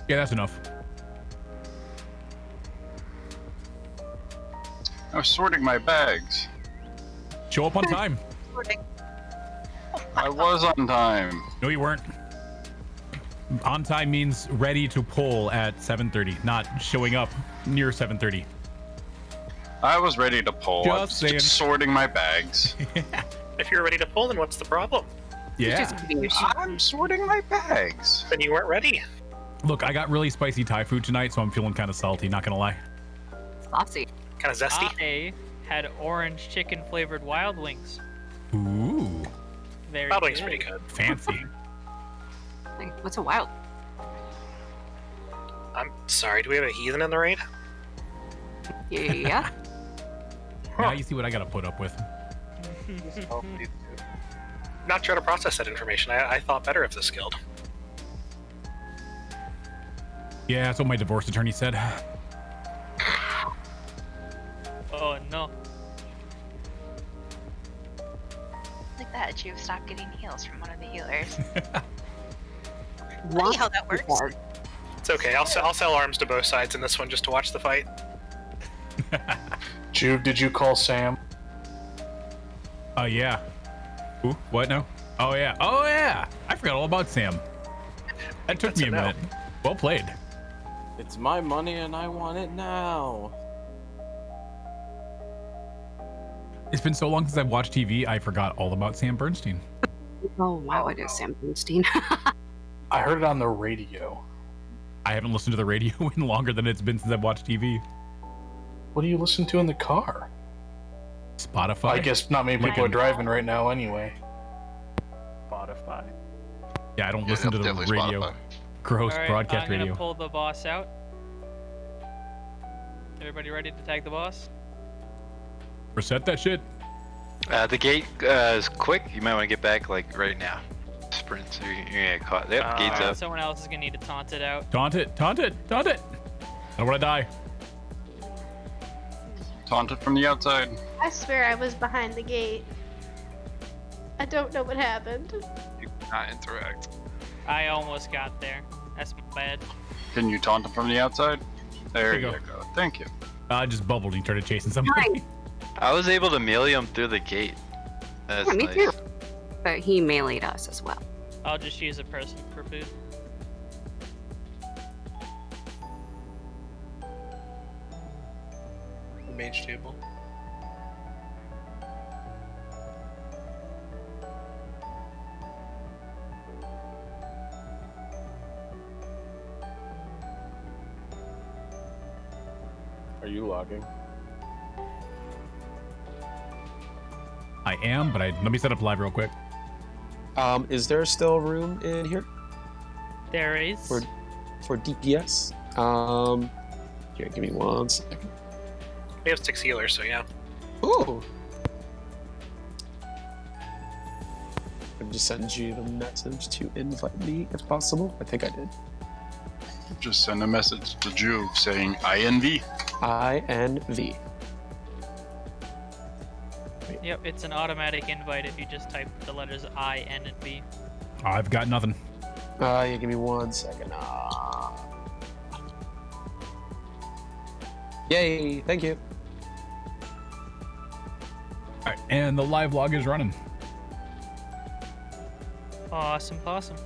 Yeah, that's enough. I was sorting my bags. Show up on time. I was on time. No, you weren't. On time means ready to pull at 7:30, not showing up near 7:30. I was ready to pull. I was Just saying. just sorting my bags. If you're ready to pull, then what's the problem? Yeah. I'm sorting my bags. Then you weren't ready. Look, I got really spicy Thai food tonight, so I'm feeling kind of salty, not gonna lie. Saucy. Kind of zesty. I had orange chicken flavored wild wings. Ooh, Very Wild good. Wings pretty good. fancy. Like, what's a wild? I'm sorry, do we have a heathen in the raid? Yeah. Now you see what I gotta put up with. Not sure how to process that information. I thought better of this guild. Yeah, that's what my divorce attorney said. Oh no. Like that, you've stopped getting heals from one of the healers. Funny how that works. It's okay. I'll sell arms to both sides in this one just to watch the fight. Jude, did you call Sam? Oh yeah. Ooh, what now? Oh yeah. Oh yeah. I forgot all about Sam. That took me a minute. Well played. It's my money and I want it now. It's been so long since I've watched TV, I forgot all about Sam Bernstein. Oh wow, it is Sam Bernstein. I heard it on the radio. I haven't listened to the radio in longer than it's been since I've watched TV. What do you listen to in the car? Spotify. I guess not many people are driving right now anyway. Spotify. Yeah, I don't listen to the definitely radio. Spotify. Gross All right, broadcast I'm radio. gonna pull the boss out. Everybody ready to tag the boss? Reset that shit. The gate is quick. You might want to get back like right now. Sprint, so you're gonna get caught. Yep, gate's Alright, up. someone else is gonna need to taunt it out. Taunt it, taunt it, taunt it. I don't want to die. Taunted from the outside. I swear I was behind the gate. I don't know what happened. You cannot interact. I almost got there. That's bad. Can you taunt him from the outside? There you you go. go. Thank you. I just bubbled and started chasing somebody. Nice. I was able to melee him through the gate. That's Yeah, me nice. too. But he meleeed us as well. I'll just use a person for food. The mage table. Are you logging? I am, but let me set up live real quick. Is there still room in here There is. for DPS? Here, give me 1 second. We have 6 healers, so yeah. Ooh. I've just sent you the message to invite me if possible. I think I did. Just send a message to Juve saying INV. INV. Yep, it's an automatic invite if you just type the letters I, N, and V. I've got nothing. Yeah, give me 1 second. Yay, thank you. All right, and the live log is running. Awesome, awesome.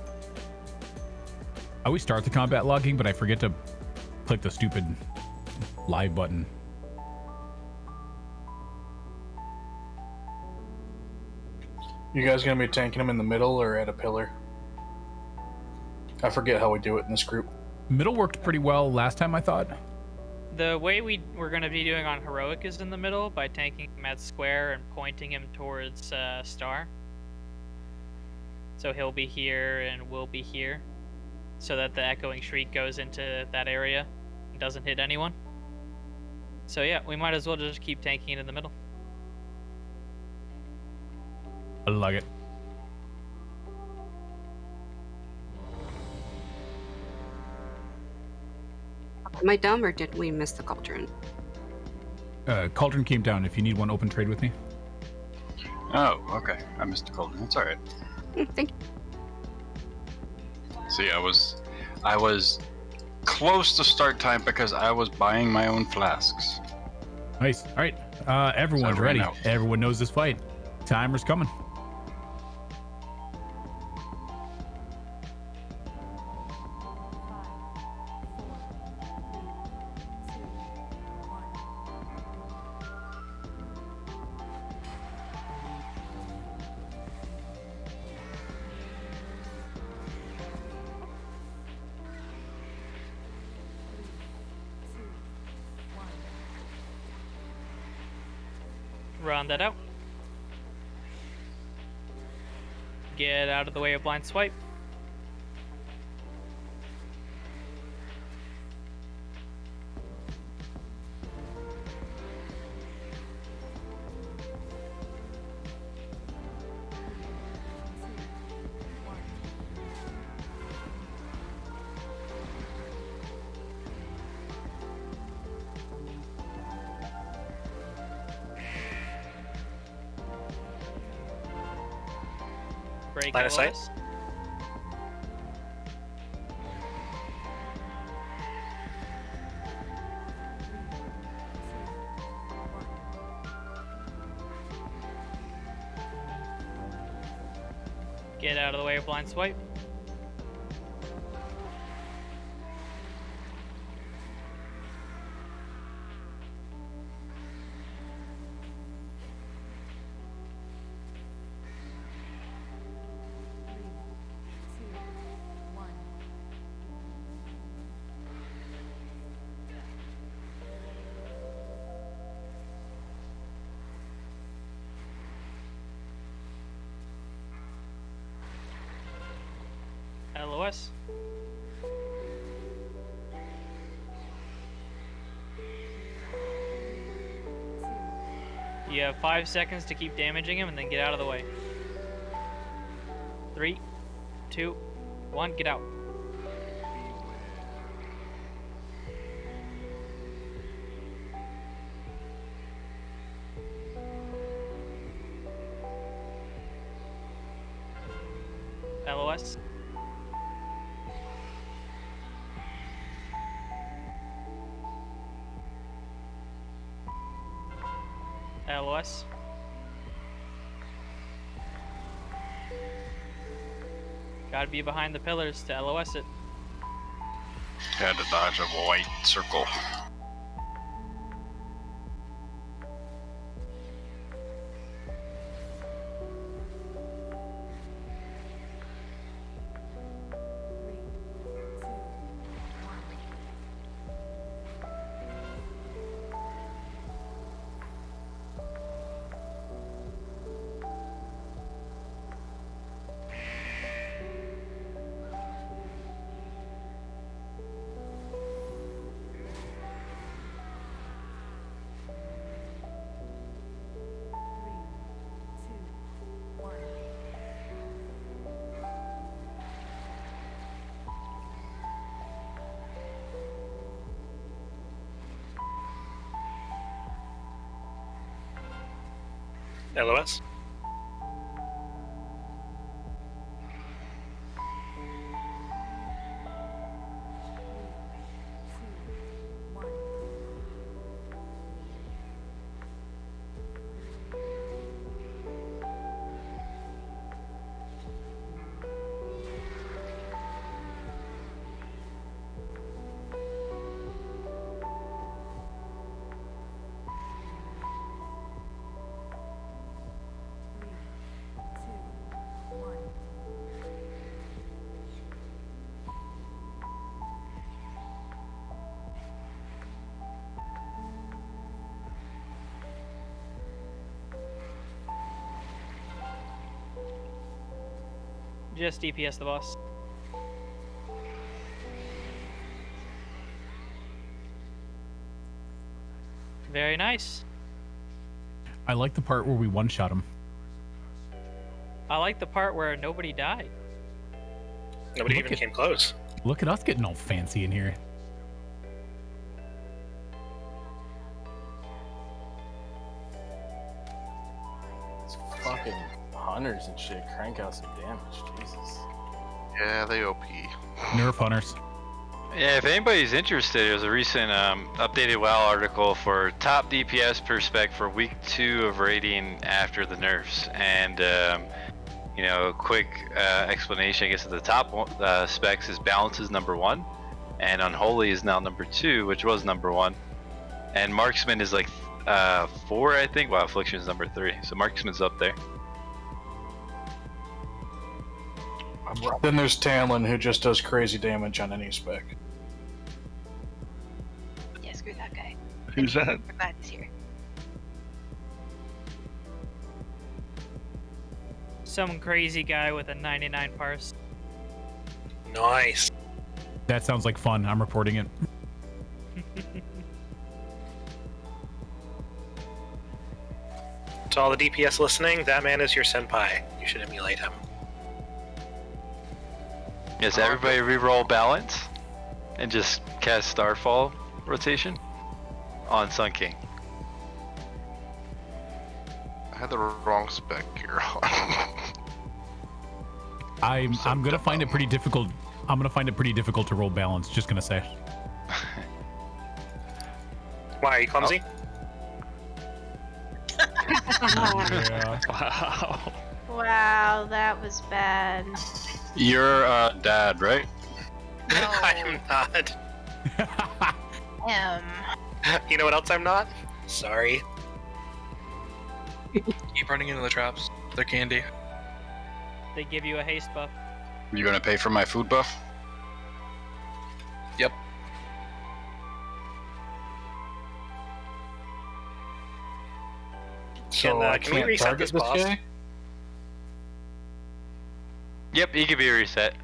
I always start the combat logging, but I forget to click the stupid live button. You guys gonna be tanking him in the middle or at a pillar? I forget how we do it in this group. Middle worked pretty well last time, I thought. The way we're going to be doing on Heroic is in the middle by tanking him at square and pointing him towards star. So he'll be here and we'll be here, so that the Echoing Shriek goes into that area and doesn't hit anyone. So yeah, we might as well just keep tanking it in the middle. I like it. Am I dumb or did we miss the cauldron? Cauldron came down. If you need one, open trade with me. Oh, okay. I missed the cauldron. That's alright. Thank you. See, I was close to start time because I was buying my own flasks. Nice. All right. Everyone's So I ran ready. out. Everyone knows this fight. Timer's coming. Round that out. Get out of the way of blind swipe. Break Line of sight. LOS. Get out of the way of blind swipe. LOS. You have 5 seconds to keep damaging him and then get out of the way. 3, 2, 1, get out. LOS. LOS. Gotta be behind the pillars to LOS it. Had to dodge a white circle. LOS. Just DPS the boss. Very nice. I like the part where we one-shot him. I like the part where nobody died. Nobody Look even at- came close. Look at us getting all fancy in here. It's fucking hunters and shit crank out some damage. Jesus. Yeah, they OP. Nerf hunters. Yeah, if anybody's interested, there's a recent updated WoW article for top DPS per spec for week 2 of raiding after the nerfs, and you know, a quick explanation. I guess at the top specs is balance is number 1, and unholy is now number 2, which was number 1, and marksman is like 4, I think. Wow, affliction is number 3, so marksman's up there. Then there's Tamlin, who just does crazy damage on any spec. Yeah, screw that guy. Who's that? We're glad he's here. Some crazy guy with a 99 parse. Nice. That sounds like fun. I'm reporting it. To all the DPS listening, that man is your senpai. You should emulate him. Yes, everybody reroll balance and just cast Starfall rotation on Sun King. I had the wrong spec here. I'm gonna find it pretty difficult. I'm gonna find it pretty difficult to roll balance. Just gonna say. Why, are you clumsy? Yeah. Wow. Wow, that was bad. You're dad, right? I am not. You know what else I'm not? Sorry. Keep running into the traps. They're candy. They give you a haste buff. You gonna pay for my food buff? Yep. So I can we can't reset target this this boss? guy? Yep, he could be reset.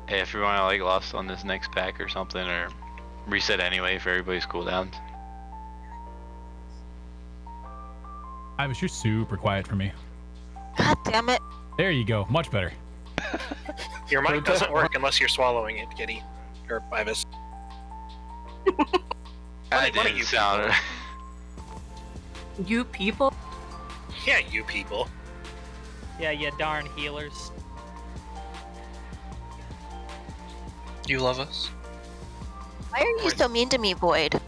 Hey, if you want to like lost on this next pack or something, or reset anyway for everybody's cooldowns. I was just super quiet for me. God damn it. There you go. Much better. Your mic doesn't work unless you're swallowing it, Kitty. Or Ibis. That One of didn't you sound. You people? Yeah, you people. Yeah, you darn healers. You love us? Why are you so mean to me, Void?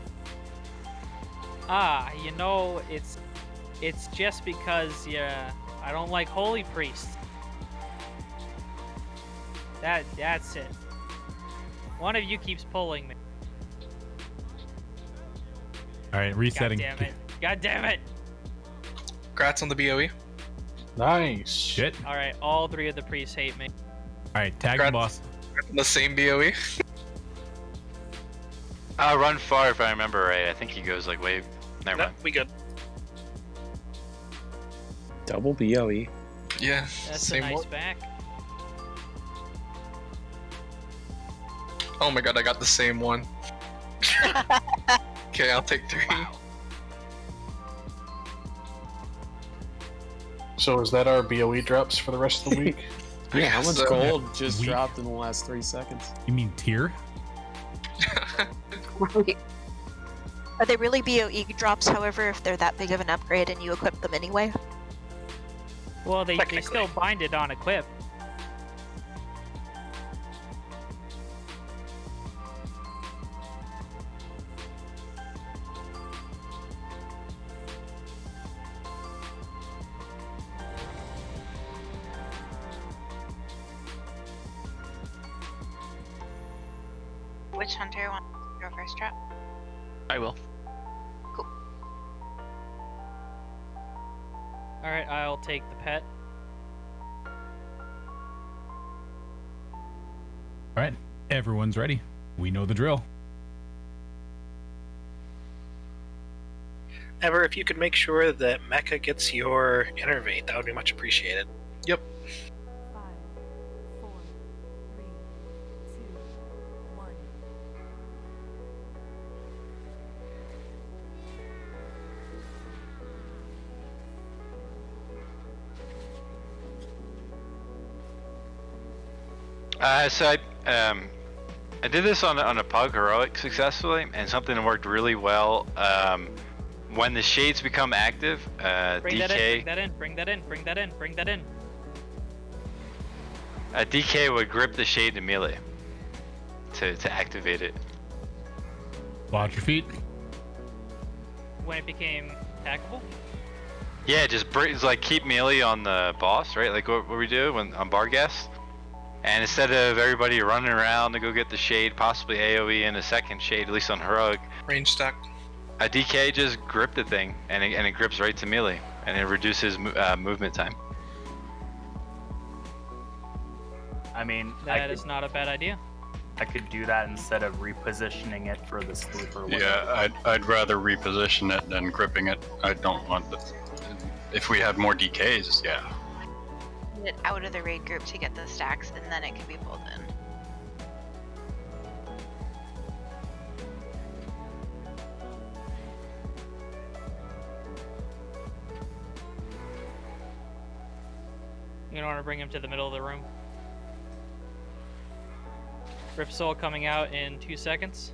Ah, you know, it's just because I don't like holy priests. That's it. One of you keeps pulling me. All right, resetting. God damn it. God damn it. Congrats on the BOE. Nice. Shit. All right, all 3 of the priests hate me. All right, tag the boss. The same BOE. Run far if I remember right. I think he goes like way. Never No, mind. we good. Double BOE. Yeah. That's same a nice one. back. Oh my god, I got the same one. Okay, I'll take 3. Wow. So is that our BOE drops for the rest of the week? Yeah, how much So- gold just We- dropped in the last 3 seconds? You mean tier? Are they really BOE drops, however, if they're that big of an upgrade and you equip them anyway? Well, they Technically. still bind it on equip. Which hunter wants to go first drop? I will. All right, I'll take the pet. All right, everyone's ready. We know the drill. Ever, if you could make sure that Mecha gets your innervate, that would be much appreciated. Yep. 5, 4, 3, 2, 1. So I did this on a Pug Heroic successfully, and something that worked really well. When the shades become active, Bring DK. that in, bring that in, bring that in, bring that in, bring that in. A DK would grip the shade to melee to activate it. Watch your feet. When it became attackable? Yeah, just like keep melee on the boss, right? Like what we do when on Barghest. And instead of everybody running around to go get the shade, possibly AoE in a second shade, at least on heroic, Range stack. a DK just grip the thing and it grips right to melee, and it reduces movement time. I mean, That is not a bad idea. I could do that instead of repositioning it for the sleep or whatever. Yeah, I'd rather reposition it than gripping it. I don't want the. If we had more DKs, yeah. Get it out of the raid group to get the stacks, and then it can be pulled in. You don't want to bring him to the middle of the room. Ripsoul coming out in 2 seconds.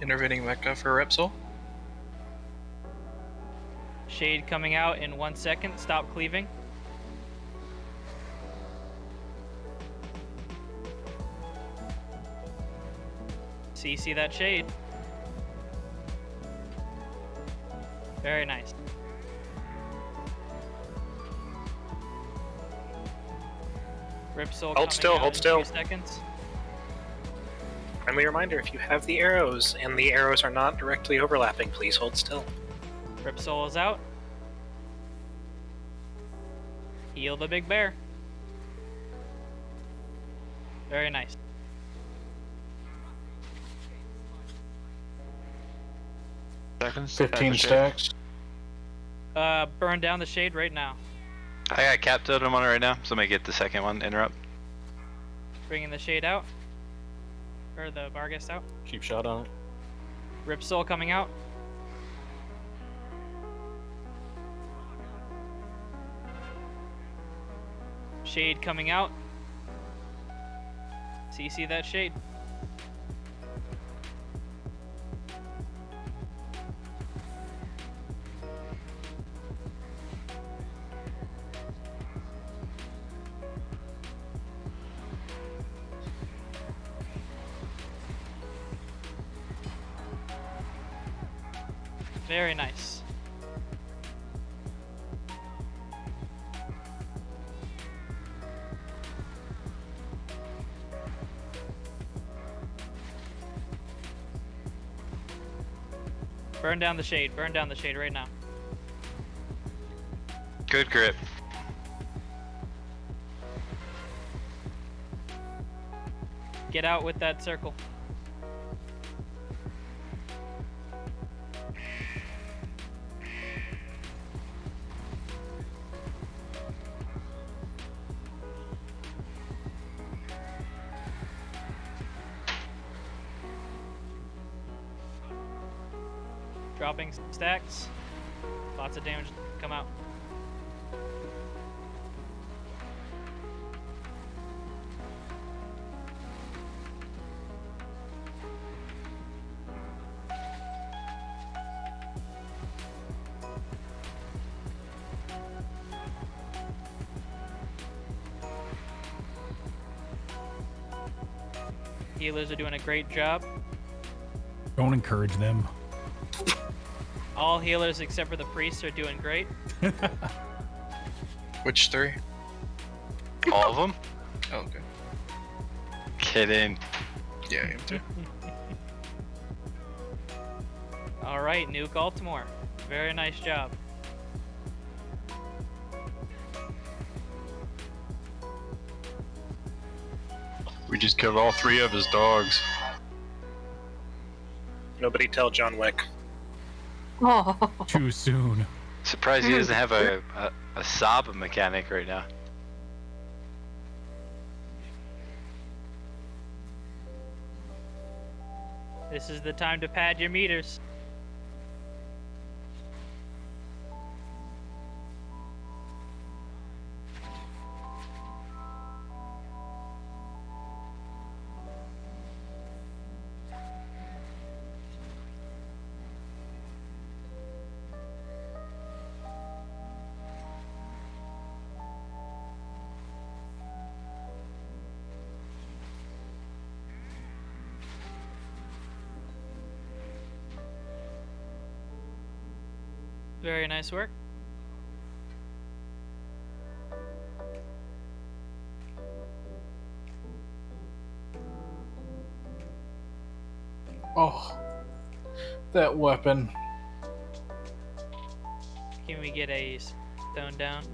Intervening mecha for Repsol. Shade coming out in 1 second. Stop cleaving. CC that shade. Very nice. Ripsoul Hold still, hold still. 2 seconds. Friendly reminder, if you have the arrows and the arrows are not directly overlapping, please hold still. Ripsoul is out. Heal the big bear. Very nice. Seconds. 15 stacks. Burn down the shade right now. I got cap totem on it right now. Somebody get the second one. Interrupt. Bringing the shade out. Or the Barghest out. Cheap shot on it. Ripsoul coming out. Shade coming out. CC that shade. Very nice. Burn down the shade. Burn down the shade right now. Good grip. Get out with that circle. Dropping stacks. Lots of damage come out. Healers are doing a great job. Don't encourage them. All healers except for the priests are doing great. Which three? All of them? Oh, okay. Kidding. Yeah, I am too. All right, Nuke Altimore. Very nice job. We just killed all 3 of his dogs. Nobody tell John Wick. Oh. Too soon. Surprised he doesn't have a Saba mechanic right now. This is the time to pad your meters. Very nice work. Oh, that weapon. Can we get a stone down?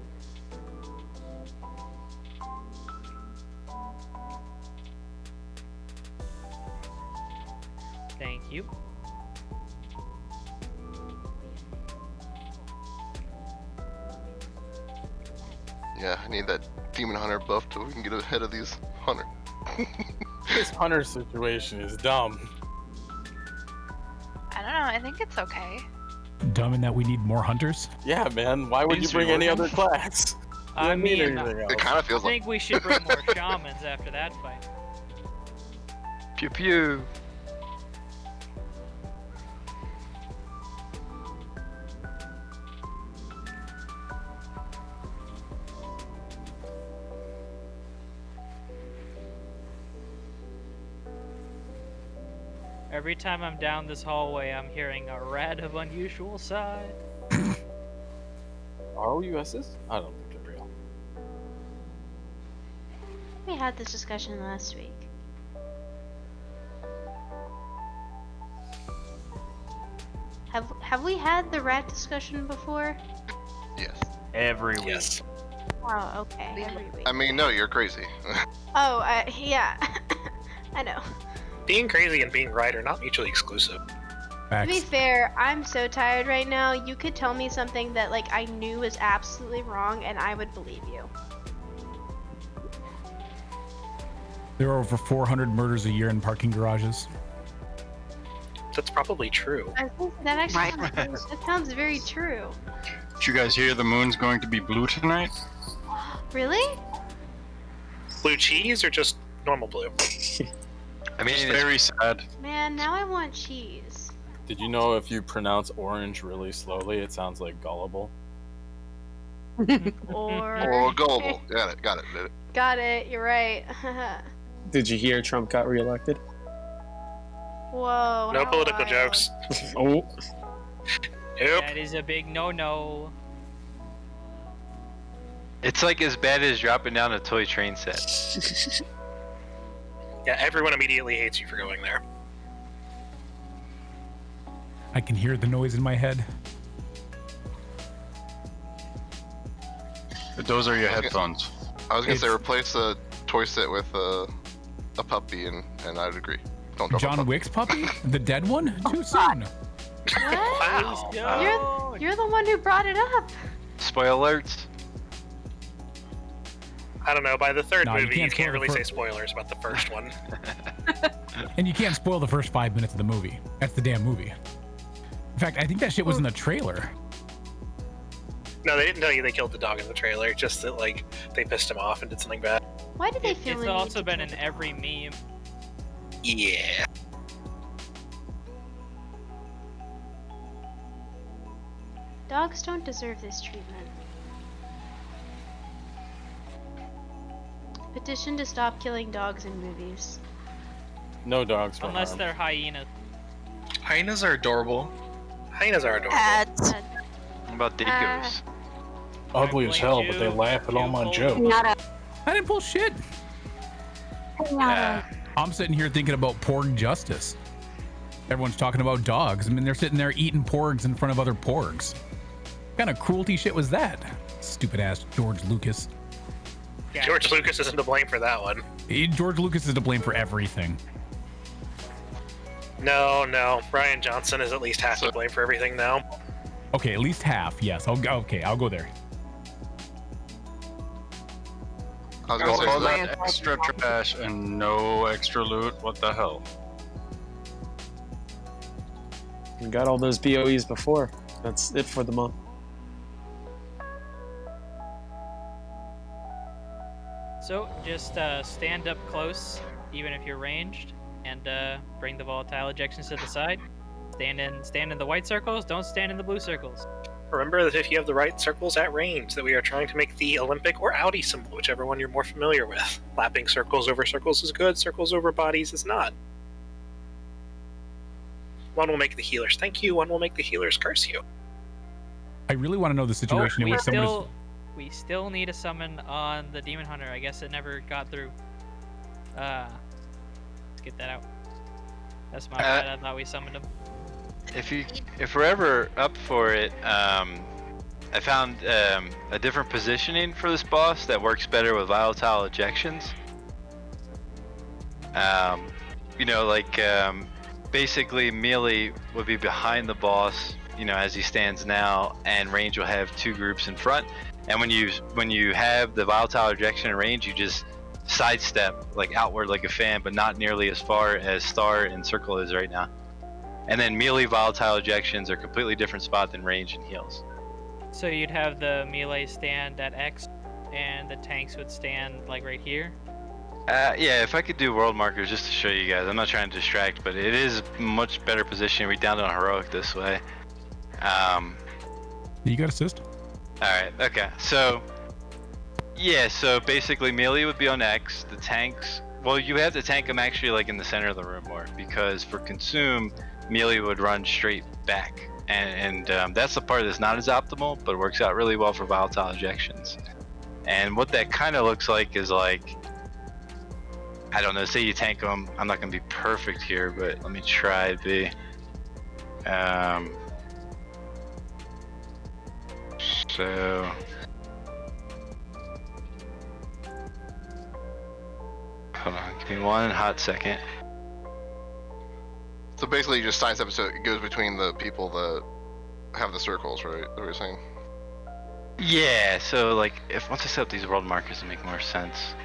Thank you. Yeah, I need that demon hunter buff so we can get ahead of these hunter. This hunter situation is dumb. I don't know. I think it's okay. Dumb in that we need more hunters. Yeah, man. Why would you bring any other class? You I don't need mean, anything else. It kind of I feels like think we should bring more shamans after that fight. Pew pew. Every time I'm down this hallway, I'm hearing a rat of unusual size. ROUSs? I don't think they're real. We had this discussion last week. Have we had the rat discussion before? yes. Every week. Yes. Oh, okay. Every week. I mean, no, you're crazy. Oh, yeah. I know. Being crazy and being right are not mutually exclusive. To be fair, I'm so tired right now. You could tell me something that like I knew was absolutely wrong, and I would believe you. There are over 400 murders a year in parking garages. That's probably true. I think that actually that sounds very true. Did you guys hear the moon's going to be blue tonight? Really? Blue cheese or just normal blue? I mean, It's very sad. Man, now I want cheese. Did you know if you pronounce orange really slowly, it sounds like gullible? Or gullible. Got it. Did it. Got it. You're right. Did you hear Trump got reelected? Whoa. No how political wild. jokes. Oh. Nope. That is a big no-no. it's like as bad as dropping down a toy train set. Yeah, everyone immediately hates you for going there. I can hear the noise in my head. Those are your headphones. I was gonna say It's- replace a toy set with a puppy, and I'd agree. Don't drop a John puppy. Wick's puppy? The dead one? Too soon. What? Wow. You're the one who brought it up. Spoiler alerts. I don't know. By the third No, you movie, can't you can't spoil the really say first- spoilers about the first one. And you can't spoil the first 5 minutes of the movie. That's the damn movie. In fact, I think that shit was in the trailer. No, they didn't tell you they killed the dog in the trailer. Just that, like, they pissed him off and did something bad. Why did they feel It's the need also to been kill in the every dog? meme. Yeah. Dogs don't deserve this treatment. Petition to stop killing dogs in movies. No dogs. were Unless harmed. they're hyenas. Hyenas are adorable. Hyenas are adorable. Ads. What about dingoes? ugly as hell, but they laugh at all my jokes. Not I didn't pull shit. Yeah. I'm sitting here thinking about porg justice. Everyone's talking about dogs. I mean, they're sitting there eating porgs in front of other porgs. What kind of cruelty shit was that? Stupid ass George Lucas. Yeah. George Lucas isn't to blame for that one. George Lucas is to blame for everything. No, Ryan Johnson is at least half to blame for everything now. Okay, at least half. Yes. I'll go there. I was gonna say All that. that extra trash and no extra loot. What the hell? We got all those BOEs before. That's it for the month. So just stand up close, even if you're ranged, and bring the volatile ejections to the side. Stand in the white circles. Don't stand in the blue circles. Remember that if you have the right circles at range, that we are trying to make the Olympic or Audi symbol, whichever one you're more familiar with. Lapping circles over circles is good, circles over bodies is not. One will make the healers thank you, one will make the healers curse you. I really want to know the situation in which someone is. We still need a summon on the Demon Hunter. I guess it never got through. Let's get that out. That's my bad. I thought we summoned him. If we're ever up for it, I found a different positioning for this boss that works better with volatile ejections. You know, like basically melee would be behind the boss, you know, as he stands now, and range will have two groups in front. And when you have the volatile ejection in range, you just sidestep like outward like a fan, but not nearly as far as Star and Circle is right now. And then melee volatile ejections are a completely different spot than range and heals. So you'd have the melee stand at X, and the tanks would stand like right here. Yeah, if I could do world markers just to show you guys. I'm not trying to distract, but it is much better position. We downed on heroic this way. You got assist? Alright, okay. So yeah, so basically melee would be on X. The tanks, well, you have to tank them actually like in the center of the room more, because for consume, melee would run straight back. And that's the part that's not as optimal, but works out really well for volatile ejections. And what that kind of looks like is like, I don't know, say you tank them. I'm not going to be perfect here, but let me try to be. So hold on, give me one hot second. So basically, you just sidestep so it goes between the people that have the circles, right? That we're saying. Yeah. So like, if once I set up these world markers, it make more sense.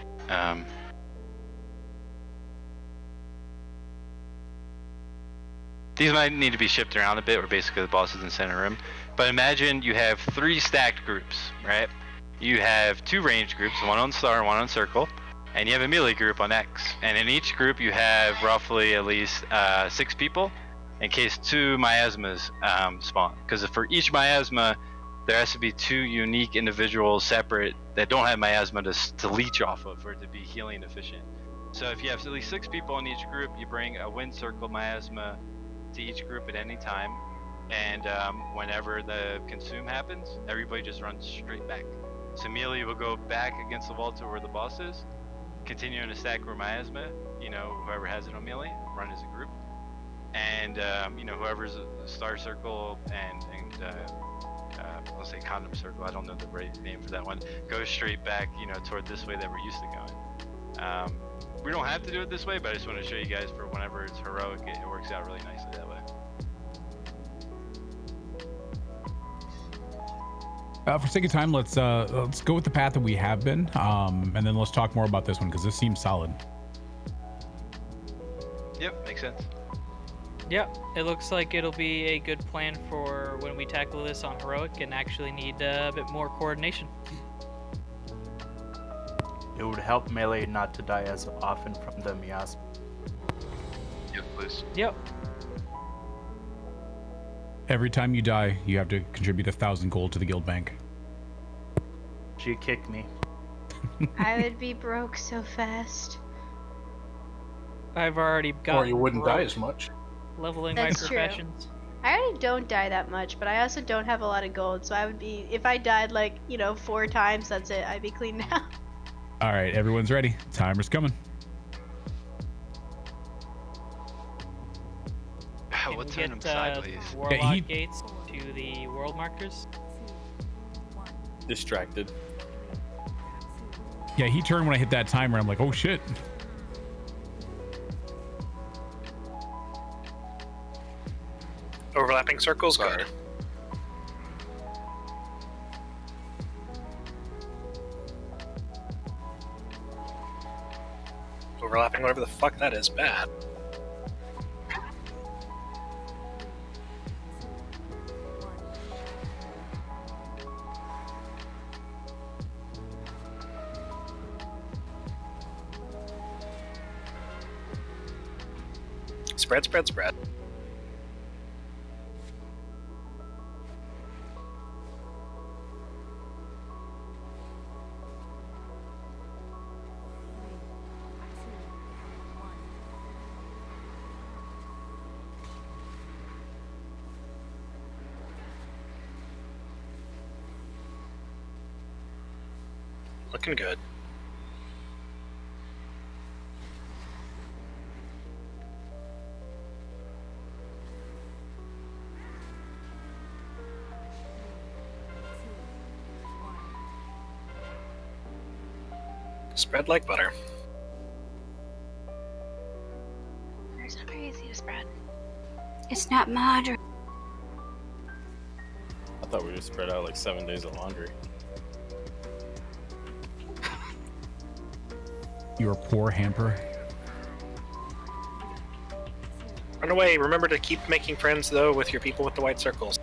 These might need to be shifted around a bit, where basically the boss is in the center room. But imagine you have 3 stacked groups, right? You have 2 range groups, one on Star and one on Circle, and you have a melee group on X. And in each group you have roughly at least 6 people, in case 2 miasmas spawn. Because for each miasma, there has to be 2 unique individuals separate that don't have miasma to leech off of, for it to be healing efficient. So if you have at least 6 people in each group, you bring a wind circle miasma to each group at any time, and whenever the consume happens, everybody just runs straight back. So melee will go back against the wall to where the boss is, continuing to stack where miasma, you know, whoever has it on melee, run as a group, and you know, whoever's a Star Circle and let's say Condom Circle, I don't know the right name for that one, goes straight back, you know, toward this way that we're used to going. We don't have to do it this way, but I just want to show you guys for whenever it's heroic, it works out really nicely that way. For sake of time, let's go with the path that we have been, and then let's talk more about this one, because this seems solid. Yep, makes sense. Yep, it looks like it'll be a good plan for when we tackle this on heroic and actually need a bit more coordination. It would help melee not to die as often from the miasma. Yes, please. Yep. Every time you die, you have to contribute 1,000 gold to the guild bank. She kicked me. I would be broke so fast. I've already got. Or you wouldn't die as much. Leveling That's my true. professions. I already don't die that much, but I also don't have a lot of gold, so I would be, if I died like, you know, 4 times, that's it. I'd be clean now. All right, everyone's ready. Timer's coming. Can What we turn them get sideways? Warlock gates to the world markers? Distracted. Yeah, he turned when I hit that timer. I'm like, oh shit. Overlapping circles, good. Overlapping whatever the fuck that is, bad. Spread, spread, spread. Looking good. Spread like butter. It's not very easy to spread. It's not moderate. I thought we were spread out like 7 days of laundry. Your poor hamper. Run away. Remember to keep making friends, though, with your people with the white circles.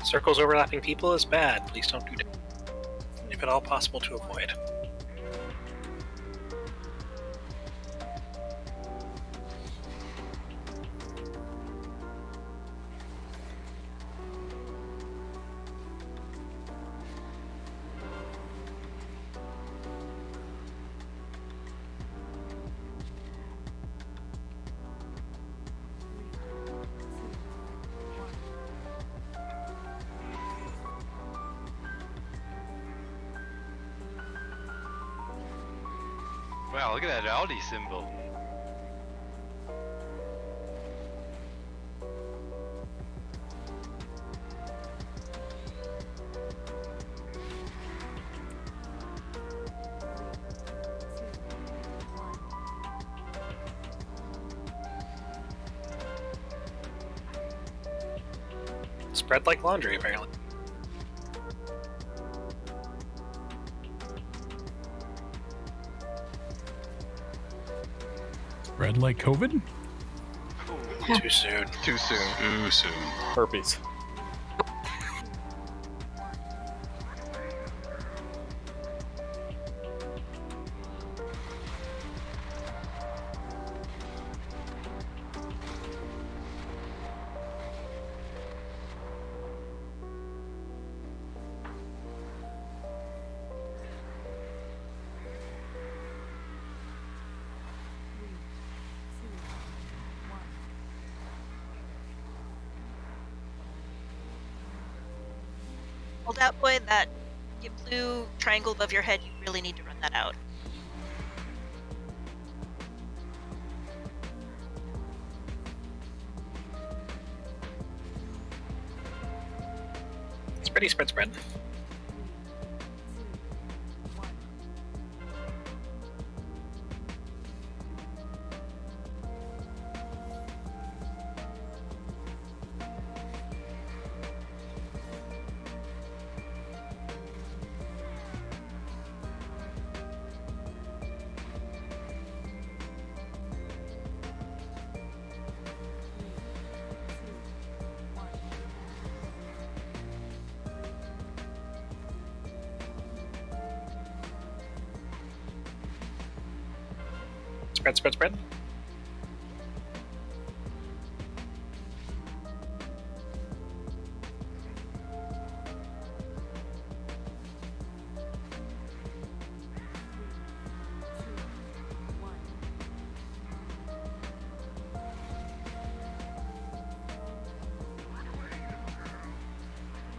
Circles overlapping people is bad. Please don't do that. If at all possible, to avoid. Wow, look at that Audi symbol. Spread like laundry, apparently. Spread like COVID? Too soon. Too soon. Too soon. Herpes. Hold out, boy, that blue triangle above your head, you really need to run that out. Spready, spread, spread. Spread, spread, spread.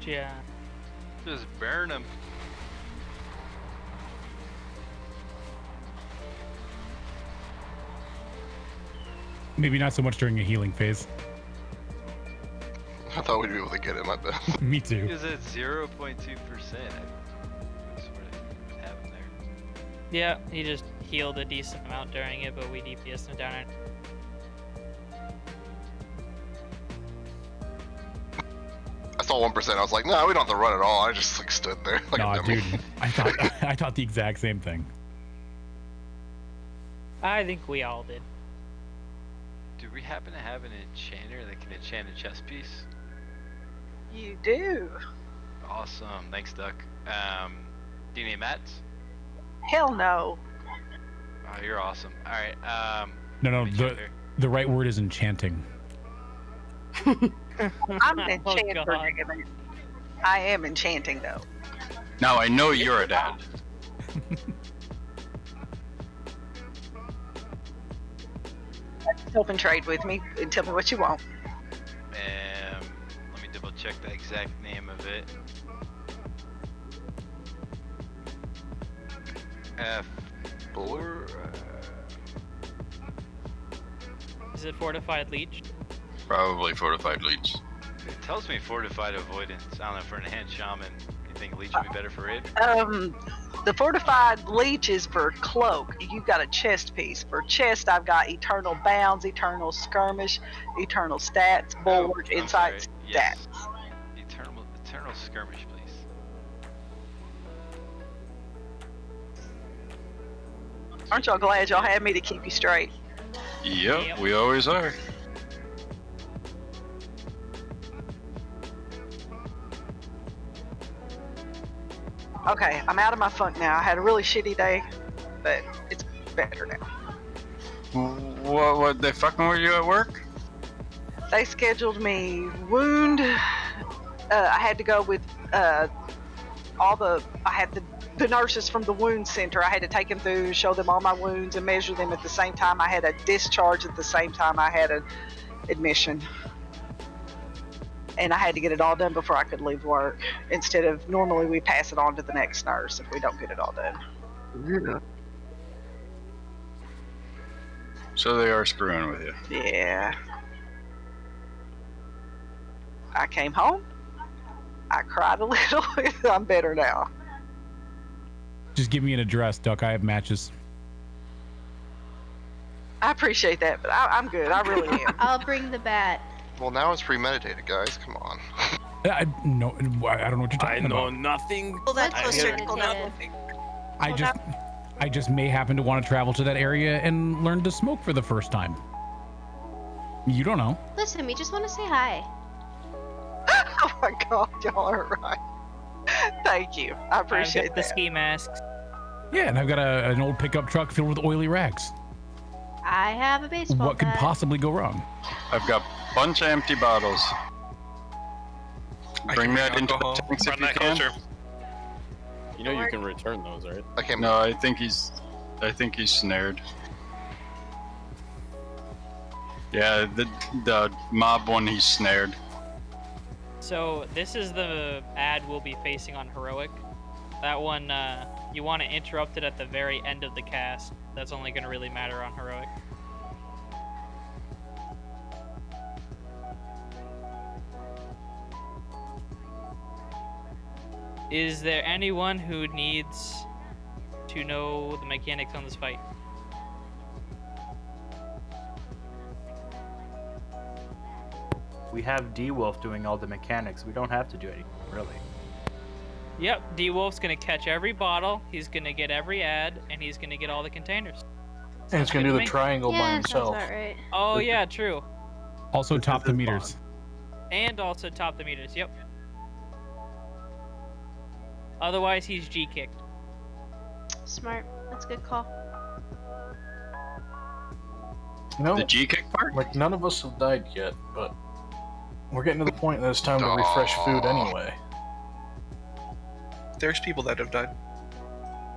Yeah. Just burn them. Maybe not so much during a healing phase. I thought we'd be able to get it, my bad. Me too. Is at 0.2%. That's what I have him there. Yeah, he just healed a decent amount during it, but we DPS'd him down. I saw 1%. I was like, no, we don't have to run at all. I just like stood there like a Nah, dummy. dude. I thought the exact same thing. I think we all did. Do we happen to have an enchanter that can enchant a chess piece? You do. Awesome, thanks, Duck. Do you need mats? Hell no. Oh, you're awesome. All right. No, the right word is enchanting. I'm enchanting. God. I am enchanting though. Now I know you're a dad. Help and trade with me and tell me what you want. Let me double check the exact name of it. F4. Is it fortified leech? Probably fortified leech. It tells me fortified avoidance. I don't know, for an enhanced shaman, you think leech would be better for raid? The fortified leech is for cloak. You've got a chest piece. For chest, I've got eternal bounds, eternal skirmish, eternal stats, bulwark, I'm insight, sorry, stats. yes. Eternal skirmish, please. Aren't y'all glad y'all had me to keep you straight? Yep, we always are. Okay, I'm out of my funk now. I had a really shitty day, but it's better now. What, they fucking with you at work? They scheduled me wound. I had to go with I had the nurses from the wound center. I had to take them through, show them all my wounds, and measure them at the same time. I had a discharge at the same time I had an admission. And I had to get it all done before I could leave work. Instead of normally we pass it on to the next nurse if we don't get it all done. Yeah. So they are screwing with you. Yeah. I came home. I cried a little. I'm better now. Just give me an address, Duck. I have matches. I appreciate that, but I'm good. I really am. I'll bring the bat. Well, now it's premeditated, guys. Come on. I don't know what you're talking about. Nothing. Pull that closer. I Pull that. I just may happen to want to travel to that area and learn to smoke for the first time. You don't know. Listen, we just want to say hi. Oh my god, y'all are right. Thank you. I appreciate I've got the that. ski masks. Yeah, and I've got an old pickup truck filled with oily rags. I have a baseball What could bat. possibly go wrong? I've got a bunch of empty bottles. Bring that into the tanks if you can. You know you can return those, right? I can't. No, I think he's snared. Yeah, the mob one, he's snared. So this is the ad we'll be facing on Heroic. That one, you want to interrupt it at the very end of the cast. That's only going to really matter on Heroic. Is there anyone who needs to know the mechanics on this fight? We have D-Wolf doing all the mechanics. We don't have to do anything, really. Yep, D-Wolf's gonna catch every bottle, he's gonna get every ad, and he's gonna get all the containers. And he's gonna do the triangle by himself. Right. Oh yeah, true. Also top the meters. And also top the meters, yep. Otherwise, he's G-kicked. Smart. That's a good call. You know, the G-kick part? Like, none of us have died yet, but we're getting to the point that it's time to refresh food anyway. There's people that have died.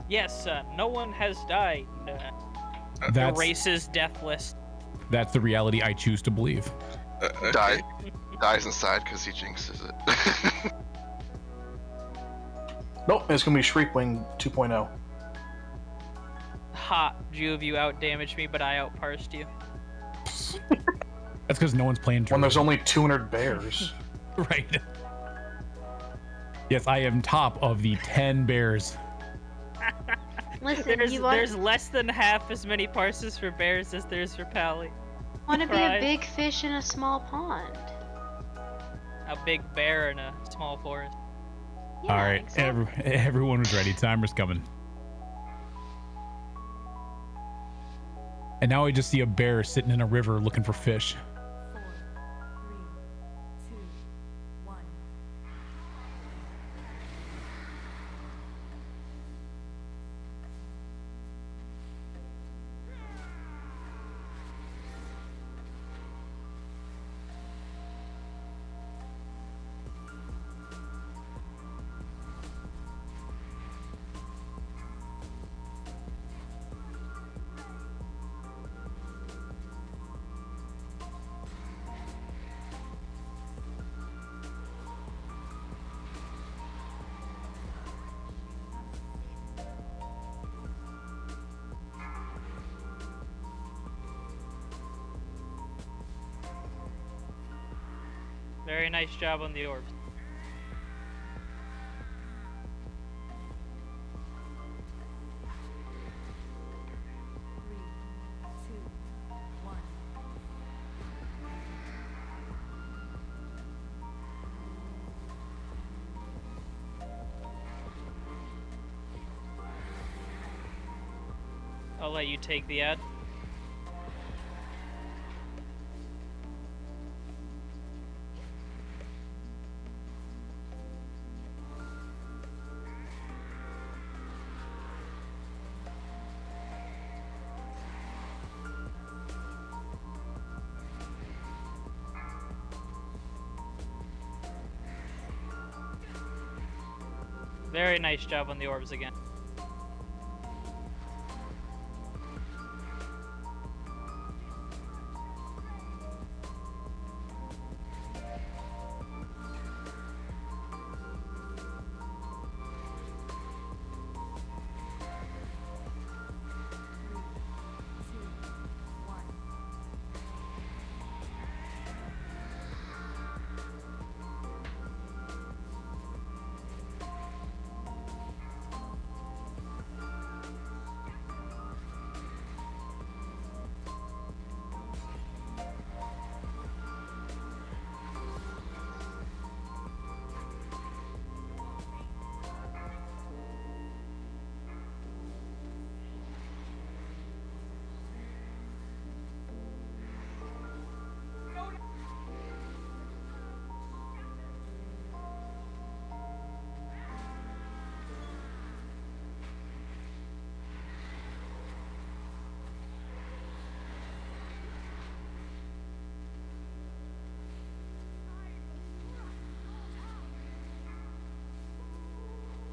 Yes, no one has died. The That's- race is deathless. That's the reality I choose to believe. Dies inside because he jinxes it. Nope, it's gonna be Shriekwing 2.0. Ha, Jew of you out-damaged me, but I out-parsed you. That's because no one's playing When there's Druid. only 200 bears. Right. Yes, I am top of the 10 bears. Listen, there's, you want there's less than half as many parses for bears as there's for Pally. to be a Right. big fish in a small pond. A big bear in a small forest. All right, everyone was ready. Timer's coming. And now I just see a bear sitting in a river looking for fish. 4, 3, 2, 1. Very nice job on the orbs. I'll let you take the ad. Very nice job on the orbs again.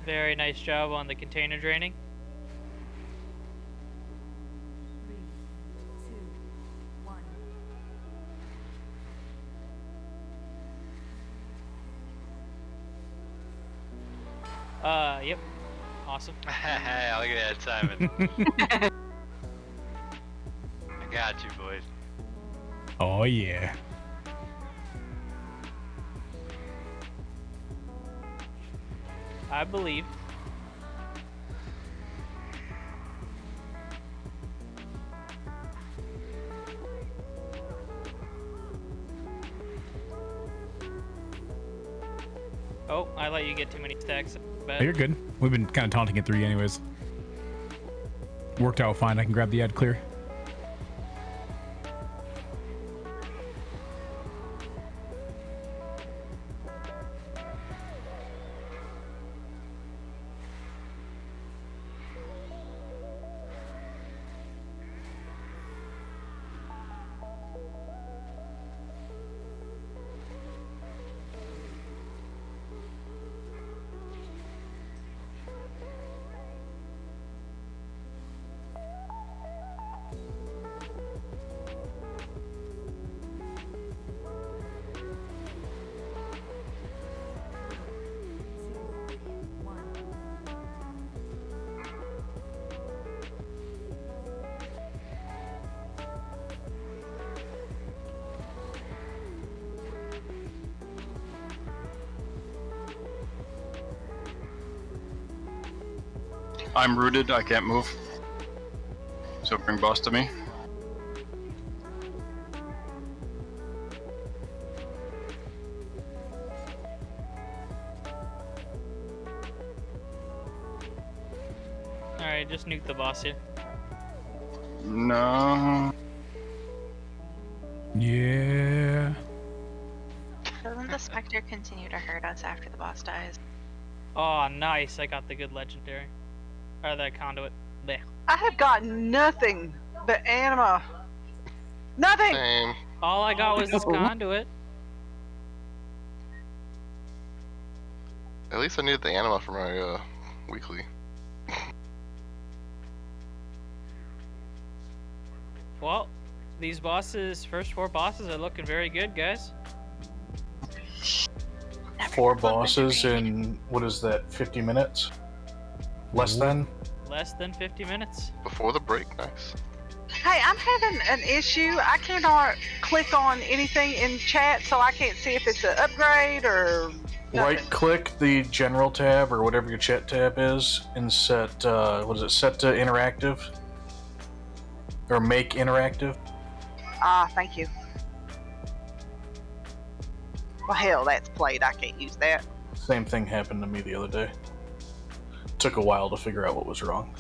Very nice job on the container draining. Yep. Awesome. Look at that, Simon. I got you, boys. Oh, yeah. I believe. Oh, I let you get too many stacks. Oh, you're good. We've been kind of taunting it through you anyways. Worked out fine. I can grab the ad clear. I'm rooted, I can't move. So bring boss to me. Alright, just nuke the boss here. No. Yeah. Doesn't the Spectre continue to hurt us after the boss dies? Oh, nice. I got the good legendary. Or the conduit. Blech. I have got nothing but anima. Nothing! Same. All I got was this conduit. At least I needed the anima for my weekly. Well, these bosses, first 4 bosses are looking very good, guys. 4 bosses in, what is that, 50 minutes? Less than? Less than 50 minutes. Before the break, nice. Hey, I'm having an issue. I cannot click on anything in chat, so I can't see if it's an upgrade or. Right click the general tab or whatever your chat tab is and set, what is it, set to interactive? Or make interactive? Ah, thank you. Well, hell, that's played. I can't use that. Same thing happened to me the other day. Took a while to figure out what was wrong.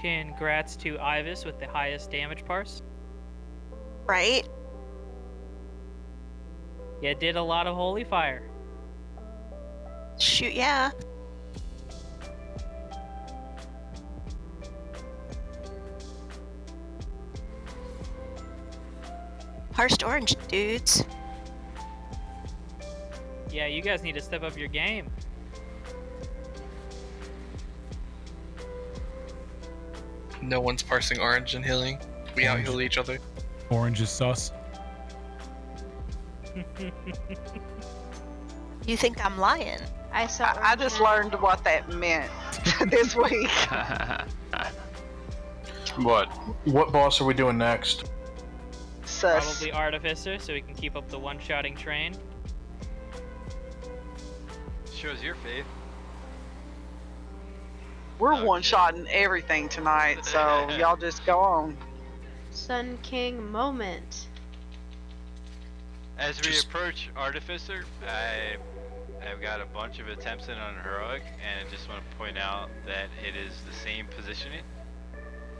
Congrats to Ivis with the highest damage parse. Right? You did a lot of holy fire. Shoot, yeah. Parsed orange, dudes. Yeah, you guys need to step up your game. No one's parsing orange and healing. We out heal each other. Orange is sus. You think I'm lying? I saw. I just learned what that meant this week. What? What boss are we doing next? Sus. Probably Artificer, so we can keep up the one-shotting train. Shows your faith. We're one-shotting everything tonight, so y'all just go on. Sun King moment. As we approach Artificer, I've got a bunch of attempts in on Heroic, and I just want to point out that it is the same positioning.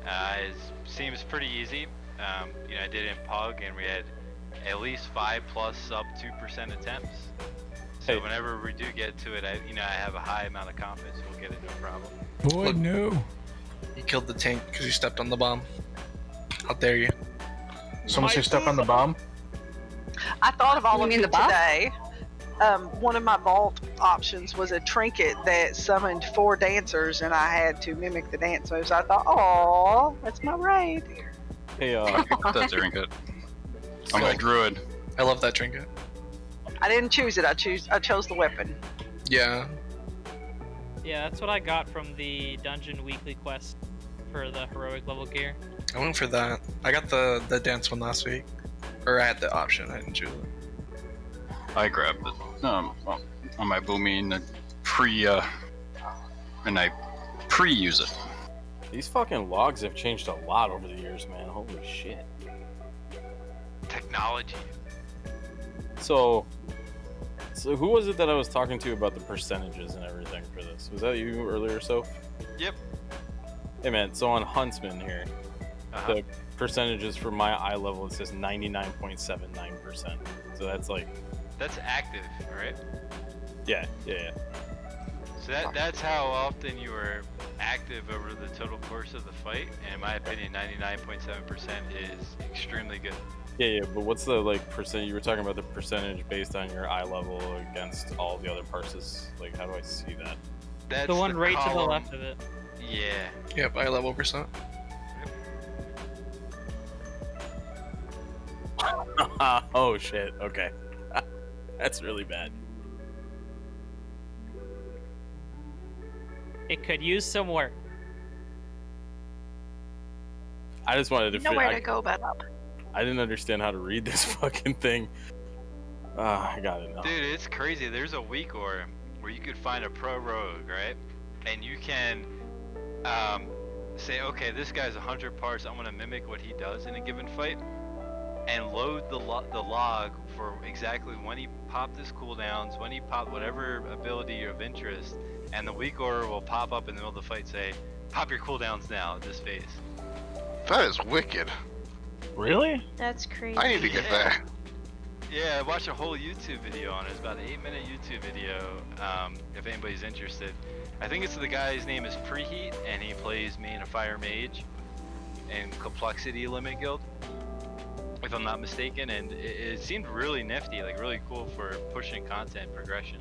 It seems pretty easy. You know, I did it in Pug, and we had at least 5+ sub 2% attempts. So whenever we do get to it, I have a high amount of confidence we'll get it, no problem. Boy, no. You killed the tank because you stepped on the bomb. How dare you? Someone say step on the bomb? I thought of all You of mean you the buff? today. One of my vault options was a trinket that summoned 4 dancers, and I had to mimic the dance moves. I thought, oh, that's my raid. Hey, That's a trinket. I'm a druid. I love that trinket. I didn't choose it. I chose the weapon. Yeah. Yeah, that's what I got from the dungeon weekly quest for the heroic level gear. I went for that. I got the dance one last week. Or I had the option. I didn't choose it. I grabbed it on my Boomy and I pre-use it. These fucking logs have changed a lot over the years, man. Holy shit. Technology. So who was it that I was talking to about the percentages and everything for this? Was that you earlier, Soph? Yep. Hey man, so on Huntsman here, the percentages for my eye level, it says 99.79%. So that's like... That's active, right? Yeah. So that's how often you were active over the total course of the fight, and in my opinion, 99.7% is extremely good. Yeah, but what's the percent? You were talking about the percentage based on your eye level against all the other parses. Like, how do I see that? That's the one right to the column. left of it. Yeah. Yep, eye level percent. Oh shit. Okay. That's really bad. It could use some work. I just wanted to Nowhere to go but up. I didn't understand how to read this fucking thing. I got it now. Dude, it's crazy. There's a weak ore where you could find a pro rogue, right? And you can say, okay, this guy's 100 parts. I'm gonna mimic what he does in a given fight, and load the log for exactly when he popped his cooldowns, when he popped whatever ability of interest, and the weak ore will pop up in the middle of the fight, say, pop your cooldowns now at this phase. That is wicked. Really? That's crazy. I need to get that. Yeah, I watched a whole YouTube video on it. It's about an 8-minute YouTube video, if anybody's interested. I think it's the guy's name is Preheat, and he plays main a fire mage in Complexity Limit Guild, if I'm not mistaken, and it seemed really nifty, like really cool for pushing content progression.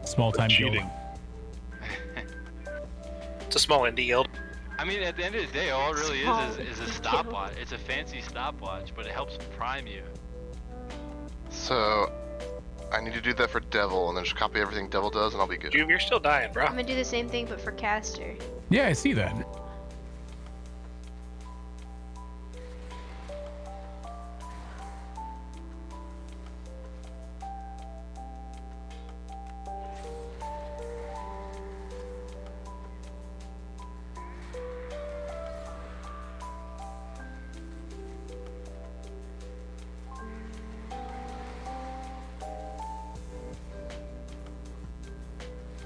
Small time cheating. It's a small indie guild. I mean, at the end of the day, all it really is a stopwatch. It's a fancy stopwatch, but it helps prime you. So, I need to do that for Devil, and then just copy everything Devil does, and I'll be good. Juve, you're still dying, bro. I'm gonna do the same thing, but for caster. Yeah, I see that.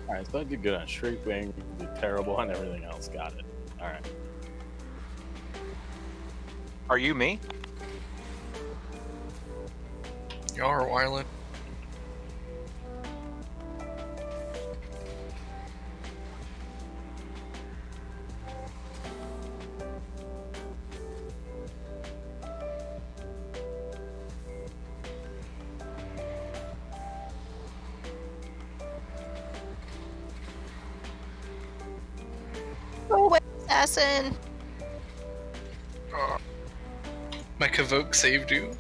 Alright, so I did good on Shriekwing, did terrible on everything else. Got it. Alright. Are you me? Y'all are wildin'. Go away, assassin. My Kavoke saved you.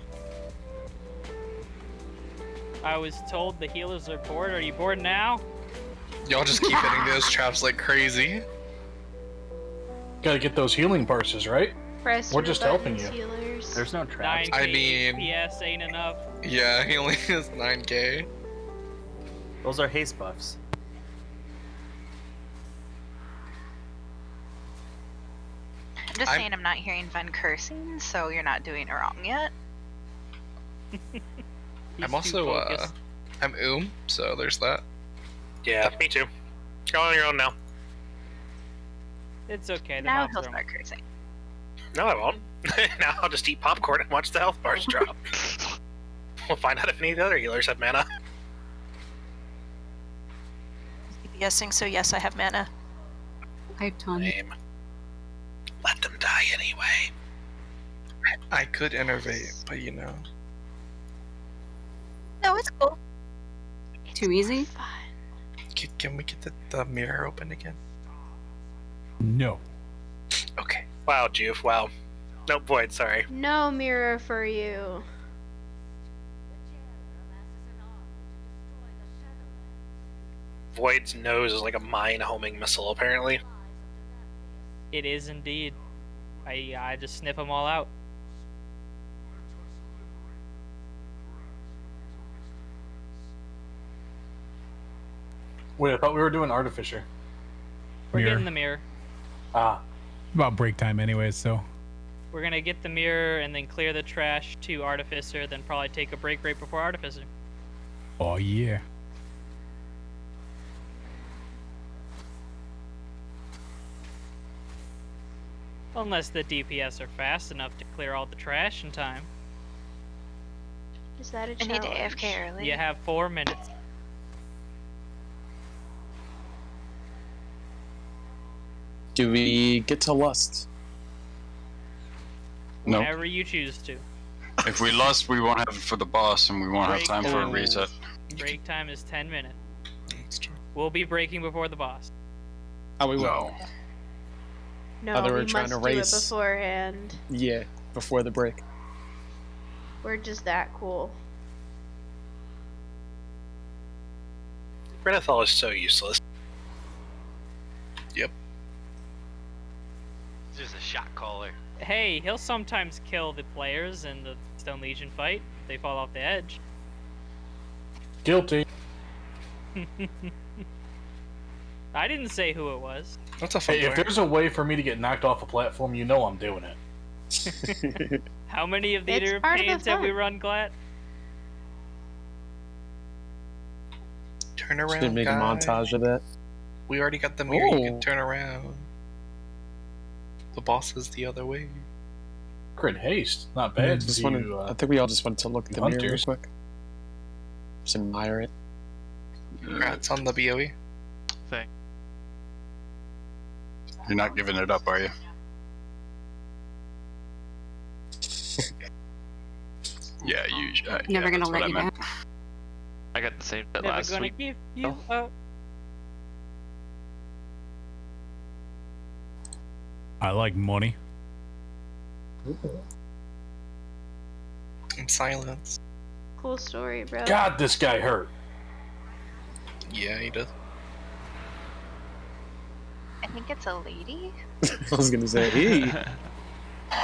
I was told the healers are bored. Are you bored now? Y'all just keep hitting those traps like crazy. Gotta get those healing parses, right? Press We're your just helping you. buttons, Healers. There's no traps. 9K I mean- DPS ain't enough. Yeah, he only has 9k. Those are haste buffs. I'm just saying I'm not hearing Ven cursing, so you're not doing it wrong yet. I'm also, I'm so there's that. Yeah, me too. Go on your own now. It's okay. The Now mobs he'll are- start cursing. No, I won't. Now I'll just eat popcorn and watch the health bars drop. We'll find out if any of the other healers have mana. DPSing, so yes, I have mana. I have ton. Lame. Let them die anyway. I could innovate, but you know. No, it's cool. Too easy? Can we get the mirror open again? No. Okay. Wow, Juve, wow. No, Void, sorry. No mirror for you. Void's nose is like a mine homing missile, apparently. It is indeed. I just sniff them all out. Wait, I thought we were doing Artificer. We're Mirror. getting the mirror. Ah. About break time anyways, so. We're gonna get the mirror and then clear the trash to Artificer, then probably take a break right before Artificer. Oh yeah. Unless the DPS are fast enough to clear all the trash in time. Is that a I need challenge? to AFK early. You have 4 minutes. Do we get to Lust? No. Whenever you choose to. If we lost, we won't have it for the boss, and we won't have time for a reset. Break time is 10 minutes. We'll be breaking before the boss. Oh, we will. No. No, Oh, they were we trying must to do race. it beforehand. Yeah, before the break. We're just that cool. Renethal is so useless. Yep. Just a shot caller. Hey, he'll sometimes kill the players in the Stone Legion fight. If they fall off the edge. Guilty. I didn't say who it was. That's a fun Hey, if player. there's a way for me to get knocked off a platform, you know I'm doing it. How many of the It's part of the Europeans have we fun. run, Glatt? Turn around, Should make a guys. montage of that. We already got the mirror. You Oh. can turn around. The boss is the other way. Crit haste. Not I bad. just for wanted, you, I think we all just wanted to look at the mirror real hunters. quick. Just admire it. Congrats on the BOE. Thank. You're not giving it up, are you? Yeah, you. Never yeah, gonna that's what let I you meant. down. I got the same shit Never last gonna week. give you up. I like money. In silence. Cool story, bro. God, this guy hurt. Yeah, he does. I think it's a lady. I was gonna say, he.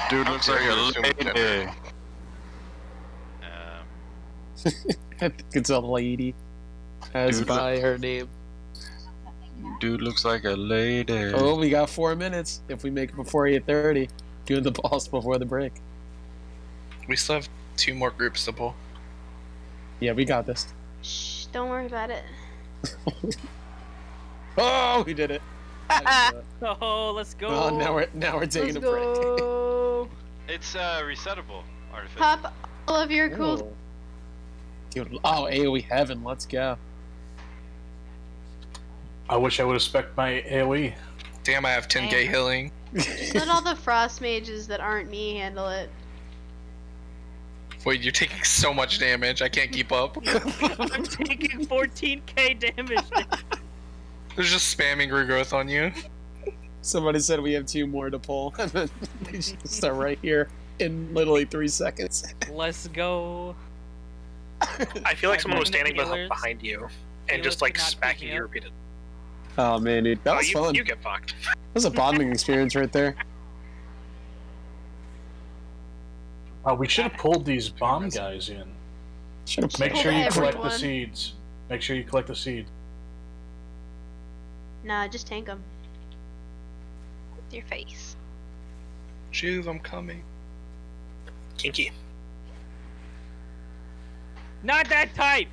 Dude looks like a lady. I think it's a lady. As Dude, by her name. Dude looks like a lady. Oh, we got 4 minutes. If we make it before 8:30, doing the boss before the break. We still have 2 more groups to pull. Yeah, we got this. Shh, don't worry about it. Oh, we did it. Oh, let's go. Oh, now we're taking Let's a break. go. It's resettable artifact. Pop all of your cool. Oh. Dude, oh, AoE heaven, let's go. I wish I would have spec'd my AoE. Damn, I have 10k healing. Let all the frost mages that aren't me handle it. Wait, you're taking so much damage. I can't keep up. I'm taking 14k damage. There's just spamming regrowth on you. Somebody said we have 2 more to pull, and then they just start right here in literally 3 seconds. Let's go. I feel like someone was standing Healers. behind you and Healers just like cannot smacking pick me you up. repeatedly. Oh man, dude, that Oh, was you, fun. you get fucked. That was a bonding experience right there. We should have pulled these bomb guys in. Should have Make pulled sure you collect the everyone. seeds. Make sure you collect the seeds. Nah, just tank them. With your face. Juve, I'm coming. Kinky. Not that type.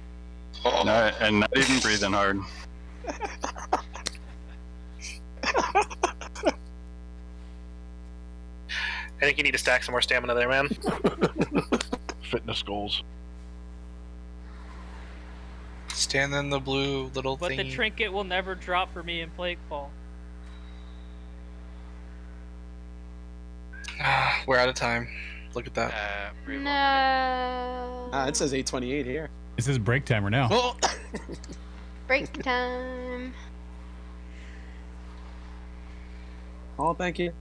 No, and not even breathing hard. I think you need to stack some more stamina there, man. Fitness goals. Stand in the blue little But thing. the trinket will never drop for me in Plaguefall. We're out of time. Look at that. No. It says 8:28 here. This is break timer now. Oh. Break time. Oh, thank you.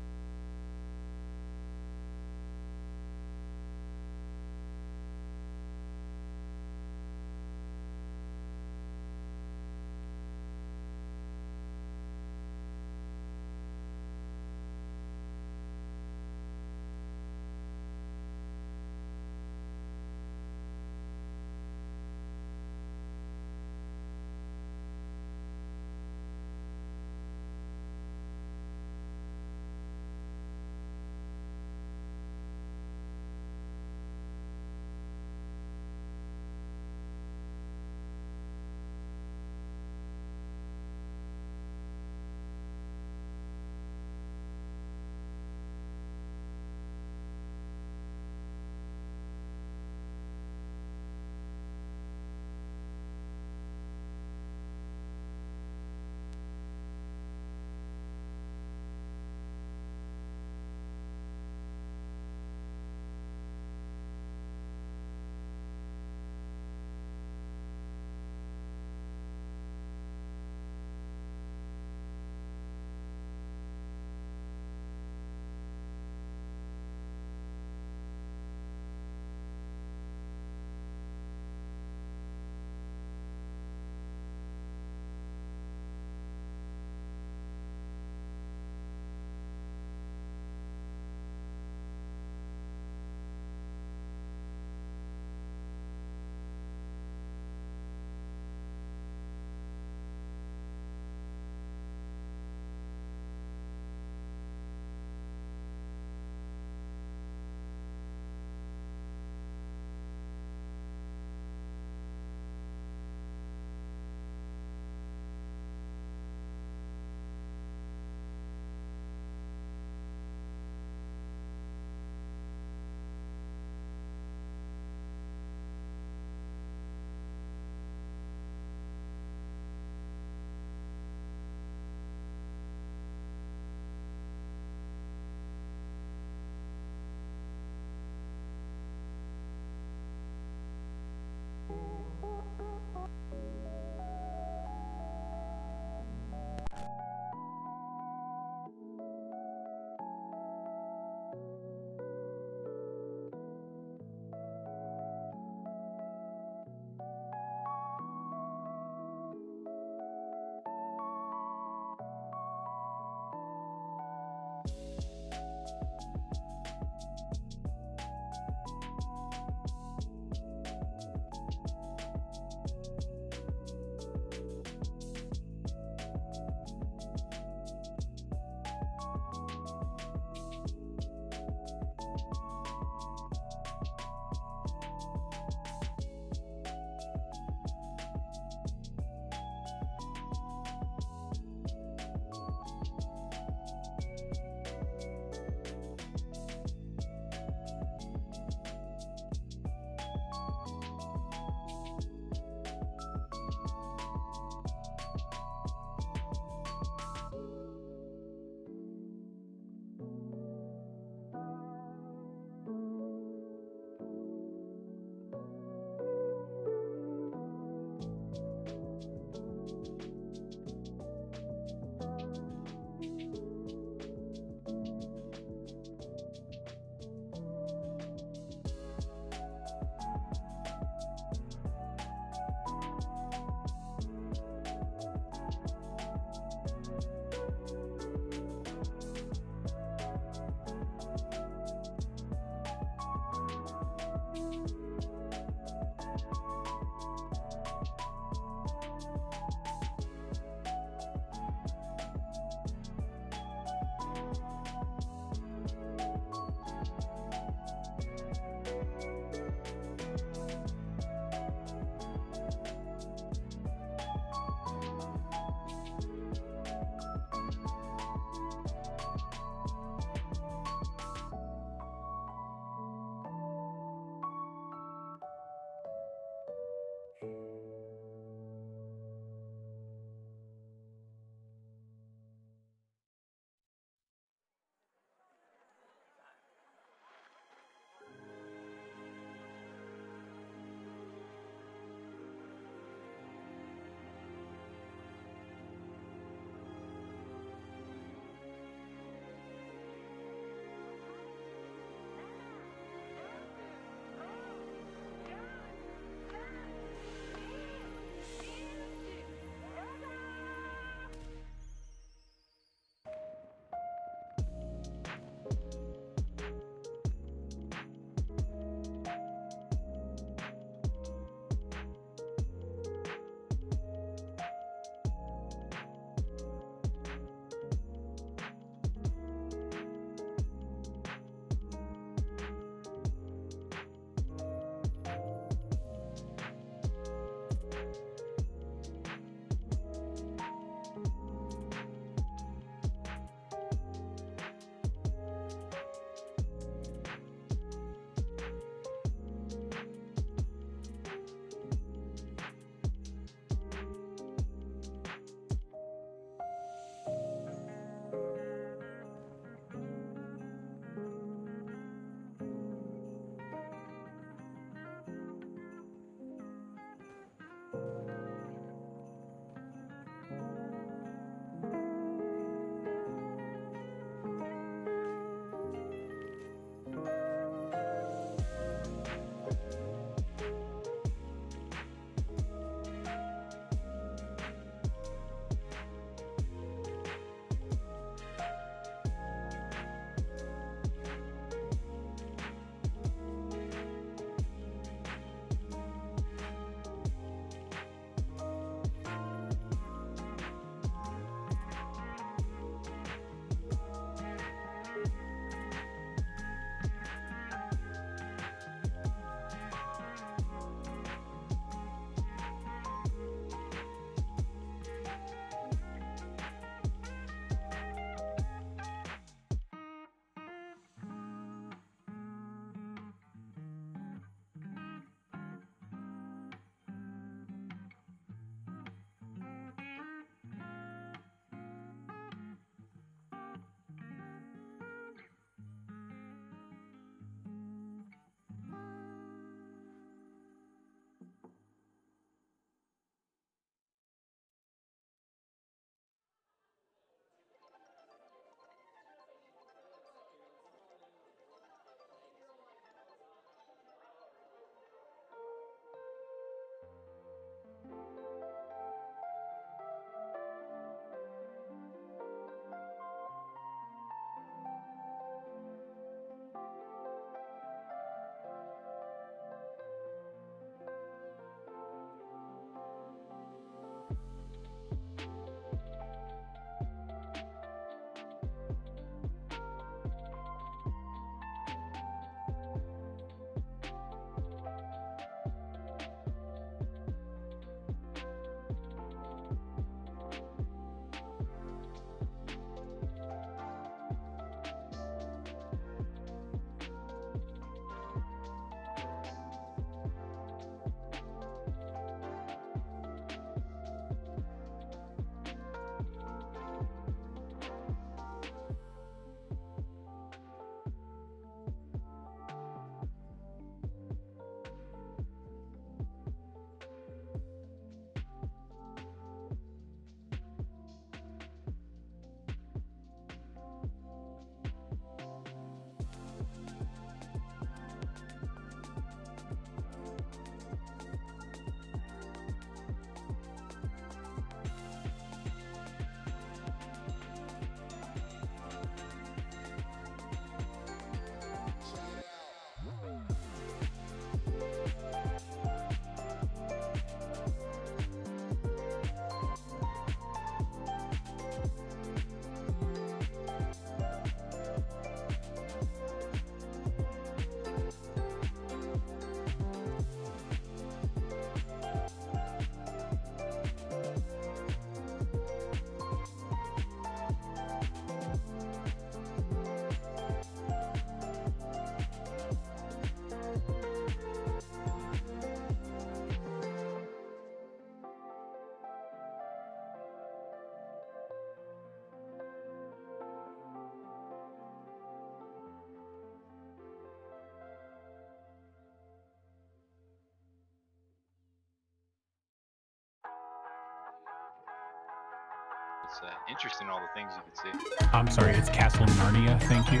It's interesting all the things you can see. I'm sorry, it's Castle Narnia. Thank you.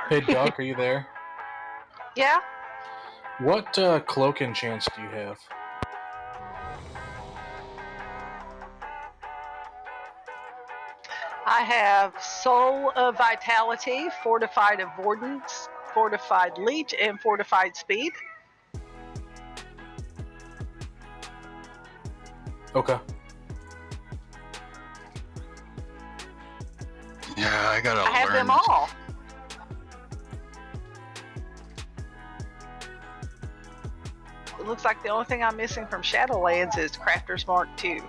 Hey, Doc, are you there? Yeah. What cloak enchants do you have? I have Soul of Vitality, Fortified Avoidance, Fortified Leech, and Fortified Speed. Okay. Yeah, I gotta I have learn. them all. It looks like the only thing I'm missing from Shadowlands is Crafter's Mark II.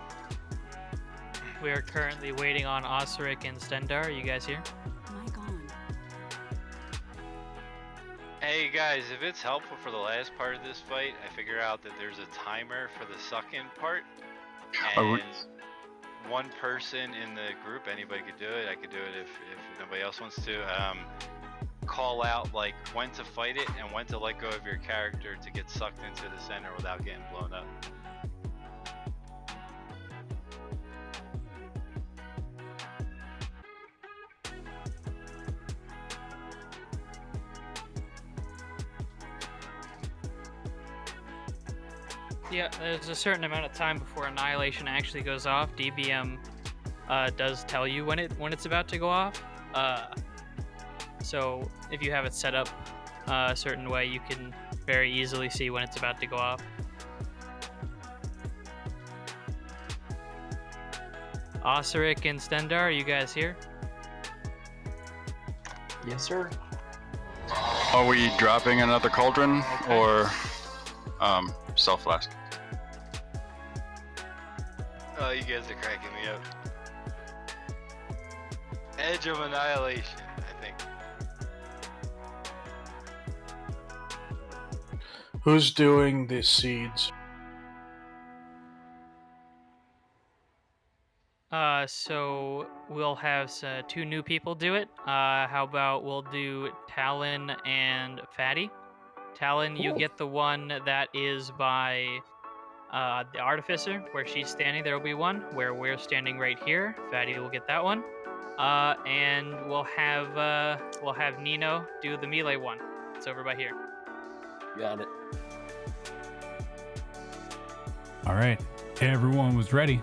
We are currently waiting on Osric and Stendar. Are you guys here? Hey guys, if it's helpful for the last part of this fight, I figure out that there's a timer for the suck-in part, and one person in the group, anybody could do it. I could do it if nobody else wants to. Call out like when to fight it and when to let go of your character to get sucked into the center without getting blown up. Yeah, there's a certain amount of time before Annihilation actually goes off. DBM does tell you when it's about to go off. So if you have it set up a certain way, you can very easily see when it's about to go off. Osric and Stendar, are you guys here? Yes, sir. Are we dropping another cauldron or Stealth Flask? Oh, you guys are cracking me up. Edge of Annihilation, I think. Who's doing the seeds? So we'll have two new people do it. How about we'll do Talon and Fatty? Talon, you get the one that is by the Artificer, where she's standing. There will be one where we're standing right here. Fatty will get that one. And we'll have Nino do the melee one. It's over by here. Got it. All right, everyone was ready.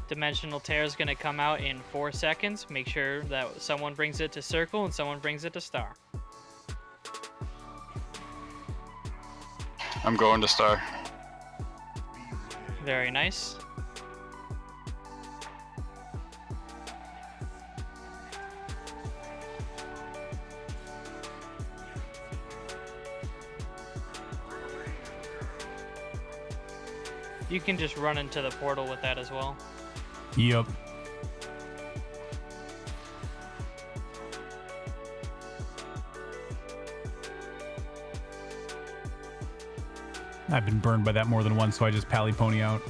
Dimensional Tear is going to come out in 4 seconds. Make sure that someone brings it to circle and someone brings it to star. I'm going to star. Very nice. You can just run into the portal with that as well. Yep. I've been burned by that more than once, so I just pally pony out.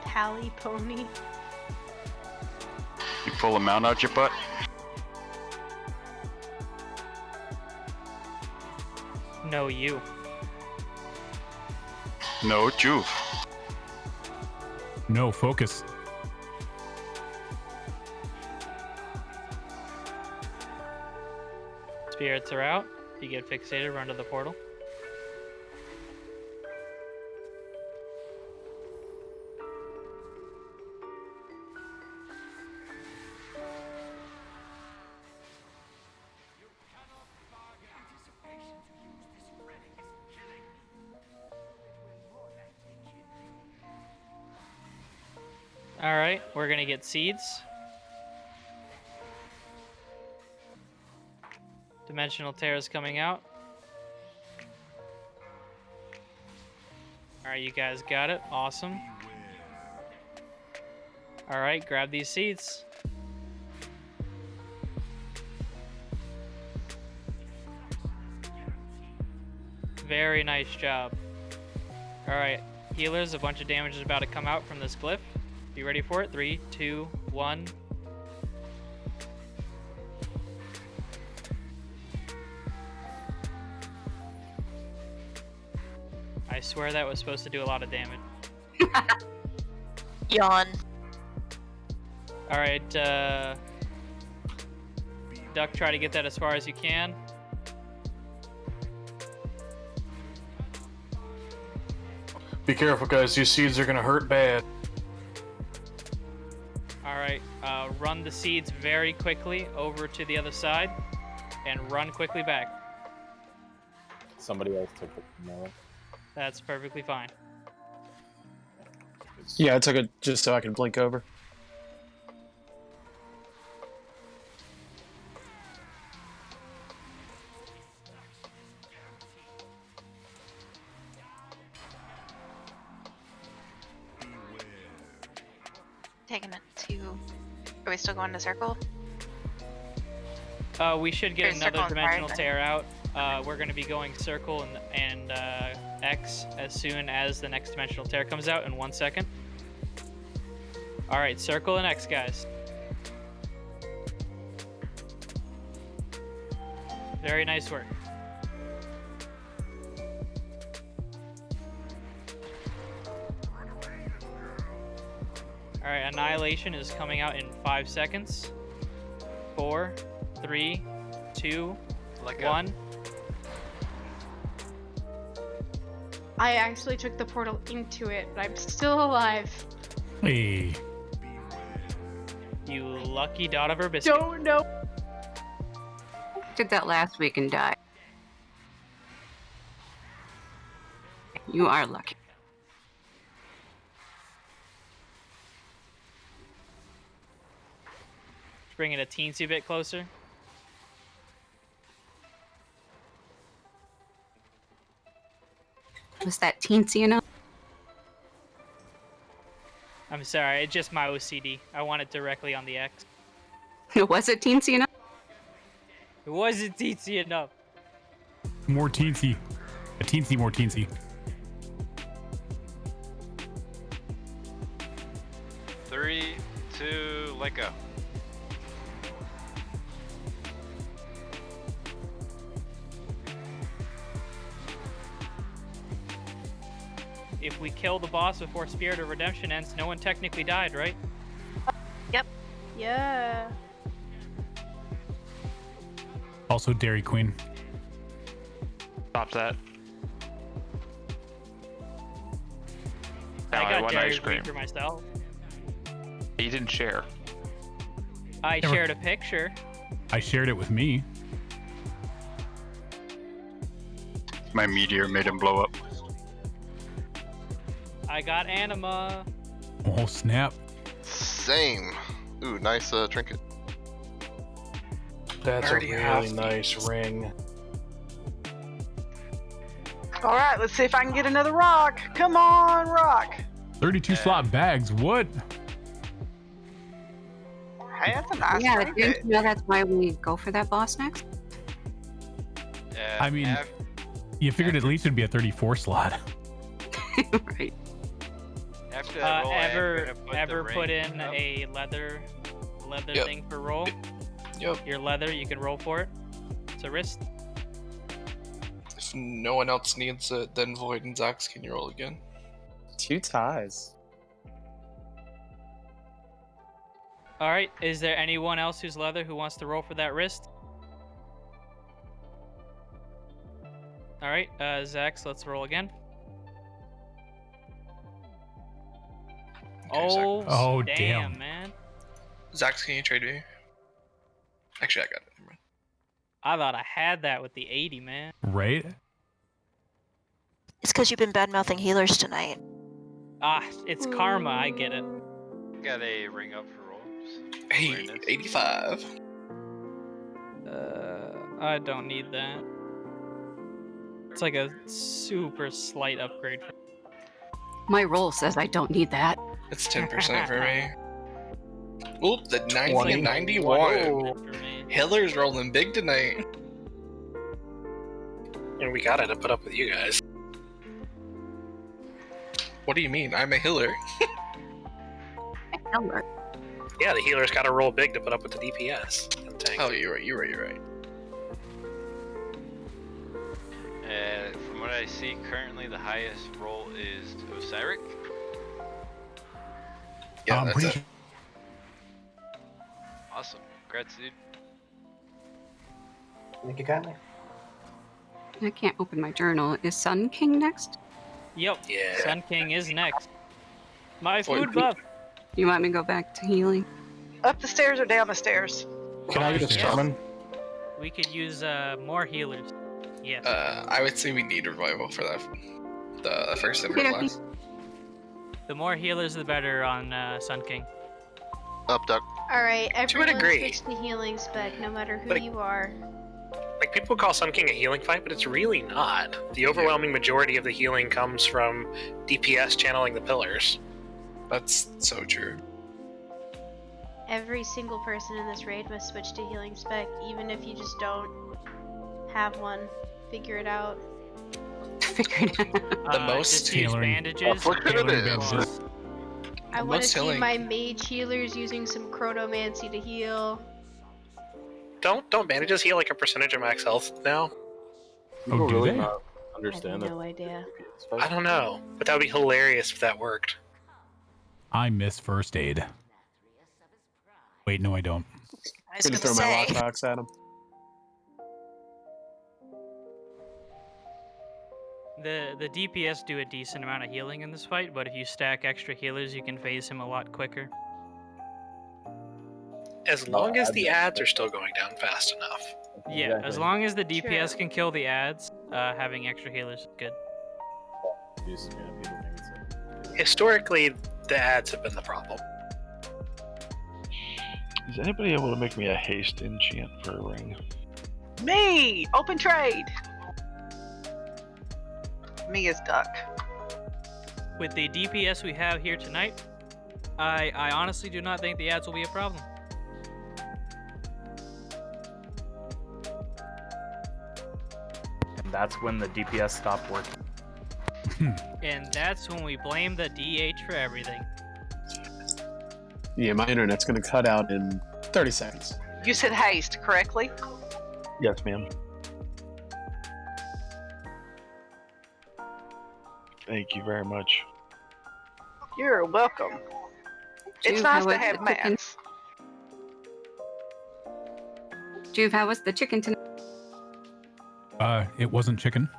Pally pony. You pull a mount out your butt? No, you. No, Juve. No, focus. Spirits are out. If you get fixated, run to the portal. Alright, we're gonna get seeds. Dimensional Tear is coming out. Alright, you guys got it. Awesome. Alright, grab these seeds. Very nice job. Alright, healers, a bunch of damage is about to come out from this glyph. Be ready for it. 3, 2, 1. I swear that was supposed to do a lot of damage. Yawn. Alright, Duck, try to get that as far as you can. Be careful, guys. These seeds are gonna hurt bad. Alright, run the seeds very quickly over to the other side and run quickly back. Somebody else took it. No. That's perfectly fine. Yeah, I took it just so I could blink over. Taking it to. Are we still going to circle? We should get There's another circle and dimensional fire, tear out. We're going to be going circle and X as soon as the next dimensional tear comes out in 1 second. Alright, circle and X, guys. Very nice work. Alright, Annihilation is coming out in 5 seconds. 4, 3, 2, 1. I actually took the portal into it, but I'm still alive. Hey. You lucky dot of her biscuit. Don't know. Did that last week and died. You are lucky. Bring it a teensy bit closer. Was that teensy enough? I'm sorry, it's just my OCD. I want it directly on the X. Was it teensy enough? It wasn't teensy enough. More teensy. A teensy more teensy. Three, two, let go. If we kill the boss before Spirit of Redemption ends, no one technically died, right? Yep. Yeah. Also Dairy Queen. Stop that. I got want Dairy ice cream. Queen for myself. You didn't share. I Never- shared a picture. I shared it with me. My meteor made him blow up. I got Anima. Oh, snap. Same. Ooh, nice trinket. That's a Already have really nice ring. All right, let's see if I can get another rock. Come on, rock. 32 slot bags. What? Hey, that's a nice Yeah, trinket. didn't you know that's why we go for that boss next? I mean, you figured at least it'd be a 34 slot. Right. After that roll, I am Ever gonna put the put ring in up. a leather Yep. thing for roll? Yep. Your leather, you can roll for it. It's a wrist. If no one else needs it, then Void and Zax can you roll again? 2 ties. All right. Is there anyone else who's leather who wants to roll for that wrist? All right, Zax, let's roll again. Okay, Oh, damn, damn. man. Zax, can you trade me? Actually, I got it. Never mind. I thought I had that with the 80, man. Right? It's because you've been bad-mouthing healers tonight. Ah, it's karma. I get it. Got a ring up for rolls. Hey, 85. I don't need that. It's like a super slight upgrade. My roll says I don't need that. It's 10% for me. Oop, the 90 20. and 91. For me. Hiller's rolling big tonight. And mean, we gotta put up with you guys. What do you mean? I'm a healer. Yeah, the healer's gotta roll big to put up with the DPS. And tank. Oh, you're right. From what I see, currently the highest roll is Osirik. Yeah, that's it. Awesome. Congrats, dude. Thank you kindly. I can't open my journal. Is Sun King next? Yep. Yeah. Sun King is next. My food buff. You want me to go back to healing? Up the stairs or down the stairs? Can I get a summon? We could use more healers. Yes. I would say we need revival for that. The first ever class. The more healers, the better on Sun King. Up, duck. Alright, everyone degree. switch to healing spec, no matter who Like- you are. Like, people call Sun King a healing fight, but it's really not. The overwhelming majority of the healing comes from DPS channeling the pillars. That's so true. Every single person in this raid must switch to healing spec, even if you just don't have one. Figure it out. The most just use bandages. I want to see my mage healers using some chronomancy to heal. Don't bandages heal like a percentage of max health now? People do really they? not I understand have that. no idea. I don't know, but that would be hilarious if that worked. I miss first aid. Wait, no, I don't. I was Gonna gonna throw my say. lockbox at him. The DPS do a decent amount of healing in this fight, but if you stack extra healers, you can phase him a lot quicker. As long as the ads are still going down fast enough. Yeah, as long as the DPS can kill the ads, having extra healers is good. Historically, the ads have been the problem. Is anybody able to make me a haste enchant for a ring? Me! Open trade! Me is duck. With the DPS we have here tonight, I honestly do not think the ads will be a problem. And that's when the DPS stopped working. And that's when we blame the DH for everything. Yeah, my internet's gonna cut out in 30 seconds. You said haste, correctly? Yes, ma'am. Thank you very much. You're welcome. It's Juve, nice how to was have the chicken? mats. Juve, how was the chicken tonight? It wasn't chicken.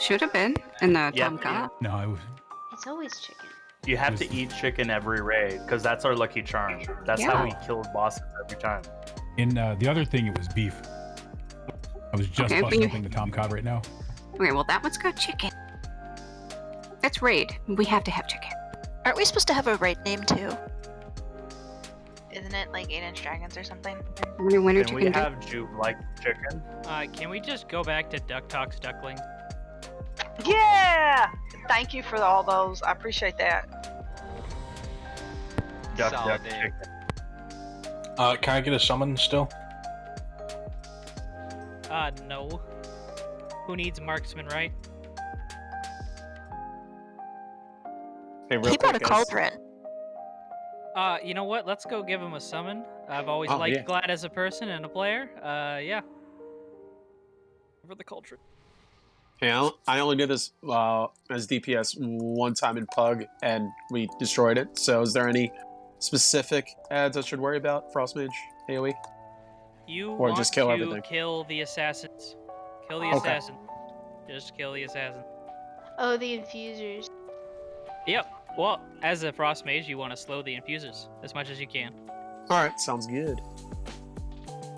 Should have been in the Yeah, Tom Cobb. No, it was. It's always chicken. You have to eat chicken every raid, because that's our lucky charm. That's how we Yeah. killed bosses every time. In the other thing, it was beef. I was just Okay, but busting you- open the Tom Cobb right now. Okay, well that one's got chicken. That's raid. We have to have chicken. Aren't we supposed to have a raid name too? Isn't it like 8-inch dragons or something? Winner Can we chicken. have Juve like chicken? Can we just go back to Duck Talks Duckling? Yeah! Thank you for all those. I appreciate that. Duck Solid, dude. chicken. Can I get a summon still? No. Who needs marksman, right? Hey, real He brought a quick, guys. cauldron. You know what? Let's go give him a summon. I've always Oh, liked yeah. Glad as a person and a player. Yeah. For the culture. Yeah, I only did this as DPS one time in Pug, and we destroyed it. So, is there any specific ads I should worry about? Frostmage, AoE? You Or want just kill to everything? kill the assassins. Kill the Okay. assassin. Just kill the assassin. Oh, the infusers. Yep. Well, as a frost mage, you want to slow the infusers as much as you can. All right, sounds good.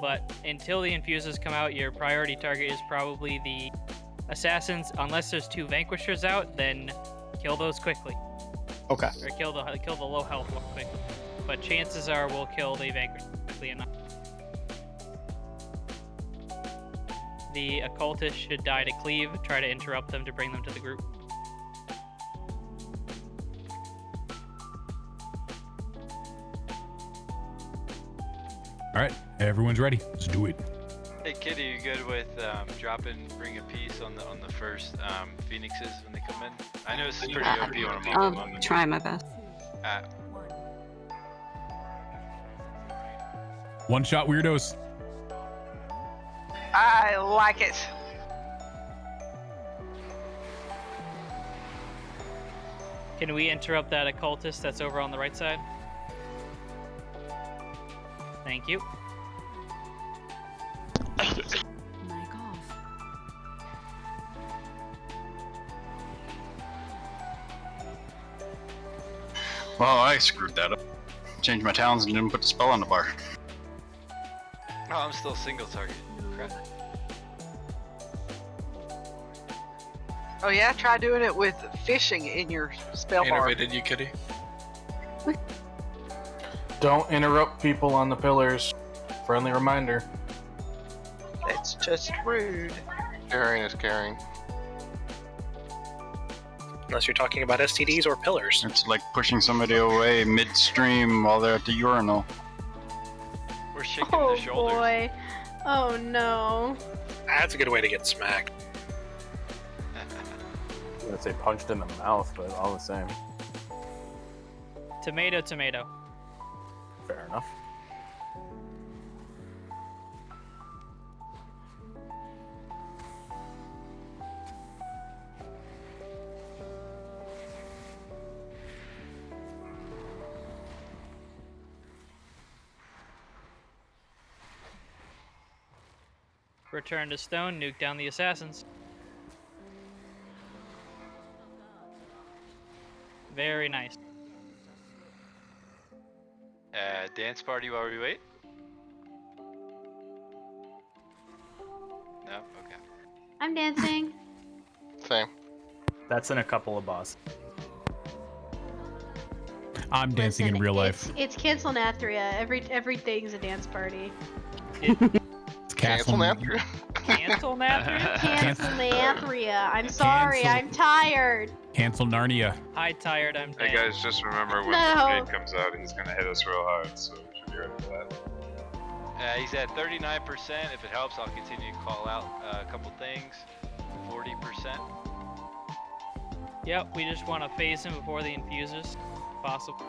But until the infusers come out, your priority target is probably the assassins. Unless there's 2 vanquishers out, then kill those quickly. Okay. Or kill the low health one quickly. But chances are we'll kill the vanquisher quickly enough. The occultist should die to cleave. Try to interrupt them to bring them to the group. All right, everyone's ready. Let's do it. Hey, Kitty, you good with dropping Ring of Peace on the first Phoenixes when they come in? I know this is pretty OP on them. I'll try my best. One shot weirdos. I like it. Can we interrupt that occultist that's over on the right side? Thank you. Mic off. Well, I screwed that up. Changed my talents and didn't put the spell on the bar. Oh, I'm still single target. Crap. Oh yeah, try doing it with fishing in your spell bar. Innovated you, Kitty. Don't interrupt people on the pillars. Friendly reminder. That's just rude. Caring is caring. Unless you're talking about STDs or pillars. It's like pushing somebody away midstream while they're at the urinal. We're shaking Oh the shoulders. boy. Oh no. That's a good way to get smacked. I would say punched in the mouth, but all the same. Tomato, tomato. Fair enough. Return to stone, nuke down the assassins. Very nice. Dance party while we wait? No? Okay. I'm dancing. Same. That's in a couple of bosses. I'm dancing in real life. It's Cancel-Nathria. Everything's a dance party. It's Cancel-Nathria? Cancel-Nathria? Cancel-Nathria. I'm sorry, I'm tired. Cancel Narnia. Hi, tired, I'm Hey dead. guys, just remember when No. the grenade comes out, he's gonna hit us real hard, so we should be ready for that. He's at 39%. If it helps, I'll continue to call out a couple things. 40%. Yep, we just want to phase him before the infusers. if possible.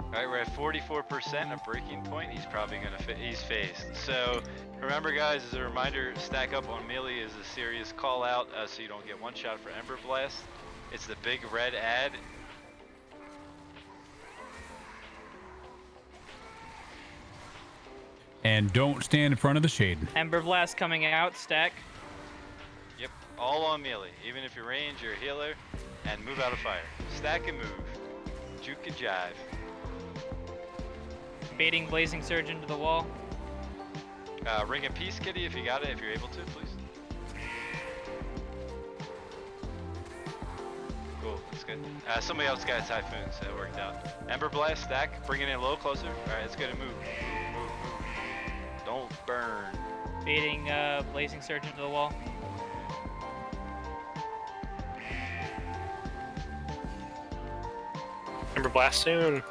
Alright, we're at 44% of breaking point. He's probably gonna he's phased. So remember guys, as a reminder, stack up on melee is a serious call out, so you don't get one shot for Ember Blast. It's the big red ad. And don't stand in front of the shade. Ember Blast coming out, stack. Yep, all on melee. Even if you're range, you're a healer, and move out of fire. Stack and move. Juke and jive. Baiting Blazing Surge into the wall. Ring of Peace, Kitty, if you got it, if you're able to, please. Cool, that's good. Somebody else got a Typhoon, so it worked out. Ember Blast, stack, bring it in a little closer. Alright, let's get it move. Move. Don't burn. Baiting Blazing Surge into the wall. Ember Blast soon.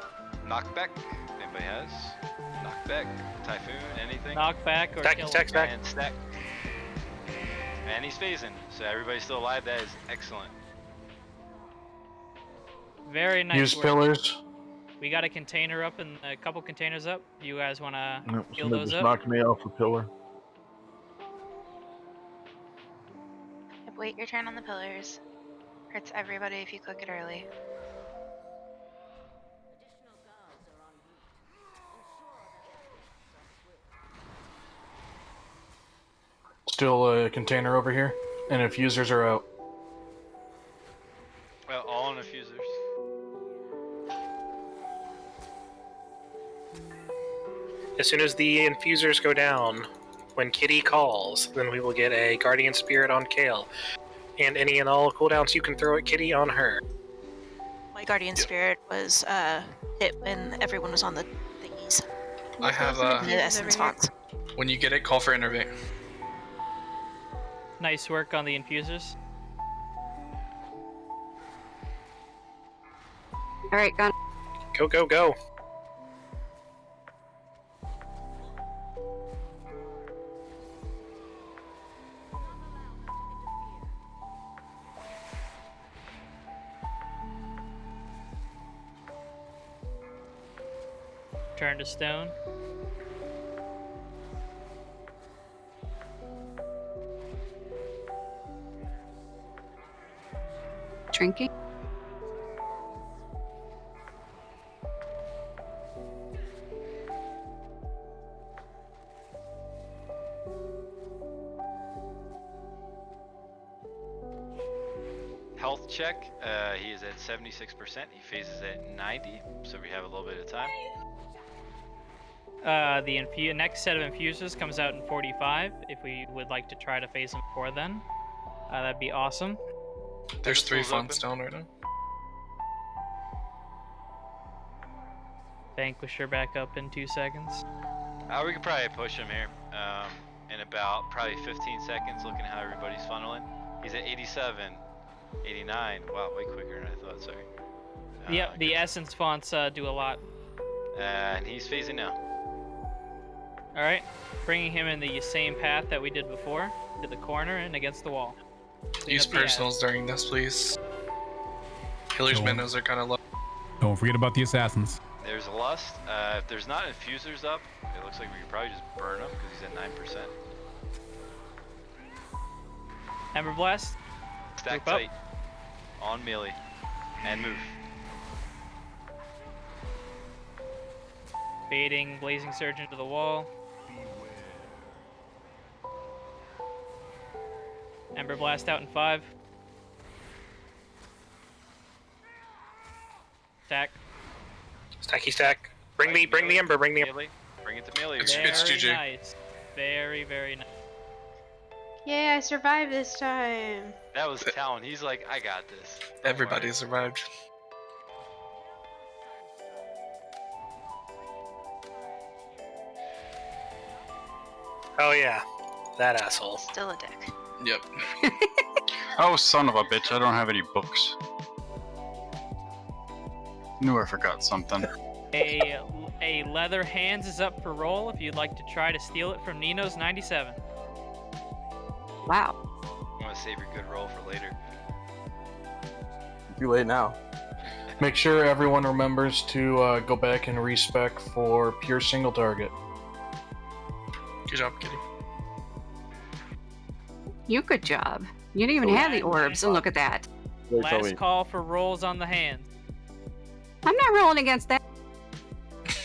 Knockback, if anybody has. Knockback, Typhoon, anything. Knockback or Stack, kill. stack, stack. And stack. And he's phasing, so everybody's still alive. That is excellent. Very nice Use work. pillars. We got a container up and a couple containers up. You guys want to Nope, heal somebody those just up? knocked me off a pillar. Wait your turn on the pillars. Hurts everybody if you click it early. Still a container over here, and infusers are out. Well, all on diffusers. As soon as the infusers go down, when Kitty calls, then we will get a Guardian Spirit on Kale. And any and all cooldowns you can throw at Kitty on her. My Guardian Spirit was hit when everyone was on the thingies. I have The essence fonts. when you get it, call for innervate. Nice work on the infusers. All right, gun. Go, go, go. Turn to stone. Drinking. Health check. He is at 76%. He phases at 90, so we have a little bit of time. The next set of infusers comes out in 45. If we would like to try to phase him before then, that'd be awesome. There's 3 fonts down right now. Vanquisher back up in 2 seconds. We could probably push him here in about probably 15 seconds, looking at how everybody's funneling. He's at 87, 89. Wow, way quicker than I thought, sorry. Yep, the essence fonts do a lot. And he's phasing now. Alright, bringing him in the same path that we did before, to the corner and against the wall. Use personals during this, please. Healer's minnows are kind of low. Don't forget about the assassins. There's Lust. If there's not infusers up, it looks like we could probably just burn him because he's at 9%. Ember Blast. Stack tight. On melee. And move. Baiting Blazing Surge into the wall. Ember Blast out in 5. Stack. Stacky stack. Bring the ember. Bring the ember. Bring it to melee. It's Very GG. nice. Very, very nice. Yay, I survived this time. That was Talon. He's like, I got this. Everybody survived. Oh yeah, that asshole. Still a dick. Yep. Oh, son of a bitch, I don't have any books. Knew I forgot something. A leather hands is up for roll if you'd like to try to steal it from Nino's 97. Wow. I'm gonna save your good roll for later. Too late now. Make sure everyone remembers to go back and respec for pure single target. Good job, Kitty. Good job. You didn't even have the orbs, and look at that. Last call for rolls on the hands. I'm not rolling against that.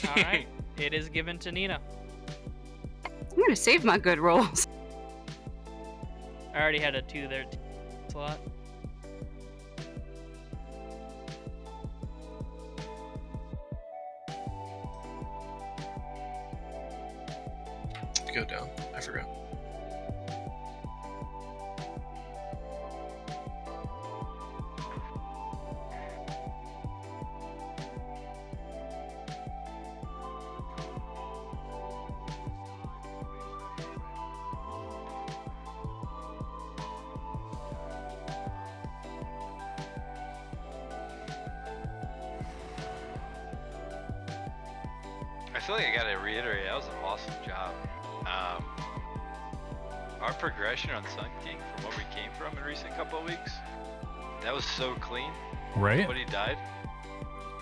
Alright, it is given to Nina. I'm gonna save my good rolls. I already had a 2 there slot. Go down. I forgot. I feel like I gotta reiterate, that was an awesome job. Our progression on Sun King from what we came from in recent couple of weeks, that was so clean. Right? Nobody died.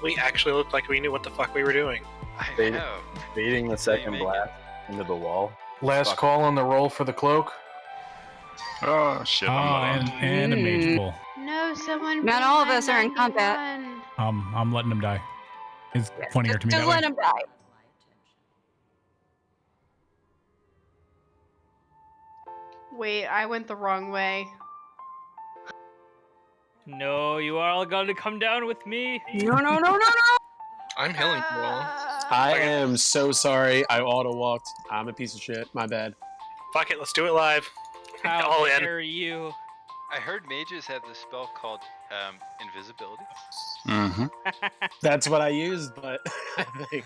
We actually looked like we knew what the fuck we were doing. I know. Baiting the second blast into the wall. Last call on the roll for the cloak. Oh shit! And a mage pull. No, someone. Not bring all of my us are in combat. 91. I'm letting him die. It's funnier to me Just that let way. him die. Wait, I went the wrong way. No, you are all going to come down with me. No. I'm healing you all. I am so sorry. I auto-walked. I'm a piece of shit. My bad. Fuck it, let's do it live. How All in. dare you? I heard mages have this spell called invisibility. Mm-hmm. That's what I used, but I think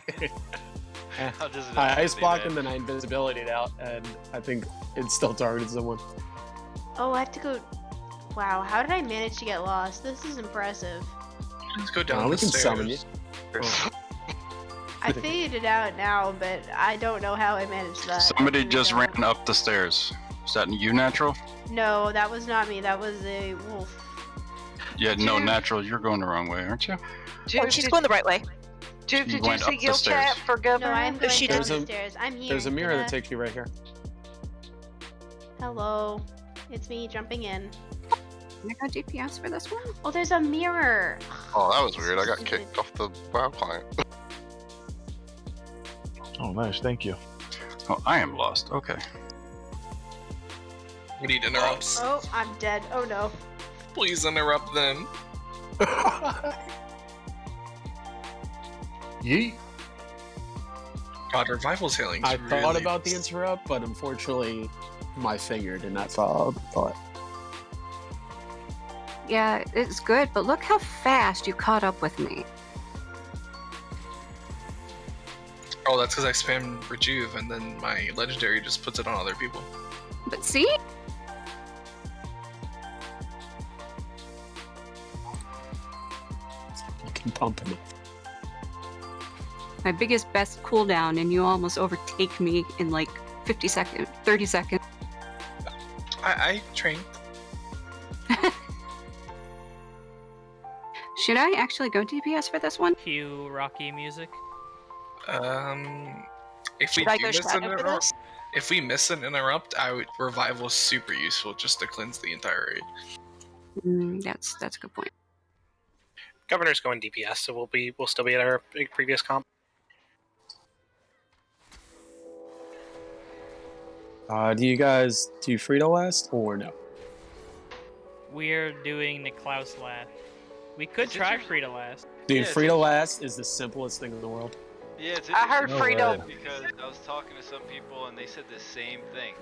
How does it I ice actually blocked then? him and I invisibility out, and I think it still targeted someone. Oh, I have to go. Wow, how did I manage to get lost? This is impressive. Let's go down we the can stairs. summon you. I figured it out now, but I don't know how I managed that. Somebody just ran up the stairs. Is that you, Natural? No, that was not me. That was a wolf. Yeah, no, Natural. You're going the wrong way, aren't you? Oh, she's going the right way. Juve, You did you went see up the Guild stairs. Chat for governor? No, I'm going She down did. the stairs. I'm here. There's a mirror that Ta-da. takes you right here. Hello. It's me jumping in. I got GPS for this one. Oh, there's a mirror. Oh, that was weird. I got kicked off the WoW client. Oh, nice. Thank you. Oh, I am lost. Okay. We need interrupts. Oh, I'm dead. Oh no. Please interrupt them. Yeet. God, revival's healing. I thought about the interrupt, but unfortunately, my finger did not follow the thought. Yeah, it's good, but look how fast you caught up with me. Oh, that's because I spammed Rejuve, and then my legendary just puts it on other people. But see? You can pump him. My biggest, best cooldown, and you almost overtake me in like 50 seconds, 30 seconds. I trained. Should I actually go DPS for this one? Cue Rocky music. If we Should I do go miss an Shadow for interrupt, this? if we miss an interrupt, revival is super useful just to cleanse the entire raid. That's a good point. Governor's going DPS, so we'll still be at our previous comp. Do you guys do free to last or no? We're doing the Klaus last. We could try free to last. Dude, free to last is the simplest thing in the world. Yeah, it's I heard interesting Frito. because I was talking to some people and they said the same thing.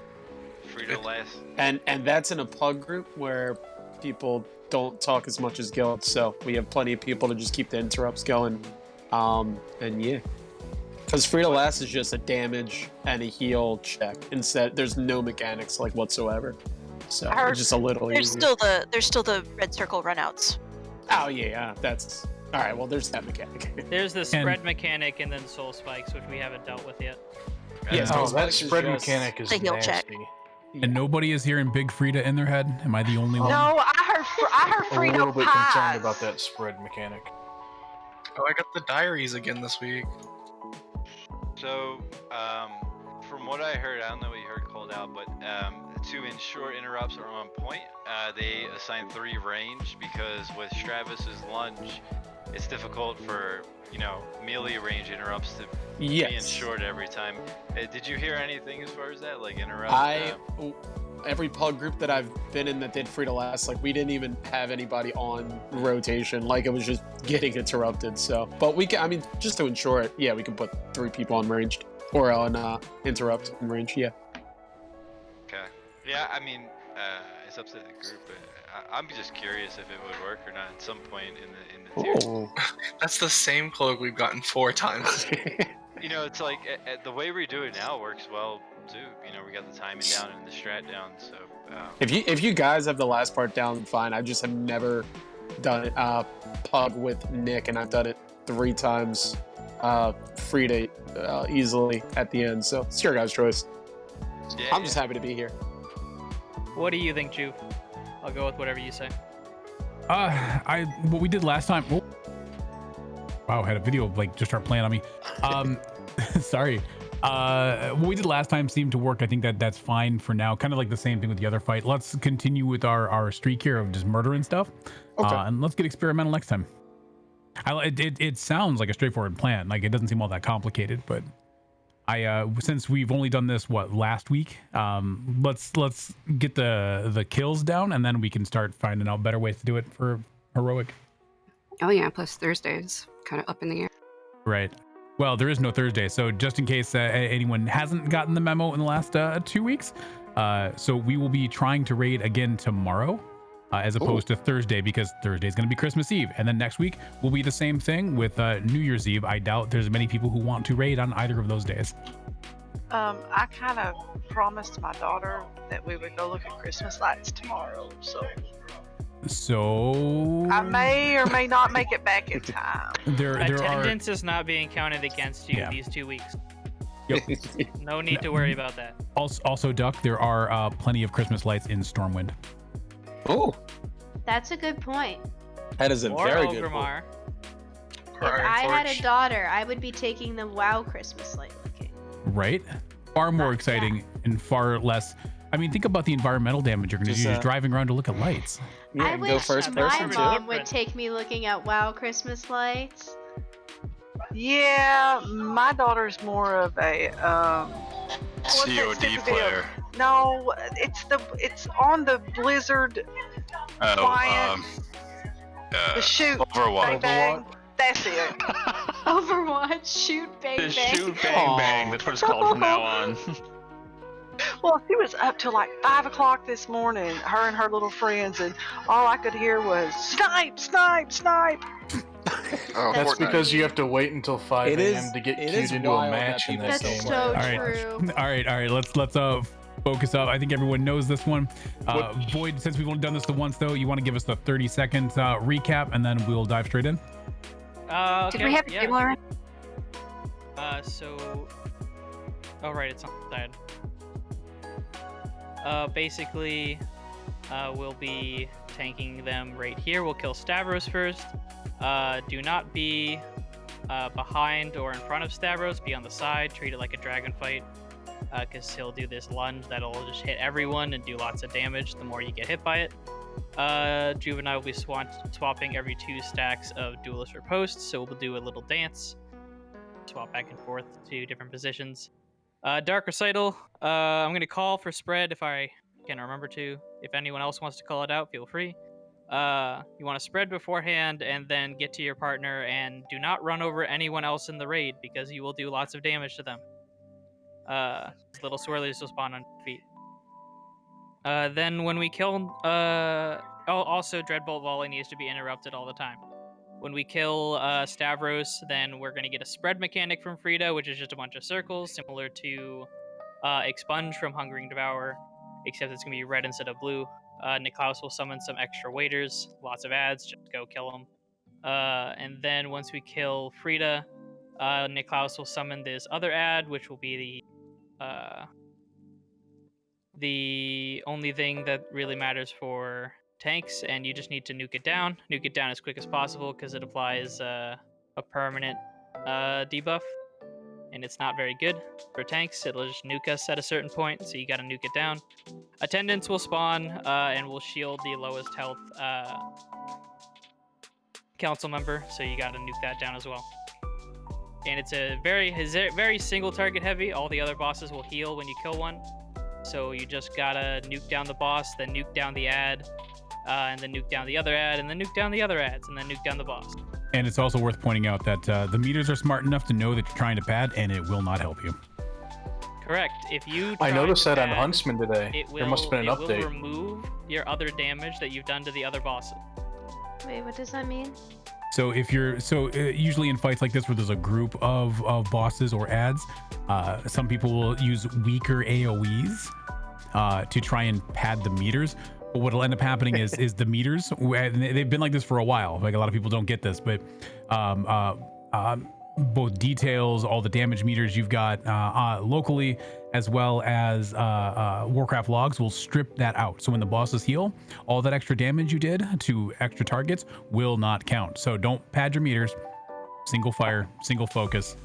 Free to last. And that's in a pug group where people don't talk as much as guild, so we have plenty of people to just keep the interrupts going. And yeah. Because free to last is just a damage and a heal check. Instead, there's no mechanics like whatsoever. So I heard it's just a little There's easier. there's still the red circle runouts. Oh yeah, that's all right. Well, there's that mechanic. There's the spread mechanic and then soul spikes, which we haven't dealt with yet. Yeah, Oh, that spread mechanic is The heal check. nasty. And nobody is hearing Big Frida in their head. Am I the only one? No, I heard A little Frito bit pies. concerned about that spread mechanic. Oh, I got the diaries again this week. So, from what I heard, I don't know what you heard called out, but to ensure interrupts are on point, they assign 3 range because with Stravis's lunge, it's difficult for, melee range interrupts to be ensured every time. Did you hear anything as far as that, like interrupt? Every pug group that I've been in that did free to last, like we didn't even have anybody on rotation. Like it was just getting interrupted. So, but we can, I mean, just to ensure it, yeah, we can put 3 people on ranged or on interrupt in range. Yeah. Okay. Yeah, I mean, it's up to the group. But I'm just curious if it would work or not at some point in the tier. Oh. That's the same cloak we've gotten 4 times. It's like the way we do it now works well too. We got the timing down and the strat down. So If you guys have the last part down, fine. I just have never done it pug with Nick, and I've done it 3 times free to easily at the end. So it's your guys' choice. Yeah, I'm just happy to be here. What do you think, Juve? I'll go with whatever you say. What we did last time. Oh. Wow, I had a video like just start playing on me. Sorry. What we did last time seemed to work. I think that's fine for now. Kind of like the same thing with the other fight. Let's continue with our streak here of just murdering stuff. Okay. And let's get experimental next time. It sounds like a straightforward plan. Like it doesn't seem all that complicated, but since we've only done this last week, let's get the kills down, and then we can start finding out better ways to do it for heroic. Oh yeah, plus Thursday's kind of up in the air. Right. Well, there is no Thursday, so just in case anyone hasn't gotten the memo in the last 2 weeks, so we will be trying to raid again tomorrow, as opposed to Thursday, because Thursday is going to be Christmas Eve, and then next week will be the same thing with New Year's Eve. I doubt there's many people who want to raid on either of those days. I kind of promised my daughter that we would go look at Christmas lights tomorrow, so I may or may not make it back in time. Attendance is not being counted against you these 2 weeks. Yep. No need to worry about that. Also, Duck, there are plenty of Christmas lights in Stormwind. Oh, That's a good point. that is a Or very good point. Orgrimmar. If I had a daughter, I would be taking the WoW Christmas light looking. Right? Far more exciting and far less. I mean, think about the environmental damage you're going to do just driving around to look at lights. I wish my mom would take me looking at WoW Christmas lights. Yeah, my daughter's more of a what's that COD stupid player. deal? No, it's on the Blizzard client. The shoot, Overwatch. bang bang. That's it. Overwatch, shoot, bang The bang. shoot bang bang. That's what it's called from now on. Well, she was up till like 5 o'clock this morning, her and her little friends, and all I could hear was snipe, snipe, snipe. Oh, That's Fortnite. because you have to wait until 5 It is- a.m. to get it queued is into a wild that match in people that That's game. so All right. true. All right. Let's focus up. I think everyone knows this one. Void, since we've only done this the once though, you want to give us the 30-second recap, and then we'll dive straight in. Okay, Did we have a yeah. table already? Oh right, it's on the side. Basically, we'll be tanking them right here. We'll kill Stavros first. Do not be behind or in front of Stavros. Be on the side. Treat it like a dragon fight, because he'll do this lunge that'll just hit everyone and do lots of damage the more you get hit by it. Juvenile will be swapping every 2 stacks of Duelist Riposte, so we'll do a little dance. Swap back and forth to different positions. Dark Recital, I'm going to call for spread if I can remember to. If anyone else wants to call it out, feel free. You want to spread beforehand and then get to your partner, and do not run over anyone else in the raid because you will do lots of damage to them. Little swirlies will spawn on your feet. Then when we kill, also Dreadbolt Volley needs to be interrupted all the time. When we kill Stavros, then we're going to get a spread mechanic from Frida, which is just a bunch of circles, similar to Expunge from Hungering Devour, except it's going to be red instead of blue. Niklaus will summon some extra waiters, lots of ads, just go kill them. And then once we kill Frida, Niklaus will summon this other ad, which will be the only thing that really matters for tanks, and you just need to nuke it down. Nuke it down as quick as possible because it applies a permanent debuff, and it's not very good for tanks. It'll just nuke us at a certain point, so you gotta nuke it down. Attendants will spawn and will shield the lowest health council member, so you gotta nuke that down as well. And it's a very single target heavy. All the other bosses will heal when you kill one, so you just gotta nuke down the boss, then nuke down the ad, and then nuke down the other ad, and then nuke down the other ads, and then nuke down the boss. And it's also worth pointing out that the meters are smart enough to know that you're trying to pad, and it will not help you. Correct. If you I try noticed to that on pad, Huntsman today. it will, There must have been an it update. will remove your other damage that you've done to the other bosses. Wait, what does that mean? So if you're usually in fights like this where there's a group of bosses or ads, some people will use weaker AoEs to try and pad the meters. But what'll end up happening is the meters, and they've been like this for a while. Like, a lot of people don't get this, but both details, all the damage meters you've got locally, as well as Warcraft logs will strip that out. So when the bosses heal, all that extra damage you did to extra targets will not count. So don't pad your meters. Single fire, single focus.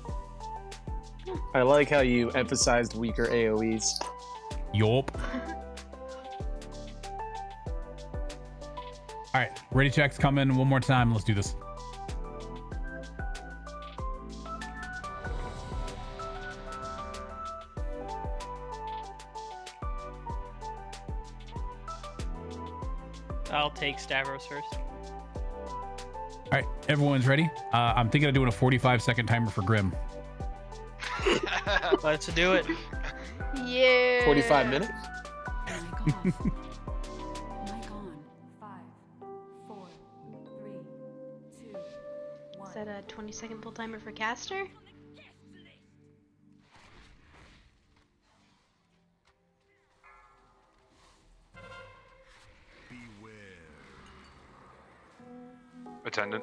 I like how you emphasized weaker AoEs. Yup. All right, ready checks coming one more time. Let's do this. I'll take Stavros first. All right, everyone's ready. I'm thinking of doing a 45-second timer for Grim. Let's do it. Yeah. 45 minutes? Is that a 20-second pull timer for caster? Attendant.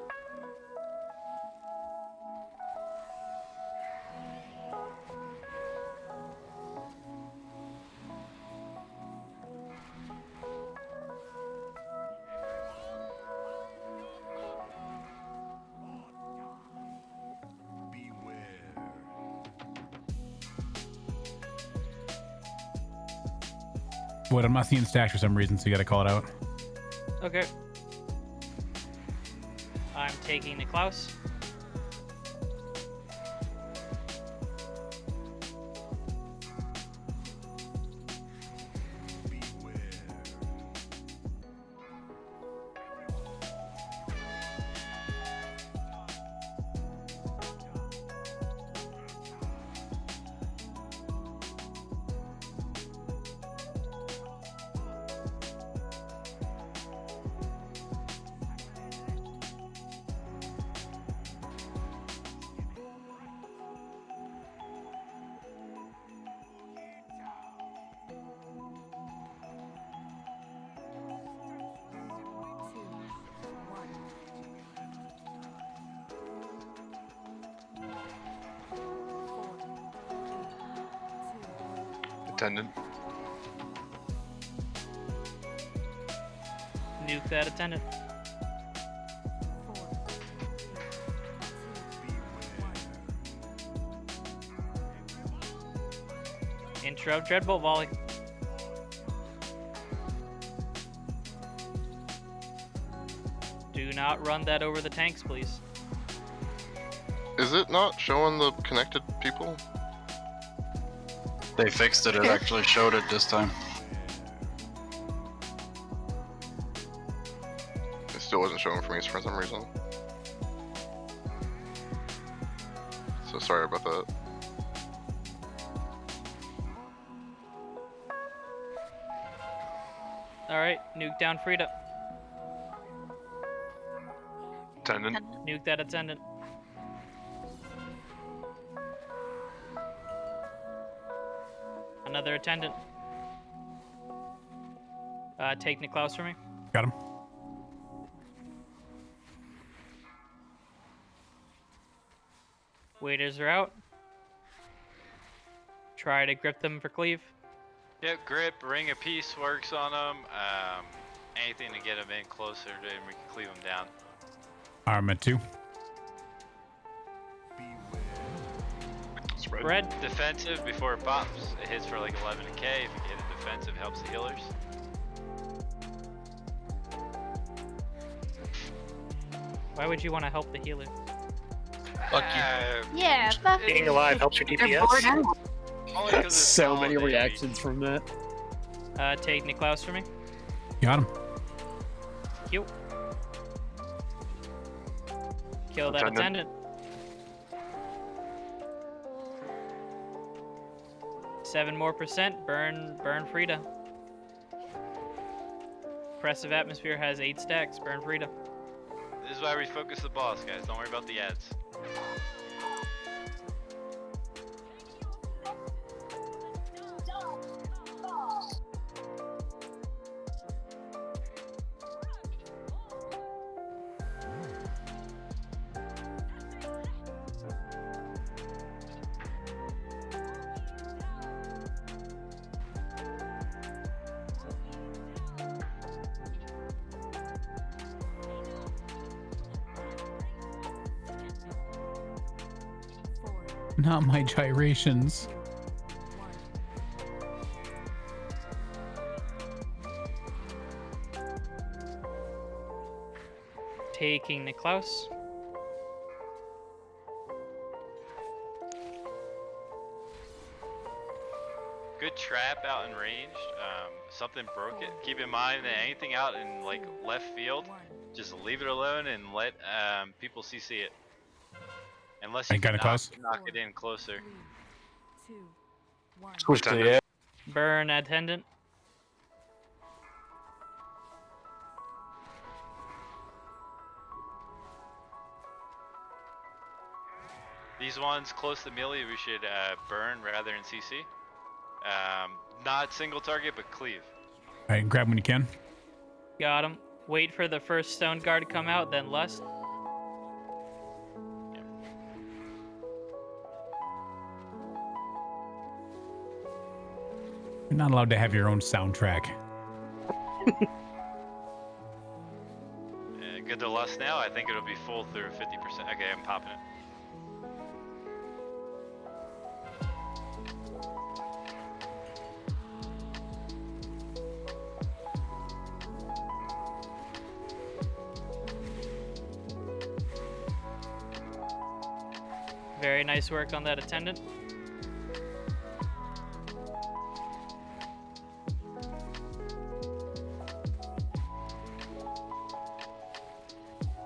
What? I'm not seeing stacks for some reason, so you gotta call it out. Okay. I'm taking the Klaus. Attendant. Nuke that attendant. Interrupt Dreadbolt volley. Do not run that over the tanks, please. Is it not showing the connected people? They fixed it. It actually showed it this time. It still wasn't showing for me for some reason. So sorry about that. Alright, nuke down Frida. Attendant. Nuke that attendant. Another attendant. Take Niklaus for me. Got him. Waiters are out. Try to grip them for cleave. Yep, grip, ring of peace works on them. Anything to get them in closer, then we can cleave them down. Arm at 2. Spread. Defensive before it pops. It hits for like 11k. If you get it defensive, helps the healers. Why would you want to help the healer? Fuck you. Yeah, fuck Being you. alive helps your DPS. Only 'cause it's So many solid, reactions from that. Take Niklaus for me. Got him. Kill. Kill that attendant. 7% more. Burn Frida. Oppressive Atmosphere has 8 stacks. Burn Frida. This is why we focus the boss, guys. Don't worry about the ads. Not my gyrations. Taking Niklaus. Good trap out in range. Something broke it. Keep in mind that anything out in like left field, just leave it alone and let people CC it. Unless you Ain't got it close. knock it in closer. Switch to the edge. Burn attendant. These ones close to melee, we should burn rather than CC. Not single target, but cleave. Alright, grab when you can. Got him. Wait for the first stone guard to come out, then lust. You're not allowed to have your own soundtrack. Good to lust now. I think it'll be full through 50%. Okay, I'm popping it. Very nice work on that attendant.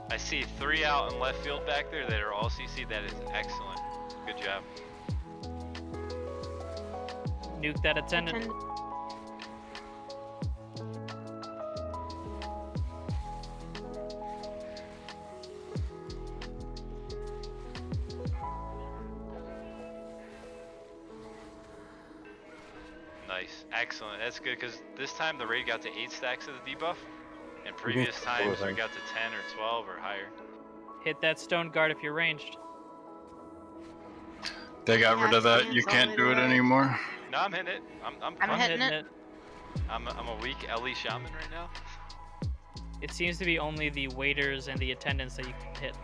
I see 3 out in left field back there that are all CC. That is excellent. Good job. Nuke that attendant. Nice. Excellent. That's good because this time the raid got to 8 stacks of the debuff. And previous times we got to 10 or 12 or higher. Hit that stone guard if you're ranged. They got rid of that. You can't do it anymore. No, I'm hitting it. I'm hitting it. I'm a weak Ellie shaman right now. It seems to be only the waiters and the attendants that you can hit.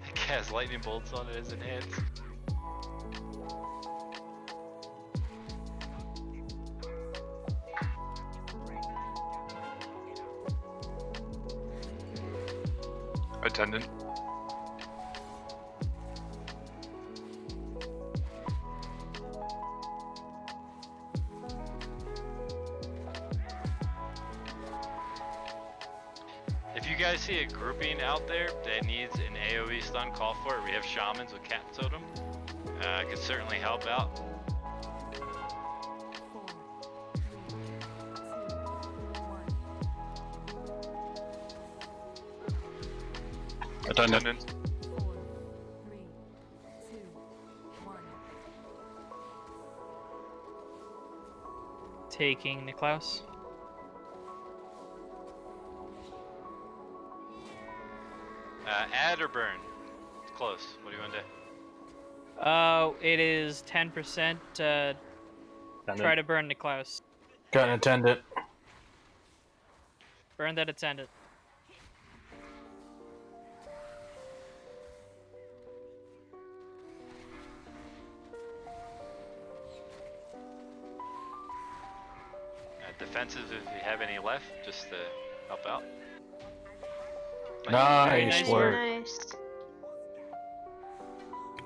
It has lightning bolts on it as it hits. Attendant. If you guys see a grouping out there that needs an AoE stun, call for it. We have shamans with cat totem. Could certainly help out. Attendant. Taking Niklaus. Add or burn? It's close. What do you want to do? It is 10%. Try to burn Niklaus. Got an attendant. Burn that attendant. Defensive if you have any left, just to help out. Nice work. Nice.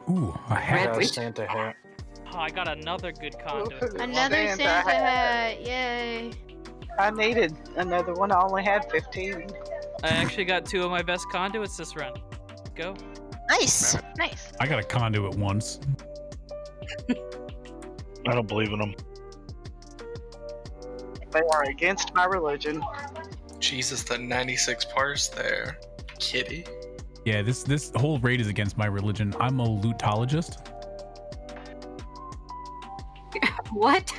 Ooh, a hat. Got a Santa hat. Oh, I got another good conduit. Another Santa hat. Yay. I needed another one. I only had 15. I actually got 2 of my best conduits this run. Go. Nice. Nice. I got a conduit once. I don't believe in them. They are against my religion. Jesus, the 96 parse there. Kitty. Yeah, this whole raid is against my religion. I'm a lootologist. What?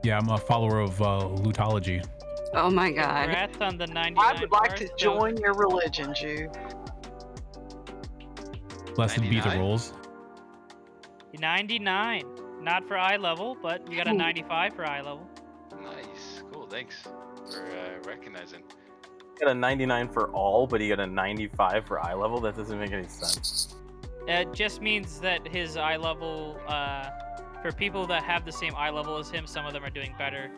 Yeah, I'm a follower of lootology. Oh my god. Congrats on the 99 I would like parse, to though. join your religion, Jew. Blessed be the 99? rolls. 99. Not for eye level, but you got a 95 for eye level. Nice. Cool. Thanks for recognizing. He got a 99 for all, but he got a 95 for eye level. That doesn't make any sense. It just means that his eye level, for people that have the same eye level as him, some of them are doing better.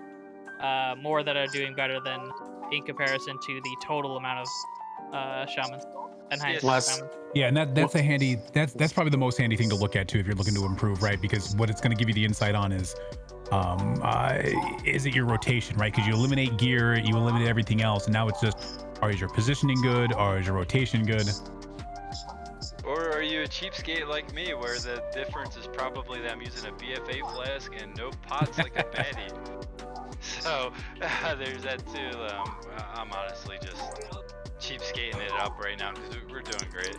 More that are doing better than in comparison to the total amount of shamans. Enhanced shamans. Yeah, and that's a handy. That's probably the most handy thing to look at too if you're looking to improve, right? Because what it's going to give you the insight on is it your rotation, right? Because you eliminate gear, you eliminate everything else, and now it's just, is your positioning good, or is your rotation good? Or are you a cheapskate like me, where the difference is probably that I'm using a BFA flask and no pots like a baddie? So there's that too. I'm honestly just cheapskating it up right now because we're doing great.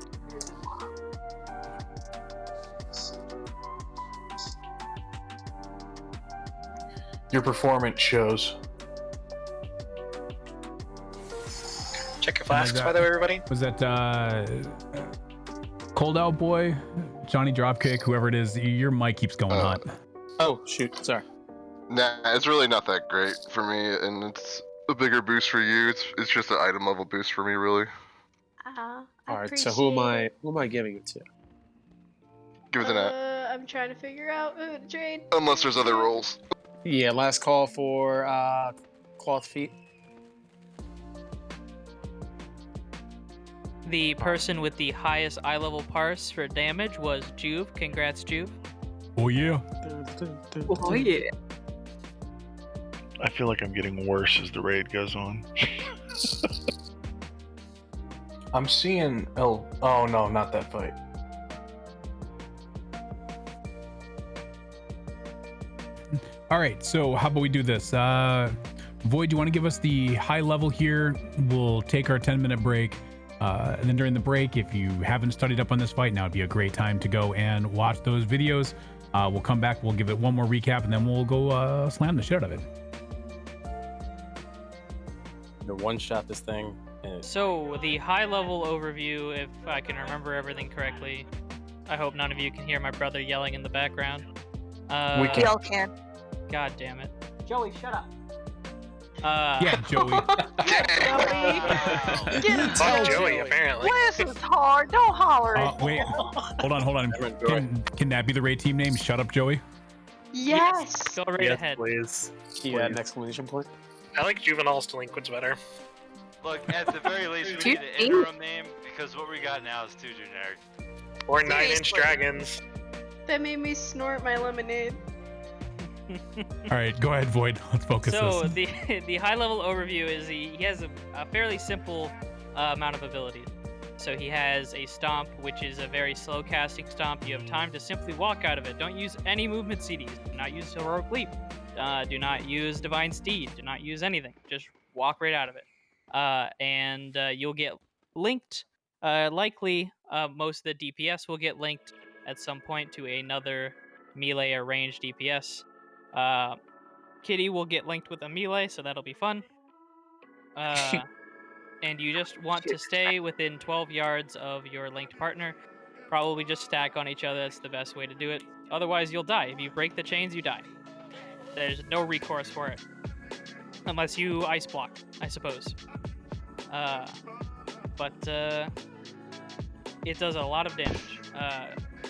Your performance shows. Check your flasks, by the way, everybody. Was that Cold Out Boy, Johnny Dropkick, whoever it is? Your mic keeps going hot. Oh shoot, sorry. Nah, it's really not that great for me, and it's a bigger boost for you. It's just an item level boost for me, really. All right, so who am I giving it to? Give it to Nat. I'm trying to figure out who to trade. Unless there's other roles. Yeah, last call for cloth feet. The person with the highest eye level parse for damage was Juve. Congrats, Juve. Oh yeah. Oh yeah. I feel like I'm getting worse as the raid goes on. I'm seeing El. Oh no, not that fight. All right, so how about we do this? Void, do you want to give us the high level here? We'll take our 10-minute break. And then during the break, if you haven't studied up on this fight, now would be a great time to go and watch those videos. We'll come back, we'll give it one more recap, and then we'll go slam the shit out of it. The one shot this thing. So the high level overview, if I can remember everything correctly, I hope none of you can hear my brother yelling in the background. We can. We all can. God damn it. Joey, shut up. Yeah, Joey. Get him, Fuck Joey, apparently. Bless his heart. Don't holler at Wait, hold on. Can that be the raid team name? Shut up, Joey. Yes. Go right ahead. Please. Yeah, an exclamation point. I like Juvenile's Delinquents better. Look, at the very least, we need an interim name because what we got now is too generic. Or 9-inch dragons. That made me snort my lemonade. All right, go ahead, Void. Let's focus So this. the high level overview is he has a fairly simple amount of abilities. So he has a stomp, which is a very slow casting stomp. You have time to simply walk out of it. Don't use any movement CDs. Do not use heroic leap. Do not use divine steed. Do not use anything. Just walk right out of it. And you'll get linked. Likely, most of the DPS will get linked at some point to another melee or ranged DPS. Kitty will get linked with a melee, so that'll be fun. And you just want to stay within 12 yards of your linked partner. Probably just stack on each other. That's the best way to do it. Otherwise, you'll die. If you break the chains, you die. There's no recourse for it. Unless you ice block, I suppose. But it does a lot of damage.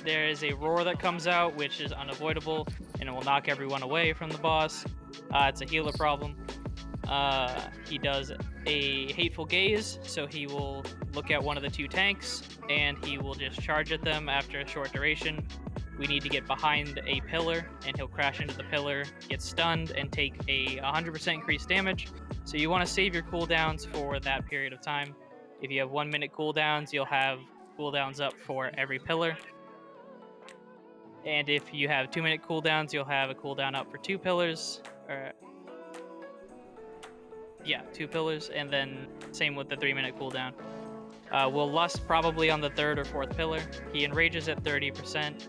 There is a roar that comes out, which is unavoidable, and it will knock everyone away from the boss. It's a healer problem. He does a hateful gaze, so he will look at one of the two tanks, and he will just charge at them after a short duration. We need to get behind a pillar, and he'll crash into the pillar, get stunned, and take a 100% increased damage. So you want to save your cooldowns for that period of time. If you have 1 minute cooldowns, you'll have cooldowns up for every pillar. And if you have 2 minute cooldowns, you'll have a cooldown up for 2 pillars. Yeah, 2 pillars, and then same with the 3 minute cooldown. We'll lust probably on the 3rd or 4th pillar. He enrages at 30%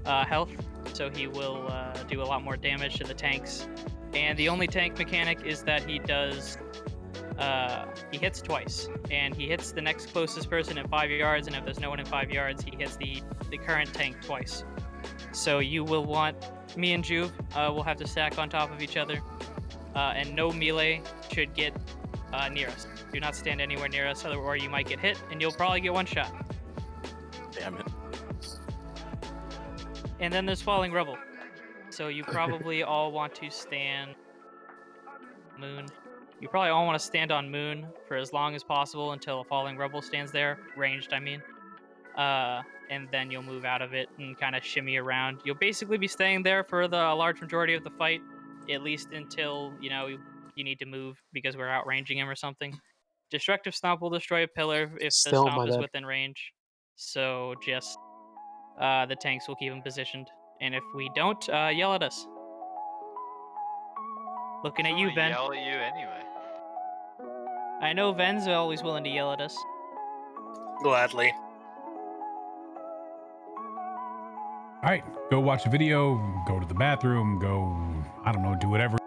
health, so he will do a lot more damage to the tanks. And the only tank mechanic is that he does, he hits twice, and he hits the next closest person in 5 yards, and if there's no one in 5 yards, he hits the current tank twice. So you will want, me and Juve will have to stack on top of each other, and no melee should get near us. Do not stand anywhere near us, or you might get hit, and you'll probably get one shot. Damn it. And then there's Falling Rubble. So you probably all want to stand Moon. You probably all want to stand on Moon for as long as possible until a Falling Rubble stands there, ranged I mean. And then you'll move out of it and kind of shimmy around. You'll basically be staying there for the large majority of the fight, at least until, you know, you need to move because we're outranging him or something. Destructive Stomp will destroy a pillar if the stomp is within range. So just the tanks will keep him positioned. And if we don't, yell at us. Looking at you, Ben. Yell at you anyway. I know Ven's always willing to yell at us. Gladly. All right, go watch a video, go to the bathroom, go, I don't know, do whatever.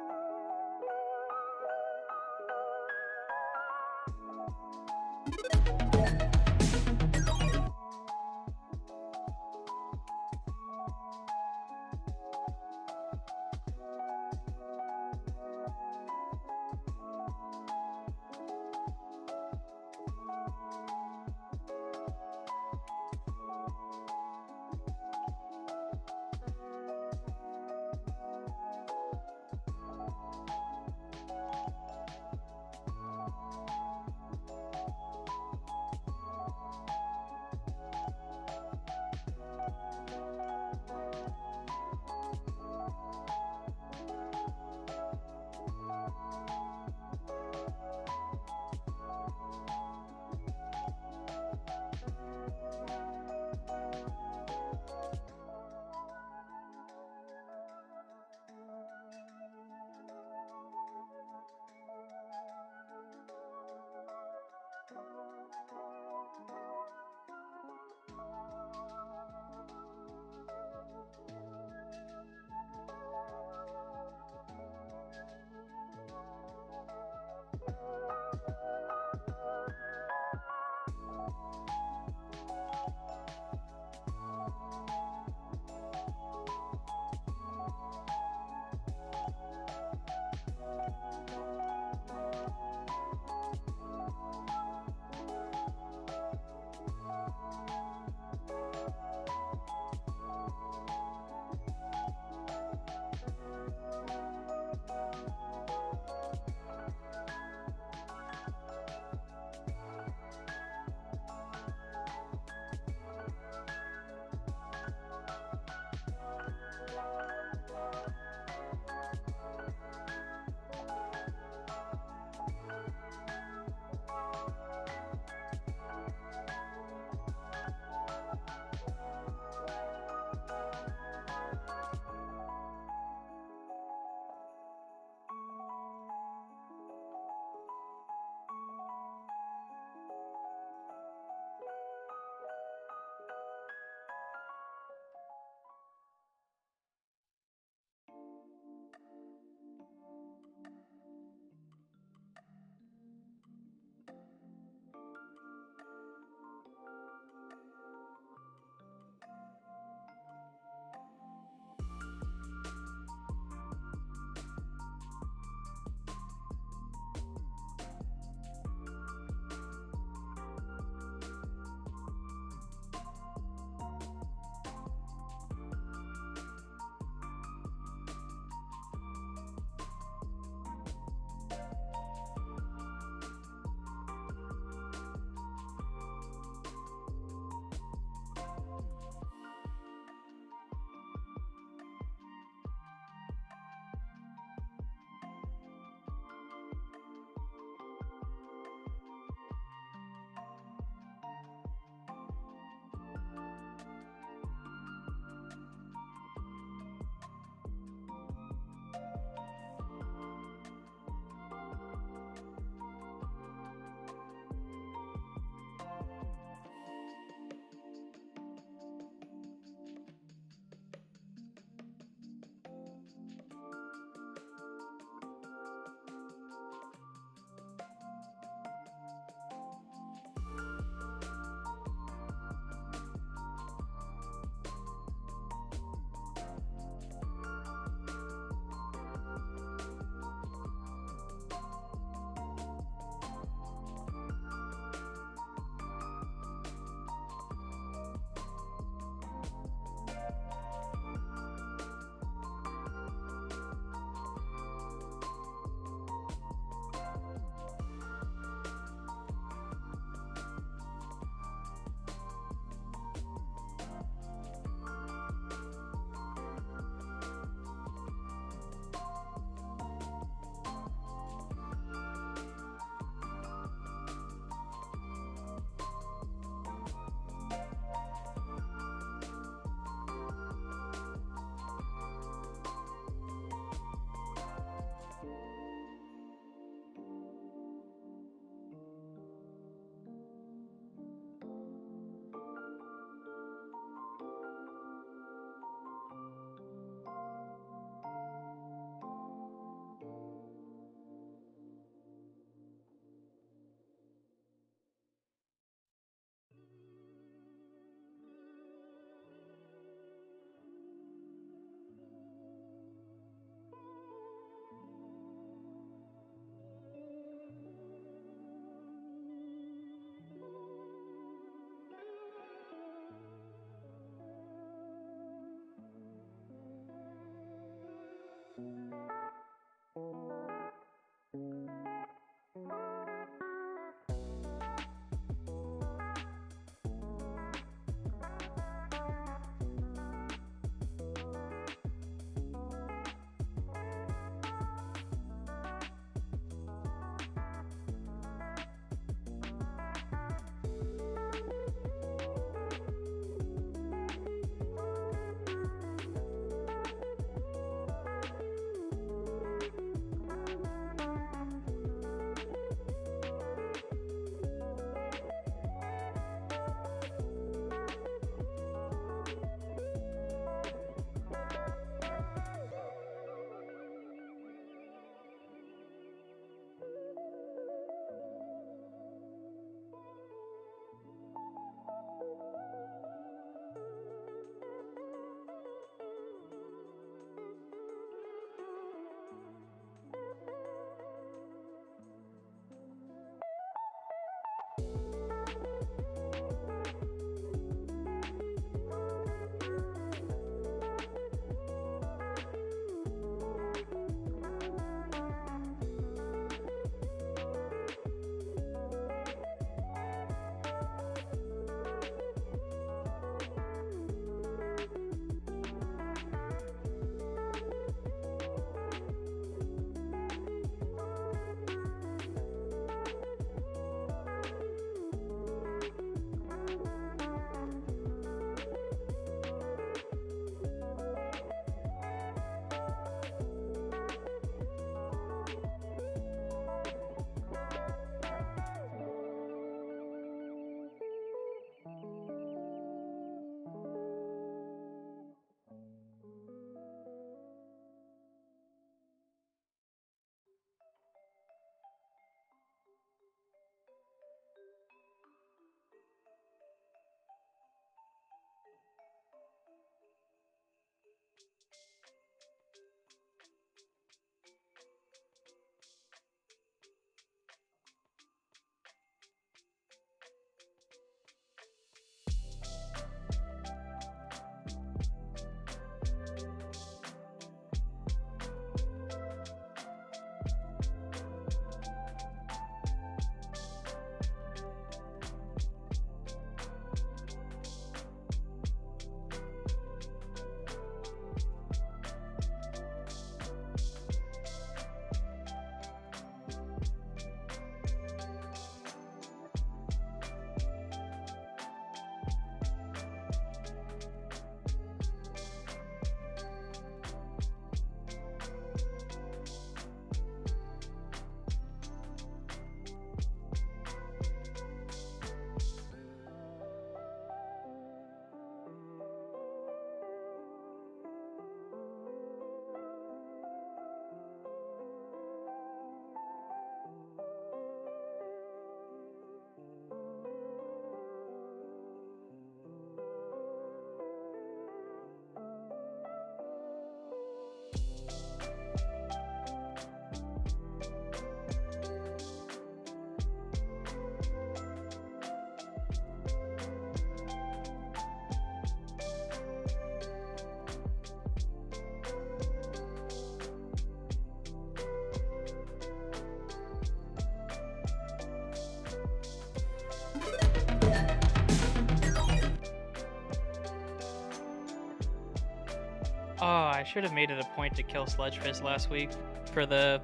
Oh, I should have made it a point to kill Sledgefish last week for the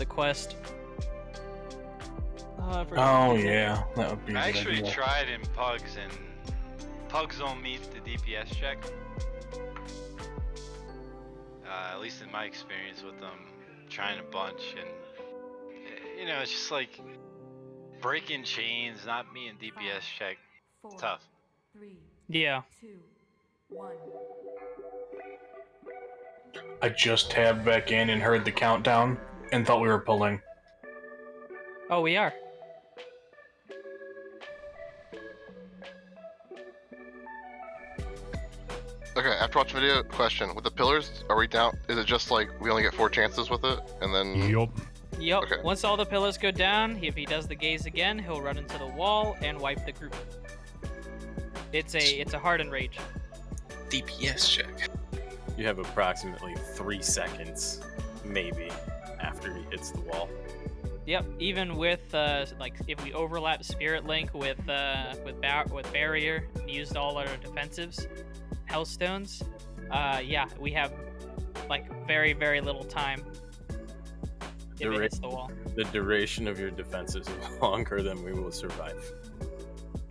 quest. Oh yeah, that would be. I a good actually idea. tried in Pugs, and Pugs don't meet the DPS check. At least in my experience with them, trying a bunch, and you know, it's just like breaking chains, not meeting DPS check. It's tough. Yeah. I just tabbed back in and heard the countdown and thought we were pulling. Oh, we are. Okay, after watching video, question: with the pillars, are we down? Is it just like we only get 4 chances with it, and then? Yup. Yep. Okay. Once all the pillars go down, if he does the gaze again, he'll run into the wall and wipe the group. It's a hardened rage. DPS check. You have approximately 3 seconds, maybe, after he hits the wall. Yep. Even with like if we overlap Spirit Link with Barrier, and used all our defensives, Hellstones, yeah, we have like very little time. If it hits the wall. The duration of your defenses is longer than we will survive.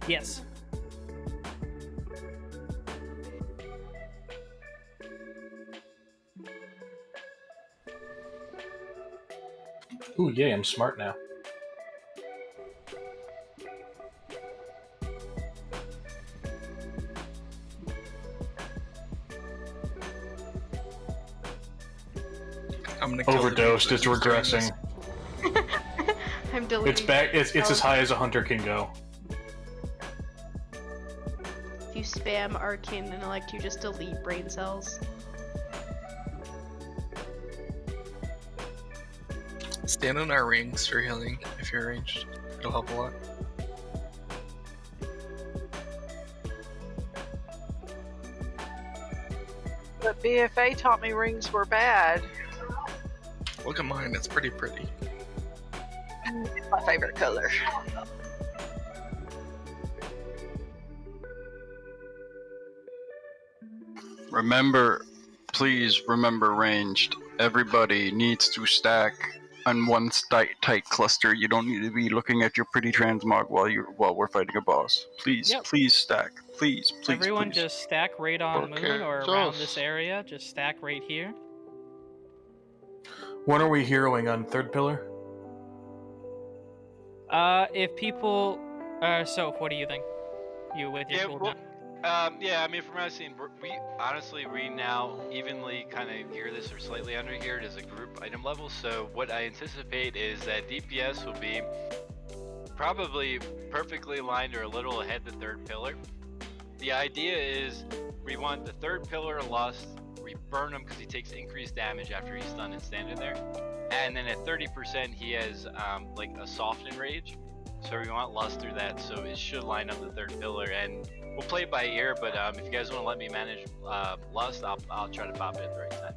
Yes. Ooh, yeah, I'm smart now. I'm gonna kill the Overdosed. dude It's that's doing regressing. I'm deleting. It's back. It's as high as a hunter can go. If you spam Arcane Intellect, you just delete brain cells. Stand on our rings for healing if you're ranged. It'll help a lot. But BFA taught me rings were bad. Look at mine, it's pretty. It's my favorite color. Remember, please remember ranged. Everybody needs to stack on one tight cluster. You don't need to be looking at your pretty transmog while we're fighting a boss. Please, Yep. please stack. Please. Everyone please. just stack right on Okay, Moon or around just- this area. Just stack right here. When are we heroing on third pillar? If people, so what do you think? You with your cooldown? Yeah, I mean, from what I've seen, we now evenly kind of gear this or slightly under geared as a group item level. So what I anticipate is that DPS will be probably perfectly aligned or a little ahead the third pillar. The idea is we want the third pillar Lust. We burn him because he takes increased damage after he's stunned and standing there. And then at 30% he has like a softened rage. So we want Lust through that, so it should line up the third pillar. And we'll play it by ear, but if you guys want to let me manage Lust, I'll try to pop it at the right time.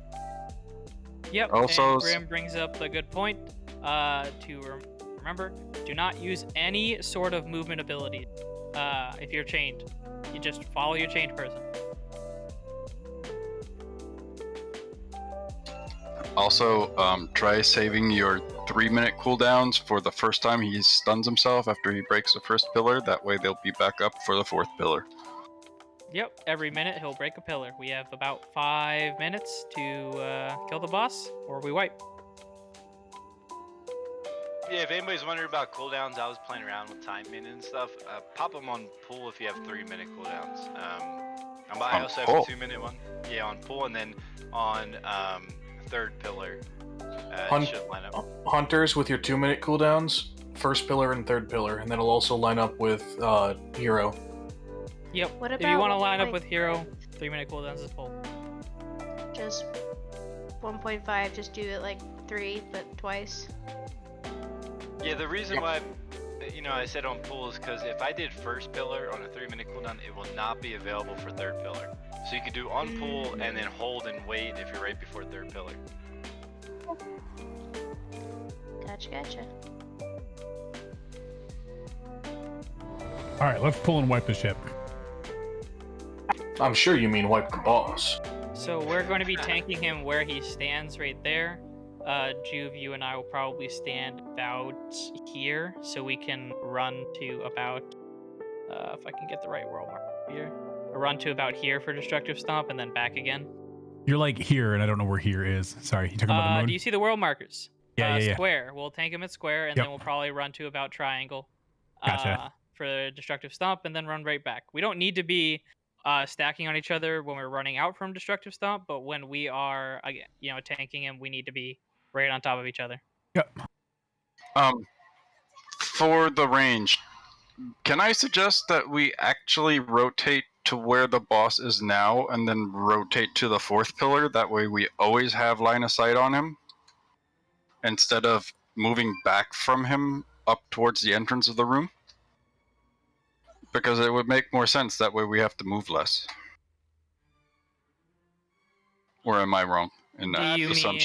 Yep. Also, and Grim brings up a good point. Remember, do not use any sort of movement ability if you're chained. You just follow your chained person. Also, try saving your 3-minute cooldowns for the first time he stuns himself after he breaks the first pillar. That way they'll be back up for the fourth pillar. Yep, every minute he'll break a pillar. We have about 5 minutes to kill the boss, or we wipe. Yeah, if anybody's wondering about cooldowns, I was playing around with timing and stuff. Pop them on pool if you have 3-minute cooldowns. I also have a 2-minute one. Yeah, on pool, and then on third pillar. It should line up. Hunters with your 2-minute cooldowns, first pillar and third pillar, and then it'll also line up with hero. Yep. What if you about, want to line up like- with hero, 3-minute cooldowns is full. Just 1.5, just do it like 3, but twice. Yeah, the reason why, I said on pool is because if I did first pillar on a 3-minute cooldown, it will not be available for third pillar. So you could do on pool and then hold and wait if you're right before third pillar. Gotcha. All right, let's pull and wipe the ship. I'm sure you mean wipe the boss. So we're going to be tanking him where he stands right there. Juve, you and I will probably stand about here, so we can run to about, if I can get the right world mark here, run to about here for Destructive Stomp, and then back again. You're like here, and I don't know where here is. Sorry, you talking about the moon? Do you see the world markers? Yeah. Square. We'll tank him at square, and Yep. then we'll probably run to about triangle. Gotcha. For Destructive Stomp, and then run right back. We don't need to be stacking on each other when we're running out from Destructive Stomp, but when we are, tanking him, we need to be right on top of each other. Yep. For the range, can I suggest that we actually rotate to where the boss is now and then rotate to the fourth pillar? That way we always have line of sight on him instead of moving back from him up towards the entrance of the room? Because it would make more sense. That way we have to move less. Or am I wrong in that assumption?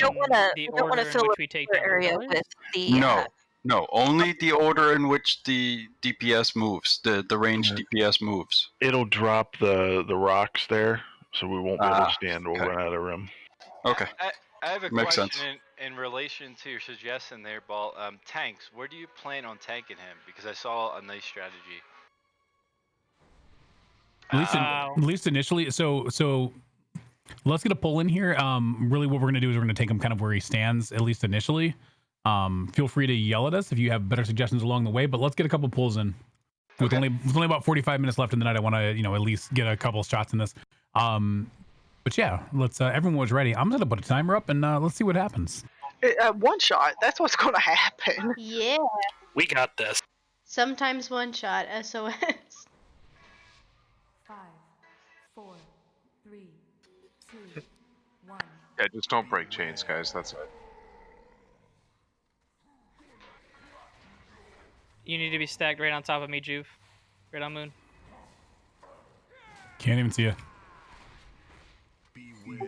You don't want to fill up the area with the. No, only the order in which the DPS moves, the range DPS moves. It'll drop the rocks there, so we won't be able to stand. We'll run out of room. Okay. I have a Makes question in relation to your suggestion there, Balt. Tanks, where do you plan on tanking him? Because I saw a nice strategy. At least initially. So let's get a poll in here. Really, what we're gonna do is we're gonna take him kind of where he stands, at least initially. Feel free to yell at us if you have better suggestions along the way. But let's get a couple polls in. With only about 45 minutes left in the night, I want to at least get a couple shots in this. But yeah, let's. Everyone was ready. I'm gonna put a timer up and let's see what happens. One shot. That's what's going to happen. Yeah. We got this. Sometimes one shot. SOS. 5, 4, 3, 2, 1. Yeah, just don't break chains, guys. That's it. You need to be stacked right on top of me, Juve. Right on Moon. Can't even see you.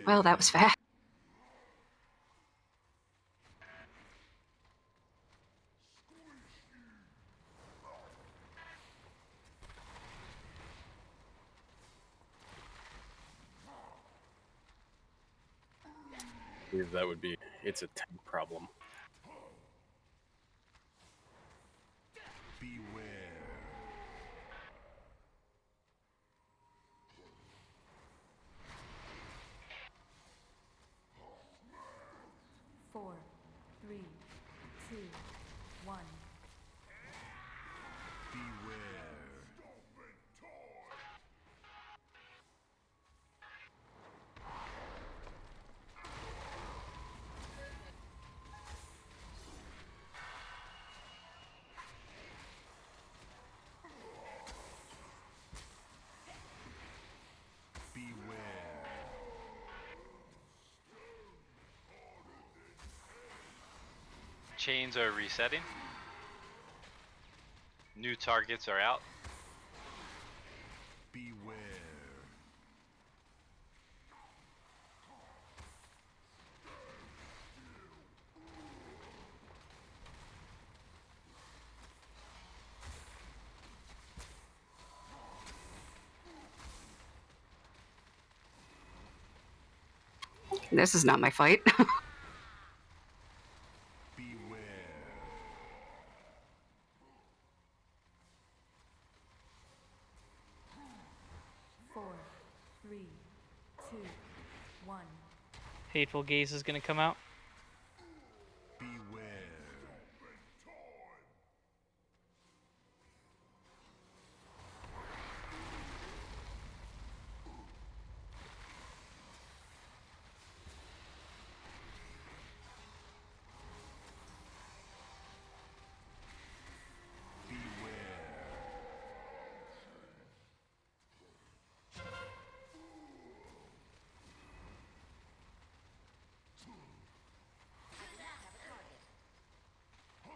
Well, that was fast. That would be. It's a tank problem. Beware. 4, 3, 2, 1. Beware. Chains are resetting. New targets are out. Beware. This is not my fight. Beware. 4, 3, 2, 1. Hateful Gaze is gonna come out. Beware.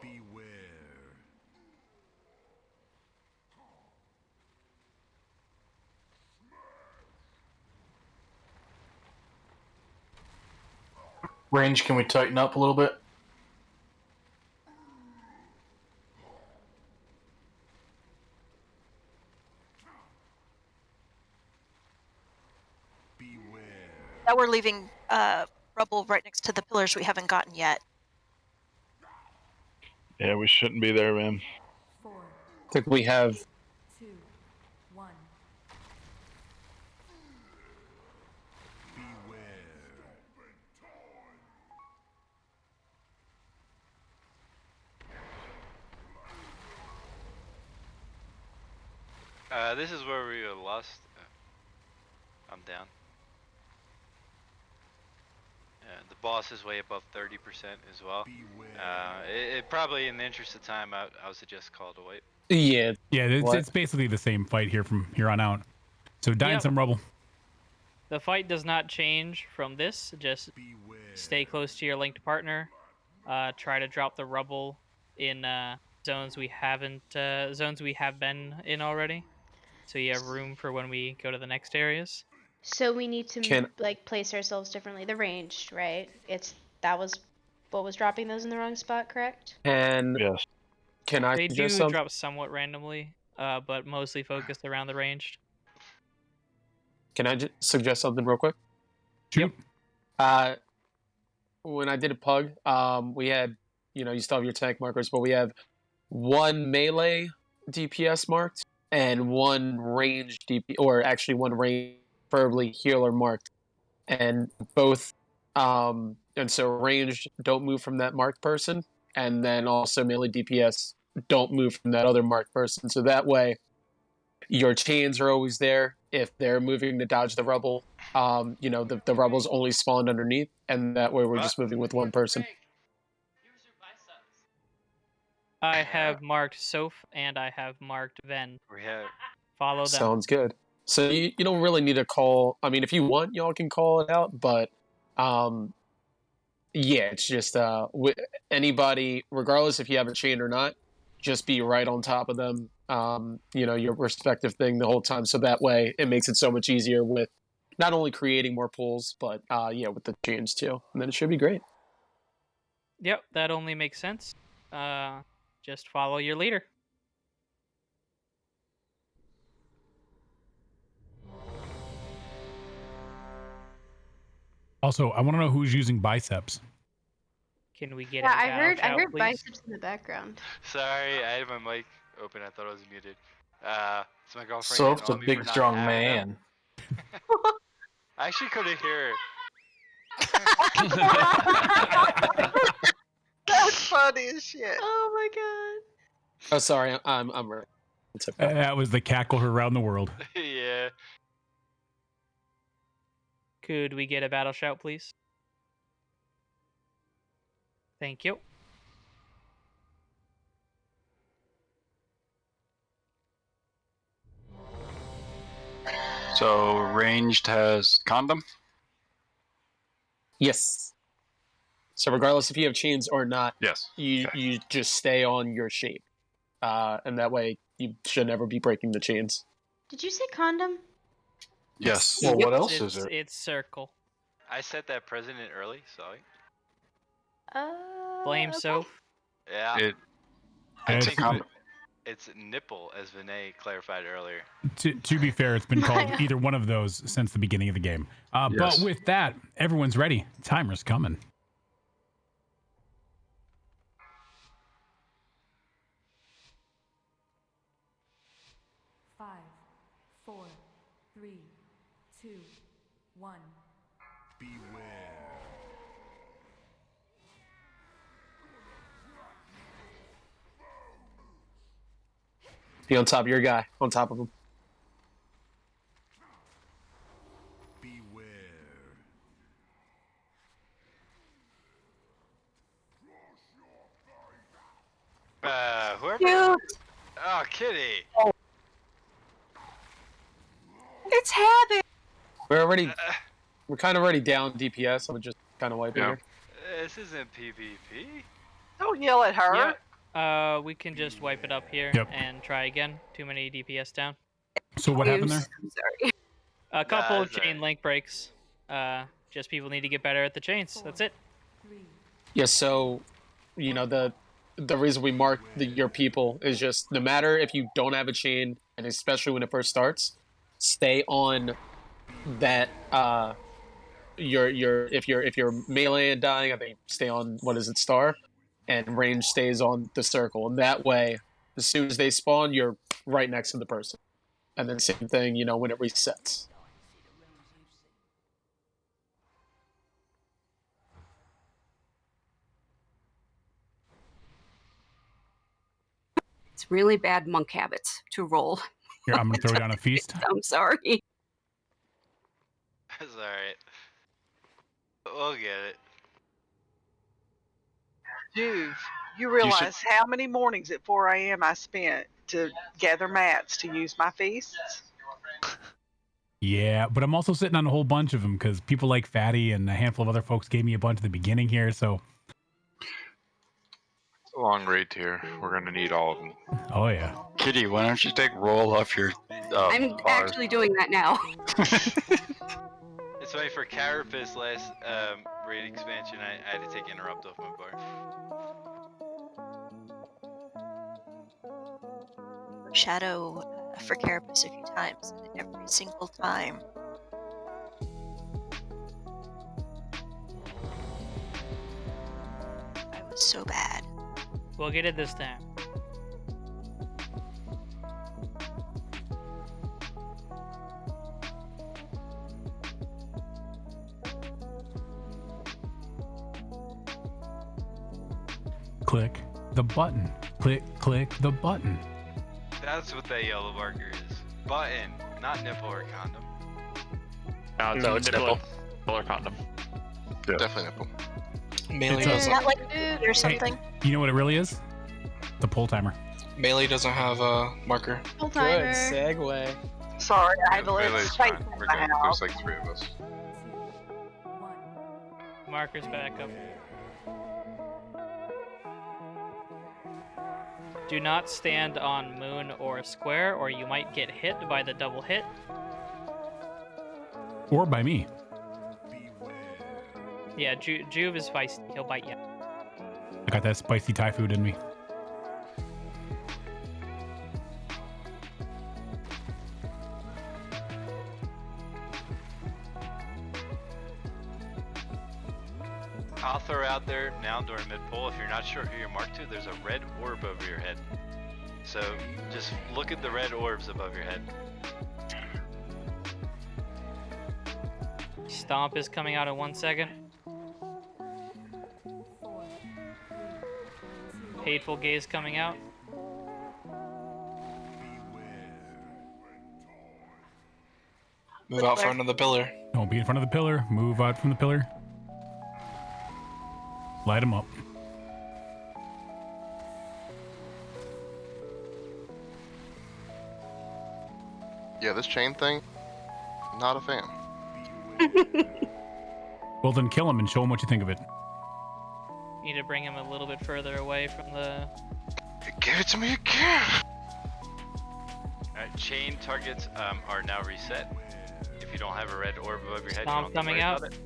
Beware. Range, can we tighten up a little bit? Beware. Now we're leaving rubble right next to the pillars we haven't gotten yet. Yeah, we shouldn't be there, man. I think we have 2, 1. This is where we were lost. I'm down. The boss is way above 30% as well. It probably, in the interest of time, I would suggest call it a wipe. Yeah. Yeah, it's basically the same fight here from here on out. So die in Yep. some rubble. The fight does not change from this. Just stay close to your linked partner. Try to drop the rubble in zones we have been in already, so you have room for when we go to the next areas. So we need to Can- like place ourselves differently. The ranged, right? That was what was dropping those in the wrong spot, correct? And yes. Can I They do suggest something? drop somewhat randomly, but mostly focused around the ranged. Can I suggest something real quick? Shoot. When I did a pug, we had, you still have your tank markers, but we have one melee DPS marked and one ranged DP, or actually one range, preferably healer marked, and both, and so ranged don't move from that marked person, and then also melee DPS don't move from that other marked person. So that way, your chains are always there. If they're moving to dodge the rubble, the rubble's only spawned underneath, and that way we're just moving with one person. I have marked Soph and I have marked Ven. We have. Follow them. Sounds good. So you don't really need to call. I mean, if you want, y'all can call it out, but yeah, it's just anybody, regardless if you have a chain or not, just be right on top of them. Your respective thing the whole time, so that way it makes it so much easier with not only creating more pools, but with the chains too, and then it should be great. Yep, that only makes sense. Just follow your leader. Also, I want to know who's using biceps. Can we get Yeah, a I battle heard shout, please? biceps in the background. Sorry, I had my mic open. I thought I was muted. It's my girlfriend. Soph's a getting on me for big, not strong having them. man. I actually couldn't hear her. That's funny as shit. Oh my god. Oh, sorry, I'm right. That was the cackle around the world. Yeah. Could we get a battle shout, please? Thank you. So ranged has condom. Yes. So regardless if you have chains or not, Yes. you just stay on your shape, and that way you should never be breaking the chains. Did you say condom? Yes. Well, what It's- else is it's- there? It's circle. I set that president early. Sorry. Blame Okay. Soph. Yeah. I take condom. It's nipple, as Vinay clarified earlier. To be fair, it's been called either one of those since the beginning of the game. But Yes. with that, everyone's ready. Timer's coming. Five, 4, 3, 2, 1. Be on top of your guy, on top of him. Whoever. Cute. Oh, Kitty. It's Habit. We're kind of already down DPS. I would just kind of wipe it Yeah. here. This isn't PvP. Don't yell at her. Yeah. We can just wipe it up here Yep. and try again. Too many DPS down. So what happened there? I'm sorry. A couple of That's chain link breaks. Just people need to get better at the chains. That's it. 3, Yeah, so, the reason we mark your people is just no matter if you don't have a chain, and especially when it first starts, stay on that if you're melee and dying, I think stay on star, and range stays on the circle. And that way, as soon as they spawn, you're right next to the person. And then same thing, when it resets. It's really bad monk habits to roll. Here, I'm gonna throw down a feast. I'm sorry. That's alright. We'll get it. Dude, you realize how many mornings at 4 a.m. I spent to gather mats to use my feasts? Yeah, but I'm also sitting on a whole bunch of them because people like Fatty and a handful of other folks gave me a bunch at the beginning here. So It's a long raid tier. We're gonna need all of them. Oh yeah. Kitty, why don't you take roll off your I'm bars? actually doing that now. It's funny, for Carapace last raid expansion, I had to take interrupt off my bar. Shadow for Carapace a few times, and every single time. I was so bad. We'll get it this time. click the button. Click the button. That's what that yellow marker is. Button, not nipple or condom. No, it's nipple or condom. Yeah. Definitely nipple. Melee It's a- doesn't. Not like food or something. You know what it really is? The pull timer. Melee doesn't have a marker. Full Good timer. segue. Sorry, I had to let Melee's space fine. in We're the good. house. There's like 3 of us. Marker's back up. Do not stand on moon or square, or you might get hit by the double hit. Or by me. Yeah, Juve is feisty. He'll bite you. I got that spicy Thai food in me. I'll throw out there now during mid-pull, if you're not sure who you're marked to, there's a red orb over your head. So just look at the red orbs above your head. Stomp is coming out in 1 second. Hateful Gaze coming out. Move out front of the pillar. Don't be in front of the pillar. Move out from the pillar. Light them up. Yeah, this chain thing, not a fan. Well, then kill him and show him what you think of it. Need to bring him a little bit further away from the... Give it to me again! Alright, chain targets are now reset. If you don't have a red orb above your head, Stomp you don't have to coming worry out. about it.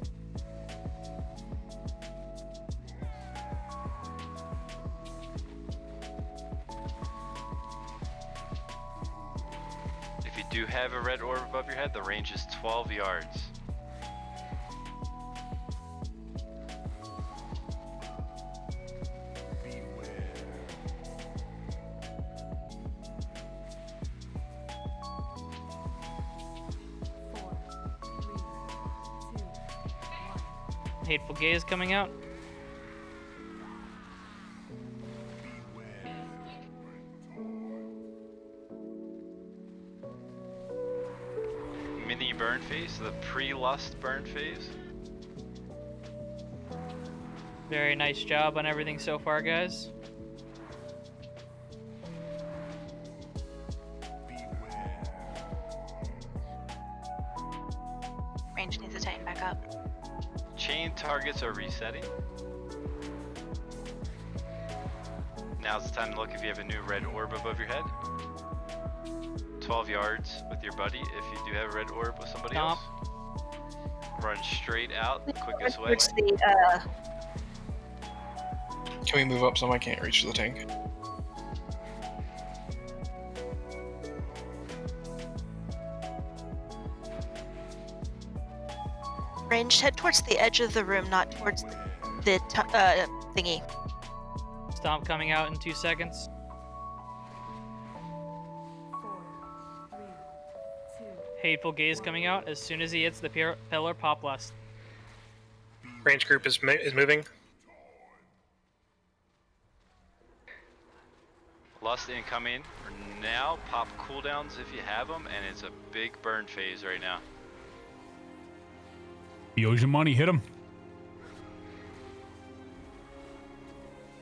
If you do have a red orb above your head, the range is 12 yards. Hateful Gaze coming out. Mini burn phase, the pre-lust burn phase. Very nice job on everything so far, guys. Range needs to tighten back up. Chain targets are resetting. Now's the time to look if you have a new red orb above your head. 12 yards with your buddy if you do have a red orb with somebody else. Run straight out, quickest way. Towards the, Can we move up some? I can't reach the tank. Range, head towards the edge of the room, not towards the thingy. Stomp coming out in 2 seconds. 4, 3, 2. Hateful Gaze coming out as soon as he hits the pillar. Pop Lust. Range group is moving. Lust incoming. Now, pop cooldowns if you have them, and it's a big burn phase right now. He owes you money. Hit him.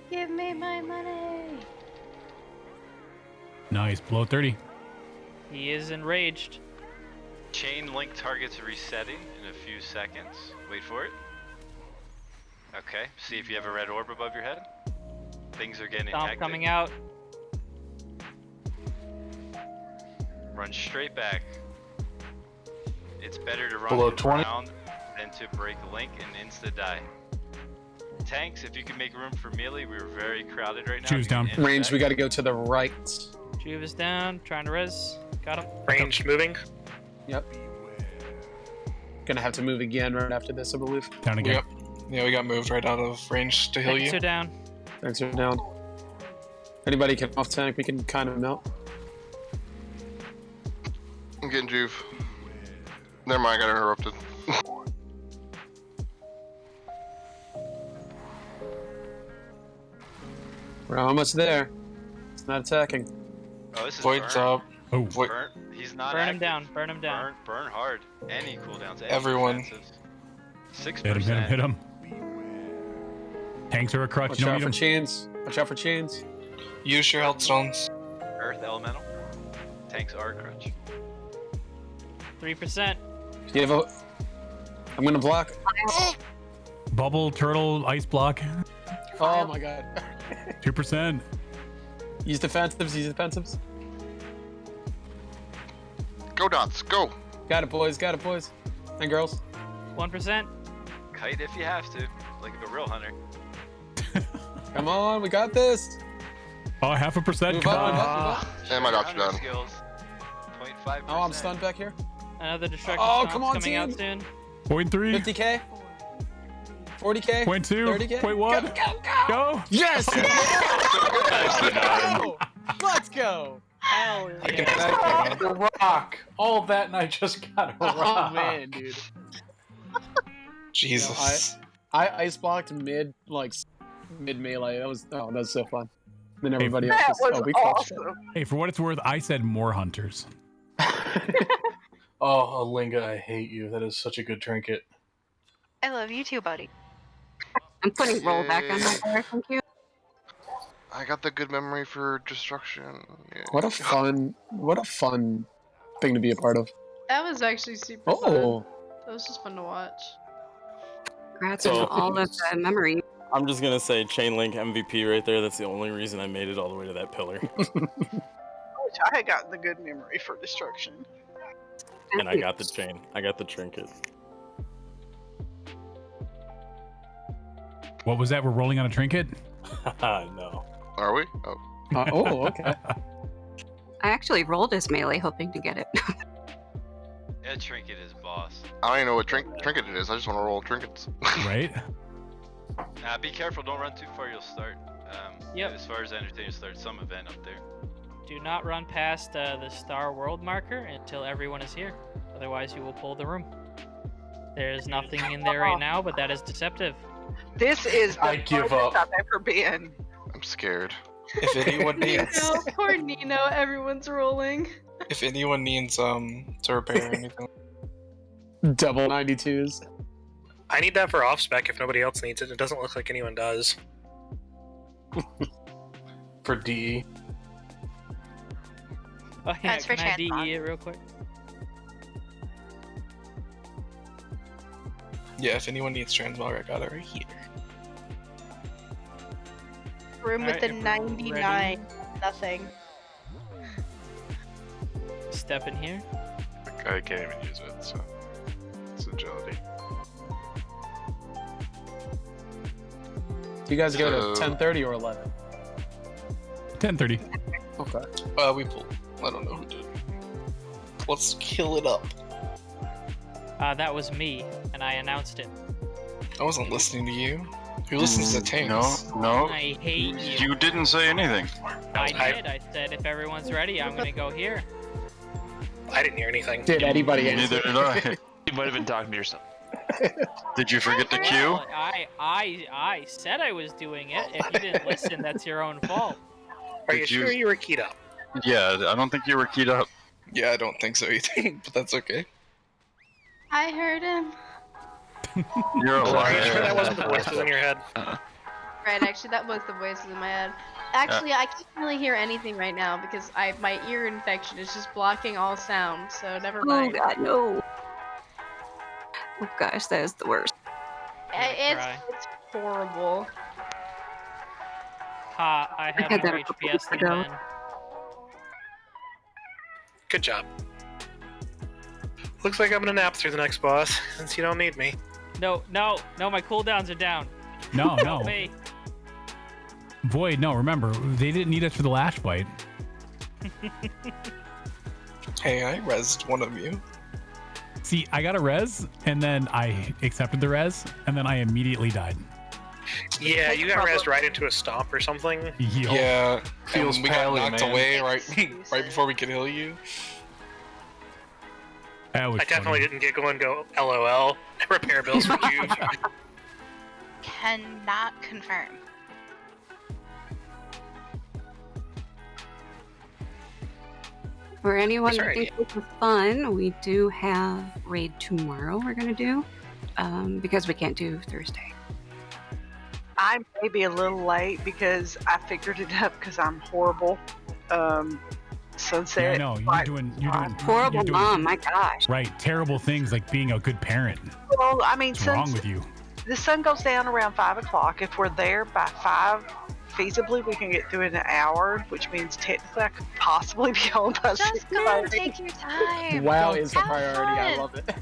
Give me my money. Nice. Below 30. He is enraged. Chain link targets resetting in a few seconds. Wait for it. Okay, see if you have a red orb above your head. Things are getting Stomp hectic. coming out. Run straight back. It's better to run Below to 20? ground than to break link and insta-die. Tanks, if you can make room for melee, we're very crowded right now. Choose down. Range, we gotta go to the right. Juve is down. Trying to res. Got him. Range moving. Yep. Gonna have to move again right after this, I believe. Down again. Yep. Yeah, we got moved right out of range to heal Tanks you. are down. Tanks are down. Anybody can off tank, we can kind of melt. I'm getting Juve. Never mind, I got interrupted. We're almost there. It's not attacking. Oh, this is Void's burn. up. Oh. Void. Burn. He's not Burn him active. down. Burn him down. Burn hard. Any cooldowns. Any Everyone. defensives. 6%. Hit him. Hit him. Hit him. Tanks are a crutch. Watch You don't out need for them. chains. Watch out for chains. Use your health stones. Earth elemental. Tanks are a crutch. 3%. You have a... I'm gonna block. Bubble, turtle, ice block. Oh my god. 2%. Use defensives, use defensives. Go Dots, go! Got it, boys, got it, boys. And girls. 1%. Kite if you have to. Like a real hunter. Come on, we got this. Oh, 0.5%. Move Come on, move on. on. And my dots are Hunter done. skills. 0.5%. Oh, I'm stunned back here. Another destructive Oh, stomp's come on, coming out team. soon. 0.3. 50k. 40k. 0.2. 30k. 0.1. Go. Yes! Nice. Go! Let's go! Hell I can yeah. The rock. All that and I just got a rock. Oh man, dude. Jesus. I ice blocked mid melee. That was so fun. Then everybody else That was, was we crushed it. awesome. Hey, for what it's worth, I said more hunters. Oh, Alinga, I hate you. That is such a good trinket. I love you too, buddy. I'm putting rollback on my bar, thank you. I got the good memory for destruction. Yeah. What a fun thing to be a part of. That was actually super Oh. fun. That was just fun to watch. Congrats So- on all of the memory. I'm just gonna say chain link MVP right there. That's the only reason I made it all the way to that pillar. I wish I had gotten the good memory for destruction. And I got the chain. I got the trinket. What was that? We're rolling on a trinket? No. Are we? Oh. Oh, okay. I actually rolled as melee hoping to get it. Yeah, trinket is boss. I don't even know what trinket it is. I just want to roll trinkets. Right? Be careful, don't run too far, you'll start. Yep. As far as entertainers start some event up there. Do not run past the star world marker until everyone is here. Otherwise, you will pull the room. There's nothing in there right now, but that is deceptive. This is the I give farthest up. I've ever been. I'm scared. If anyone needs, No, poor Nino. Everyone's rolling. if anyone needs to repair anything, Double 92s. I need that for off spec if nobody else needs it. It doesn't look like anyone does. For DE. Oh yeah, That's for can I Transmog. DE it real quick? yeah. If anyone needs transmog, I got it right here. Room with Alright, the if we're 99. ready. Nothing. Step in here. I can't even use it, so it's agility. Do you guys go to 10:30 or 11? 10:30. Okay. We pulled. I don't know who did. Let's kill it up. That was me, and I announced it. I wasn't listening to you. Who listens to tanks? No. I hate you. You didn't say anything. I did. I said if everyone's ready, I'm gonna go here. I didn't hear anything. Did anybody Neither did I. You might have been talking to yourself. Did you forget the cue? Well, I said I was doing it. If you didn't listen, that's your own fault. Are you sure you were keyed up? Yeah, I don't think you were keyed up. Yeah, I don't think so either, but that's okay. I heard him. You're a Are you liar. sure that wasn't the voices in your head? Right, actually, that was the voices in my head. Actually, I can't really hear anything right now because my ear infection is just blocking all sound. So never Oh mind. god, no. Oh gosh, that is the worst. It's horrible. Ha! I have had that more a couple HPS weeks than ago. Ben. Good job. Looks like I'm gonna nap through the next boss, since you don't need me. No, my cooldowns are down. No, no. Help me. Void, no, remember, they didn't need us for the last fight. Hey, I rezzed one of you. See, I got a res, and then I accepted the res, and then I immediately died. Yeah, you got rezzed right into a stomp or something. Yo. Yeah, Feels and we got pally, knocked man. away right before we could heal you. That was I definitely didn't get go LOL. Repair bills for you. Cannot confirm. For anyone That's who right. thinks this is fun, we do have raid tomorrow we're gonna do. Because we can't do Thursday. I may be a little late because I figured it up because I'm horrible. Sunset. Yeah, I know. You're doing Horrible you're doing, mom, my gosh. Right, terrible things like being a good parent. Well, I mean, What's wrong with you? The sun goes down around 5 o'clock. If we're there by 5, feasibly we can get through in an hour, which means technically I could possibly be home by Just go and take your time. Wow is the Have priority. I fun. love it.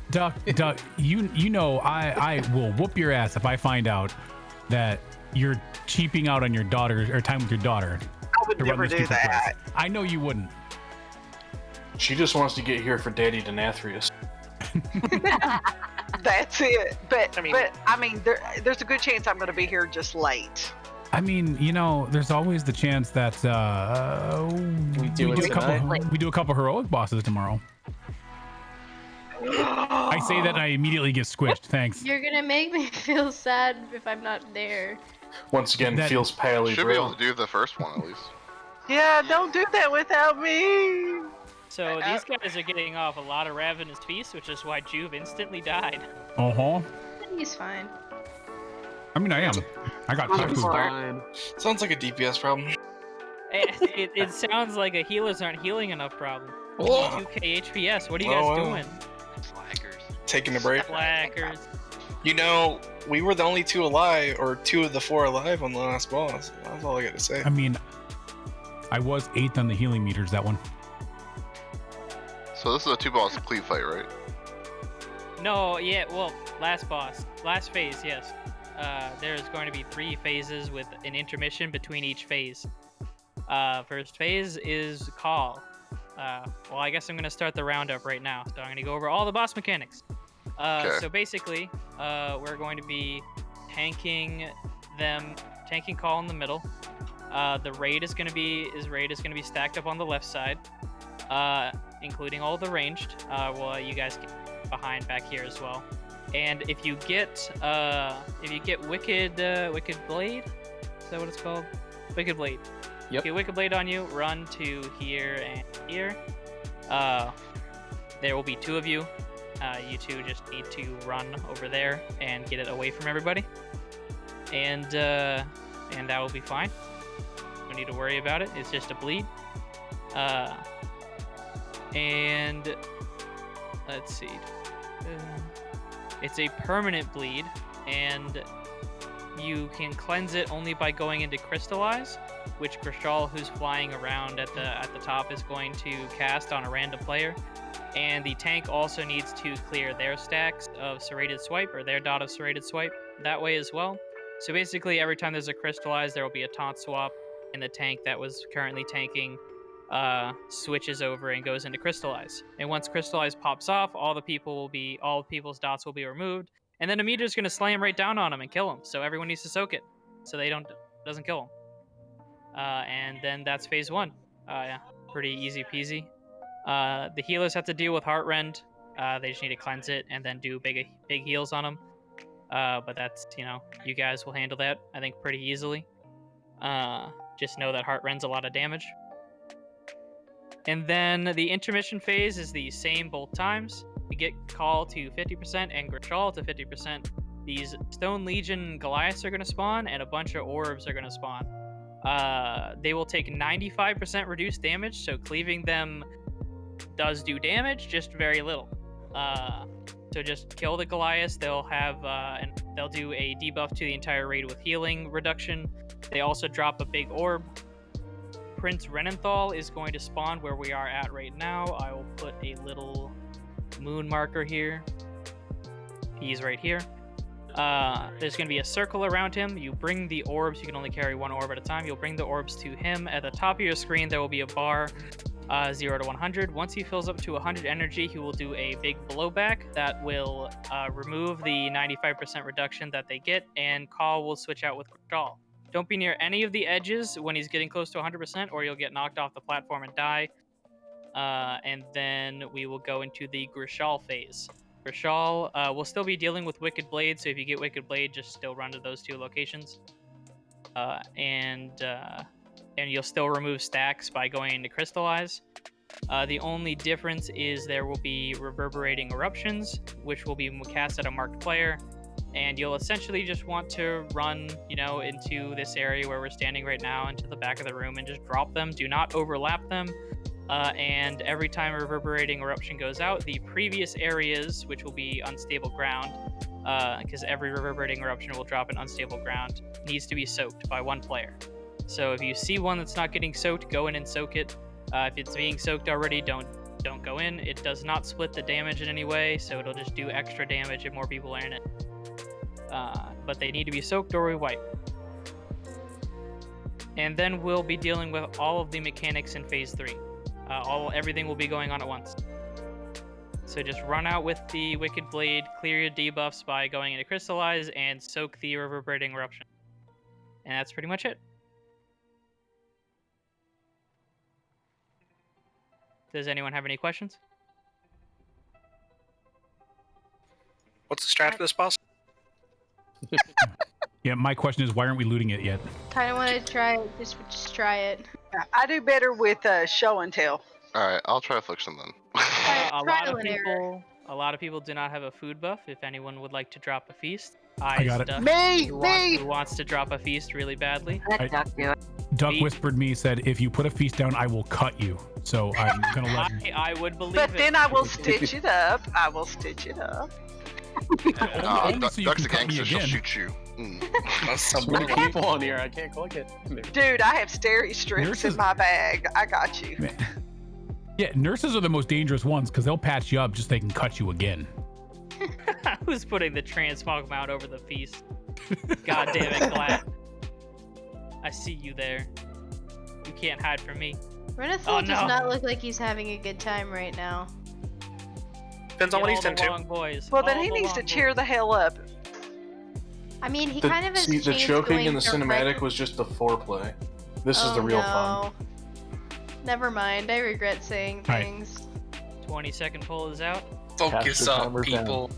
Duck, you know I will whoop your ass if I find out that you're cheaping out on your daughter or time with your daughter. I would to never run this do stupid that. place. I know you wouldn't. She just wants to get here for Daddy Denathrius. That's it. But I I mean, there's a good chance I'm going to be here just late. I mean, you know, there's always the chance that we do it a couple heroic bosses tomorrow. I say that and I immediately get squished. Thanks. You're gonna make me feel sad if I'm not there. Once again, feels pally, Should be bro. able to do the first one at least. Yeah, don't do that without me. So these guys are getting off a lot of Ravenous Feast, which is why Juve instantly died. Uh-huh. He's fine. I mean, I am. I got Sounds Tuku. Sounds like a DPS problem. It sounds like a healers aren't healing enough problem. Whoa. 2k HPS, what are you guys Whoa, whoa. doing? Taking a break. Slackers. You know, we were the only 2 alive, or 2 of the 4 alive on the last boss. That's all I got to say. I mean, I was 8th on the healing meters that one. So this is a 2-boss cleave fight, right? No, yeah, well, last boss. Last phase, yes. There's going to be 3 phases with an intermission between each phase. First phase is Call. Well, I guess I'm going to start the roundup right now. So I'm going to go over all the boss mechanics. So basically, we're going to be tanking Call in the middle. The raid is going to be stacked up on the left side, including all the ranged. Well, you guys get behind back here as well. And if you get Wicked Blade, is that what it's called? Wicked Blade. Yep. Get Wicked Blade on you. Run to here and here. There will be 2 of you. You 2 just need to run over there and get it away from everybody. And that will be fine. Don't need to worry about it. It's just a bleed. And let's see. It's a permanent bleed, and you can cleanse it only by going into Crystallize, which Grishal, who's flying around at the top, is going to cast on a random player. And the tank also needs to clear their stacks of Serrated Swipe, or their dot of Serrated Swipe, that way as well. So basically, every time there's a Crystallize, there will be a taunt swap in the tank that was currently tanking switches over and goes into Crystallize. And once Crystallize pops off, all people's dots will be removed, and then a meteor's gonna slam right down on him and kill him. So everyone needs to soak it, so they doesn't kill him. And then that's phase 1. Yeah, pretty easy peasy. The healers have to deal with Heartrend. They just need to cleanse it and then do big heals on them. But that's, you guys will handle that, I think, pretty easily. Just know that Heartrend's a lot of damage. And then the intermission phase is the same both times. We get Call to 50% and Grishal to 50%. These Stone Legion Goliaths are going to spawn, and a bunch of orbs are going to spawn. They will take 95% reduced damage, so cleaving them does do damage, just very little. So just kill the Goliaths. They'll have and they'll do a debuff to the entire raid with healing reduction. They also drop a big orb. Prince Renenthal is going to spawn where we are at right now. I will put a little moon marker here. He's right here. There's going to be a circle around him. You bring the orbs. You can only carry one orb at a time. You'll bring the orbs to him. At the top of your screen, there will be a bar, 0 to 100. Once he fills up to 100 energy, he will do a big blowback that will remove the 95% reduction that they get, and Call will switch out with Grishal. Don't be near any of the edges when he's getting close to 100%, or you'll get knocked off the platform and die. And then we will go into the Grishal phase. Grishal will still be dealing with Wicked Blade, so if you get Wicked Blade, just still run to those 2 locations. And you'll still remove stacks by going into Crystallize. The only difference is there will be Reverberating Eruptions, which will be cast at a marked player. And you'll essentially just want to run, into this area where we're standing right now, into the back of the room, and just drop them. Do not overlap them. And every time a Reverberating Eruption goes out, the previous areas, which will be unstable ground, because every Reverberating Eruption will drop in unstable ground, needs to be soaked by 1 player. So if you see one that's not getting soaked, go in and soak it. If it's being soaked already, don't go in. It does not split the damage in any way, so it'll just do extra damage if more people are in it. But they need to be soaked or we wipe. And then we'll be dealing with all of the mechanics in phase 3. Everything will be going on at once. So just run out with the Wicked Blade, clear your debuffs by going into Crystallize, and soak the Reverberating Eruption. And that's pretty much it. Does anyone have any questions? What's the strat for this boss? Yeah, my question is, why aren't we looting it yet? Kind of want to try it. Just try it. I do better with show and tell. Alright, I'll try Affliction then. A lot of people do not have a food buff. If anyone would like to drop a feast, I got it. Who wants to drop a feast really badly? Duck whispered me, said, if you put a feast down, I will cut you. So I'm going to let him. I would believe But it. then I will stitch it up. I will stitch it up. Duck's a gangster, she'll shoot you. That's so many people on here, I can't click it. Dude, I have steri strips in my bag. I got you. Man. Yeah, nurses are the most dangerous ones because they'll patch you up just so they can cut you again. Who's putting the transmog mount over the feast? God damn it, Glad. I see you there. You can't hide from me. Renethal does not look like he's having a good time right now. Depends on what he's into. Well, then he needs to cheer the hell up. I mean, he kind of has the changed choking going in the from cinematic was just the foreplay. This is the real fun. Never mind. I regret saying All right. things. 20-second pull is out. Focus up, people.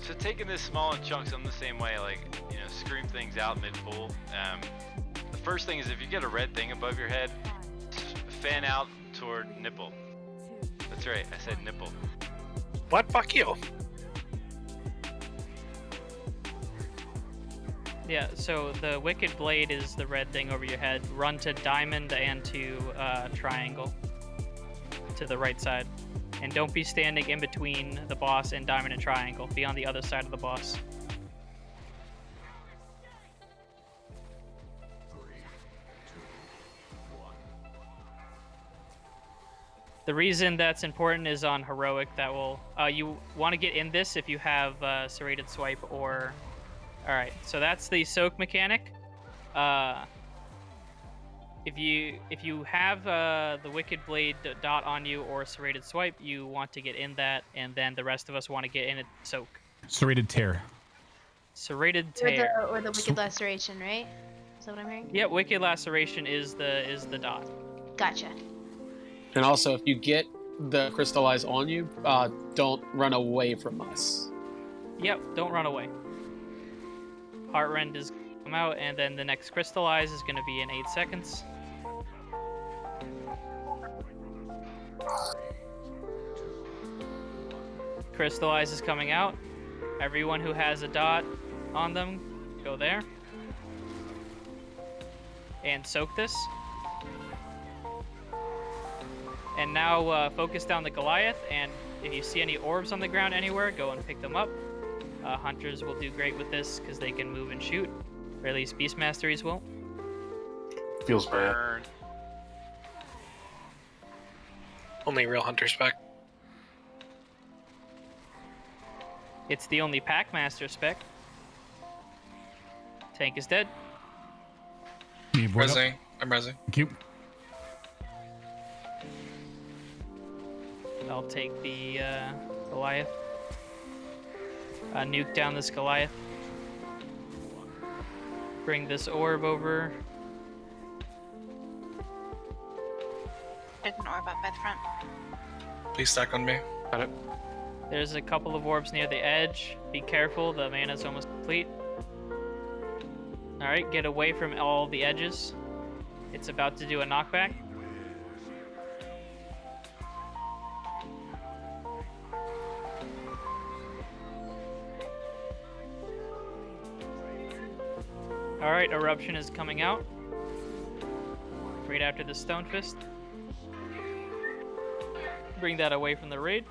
So taking this small in chunks, I'm the same way. Like, scream things out mid-pull. The first thing is if you get a red thing above your head, fan out toward nipple. That's right, I said nipple. What? Fuck you. Yeah, so the Wicked Blade is the red thing over your head. Run to diamond and to triangle to the right side. And don't be standing in between the boss and diamond and triangle. Be on the other side of the boss. The reason that's important is on heroic. That will you want to get in this if you have serrated swipe or. All right, so that's the soak mechanic. if you have the Wicked Blade dot on you or Serrated Swipe, you want to get in that, and then the rest of us want to get in it. Soak. Serrated Tear. Serrated Tear. Or the Wicked Laceration, right? Is that what I'm hearing? Yeah, Wicked Laceration is the dot. Gotcha. And also, if you get the crystallize on you, don't run away from us. Yep, don't run away. Heartrend is come out, and then the next crystallize is going to be in 8 seconds. Crystallize is coming out. Everyone who has a dot on them, go there. And soak this. And now focus down the Goliath, and if you see any orbs on the ground anywhere, go and pick them up. Hunters will do great with this because they can move and shoot, or at least Beast Masteries will. Feels bad. Only real hunters spec. It's the only Packmaster spec. Tank is dead. Resing. I'm resing. Thank you. I'll take the Goliath. Nuke down this Goliath. Bring this orb over. There's an orb up by the front. Please stack on me. Got it. There's a couple of orbs near the edge. Be careful, the mana's almost complete. Alright, get away from all the edges. It's about to do a knockback. Alright, Eruption is coming out. Right after the Stone Fist. Bring that away from the raid.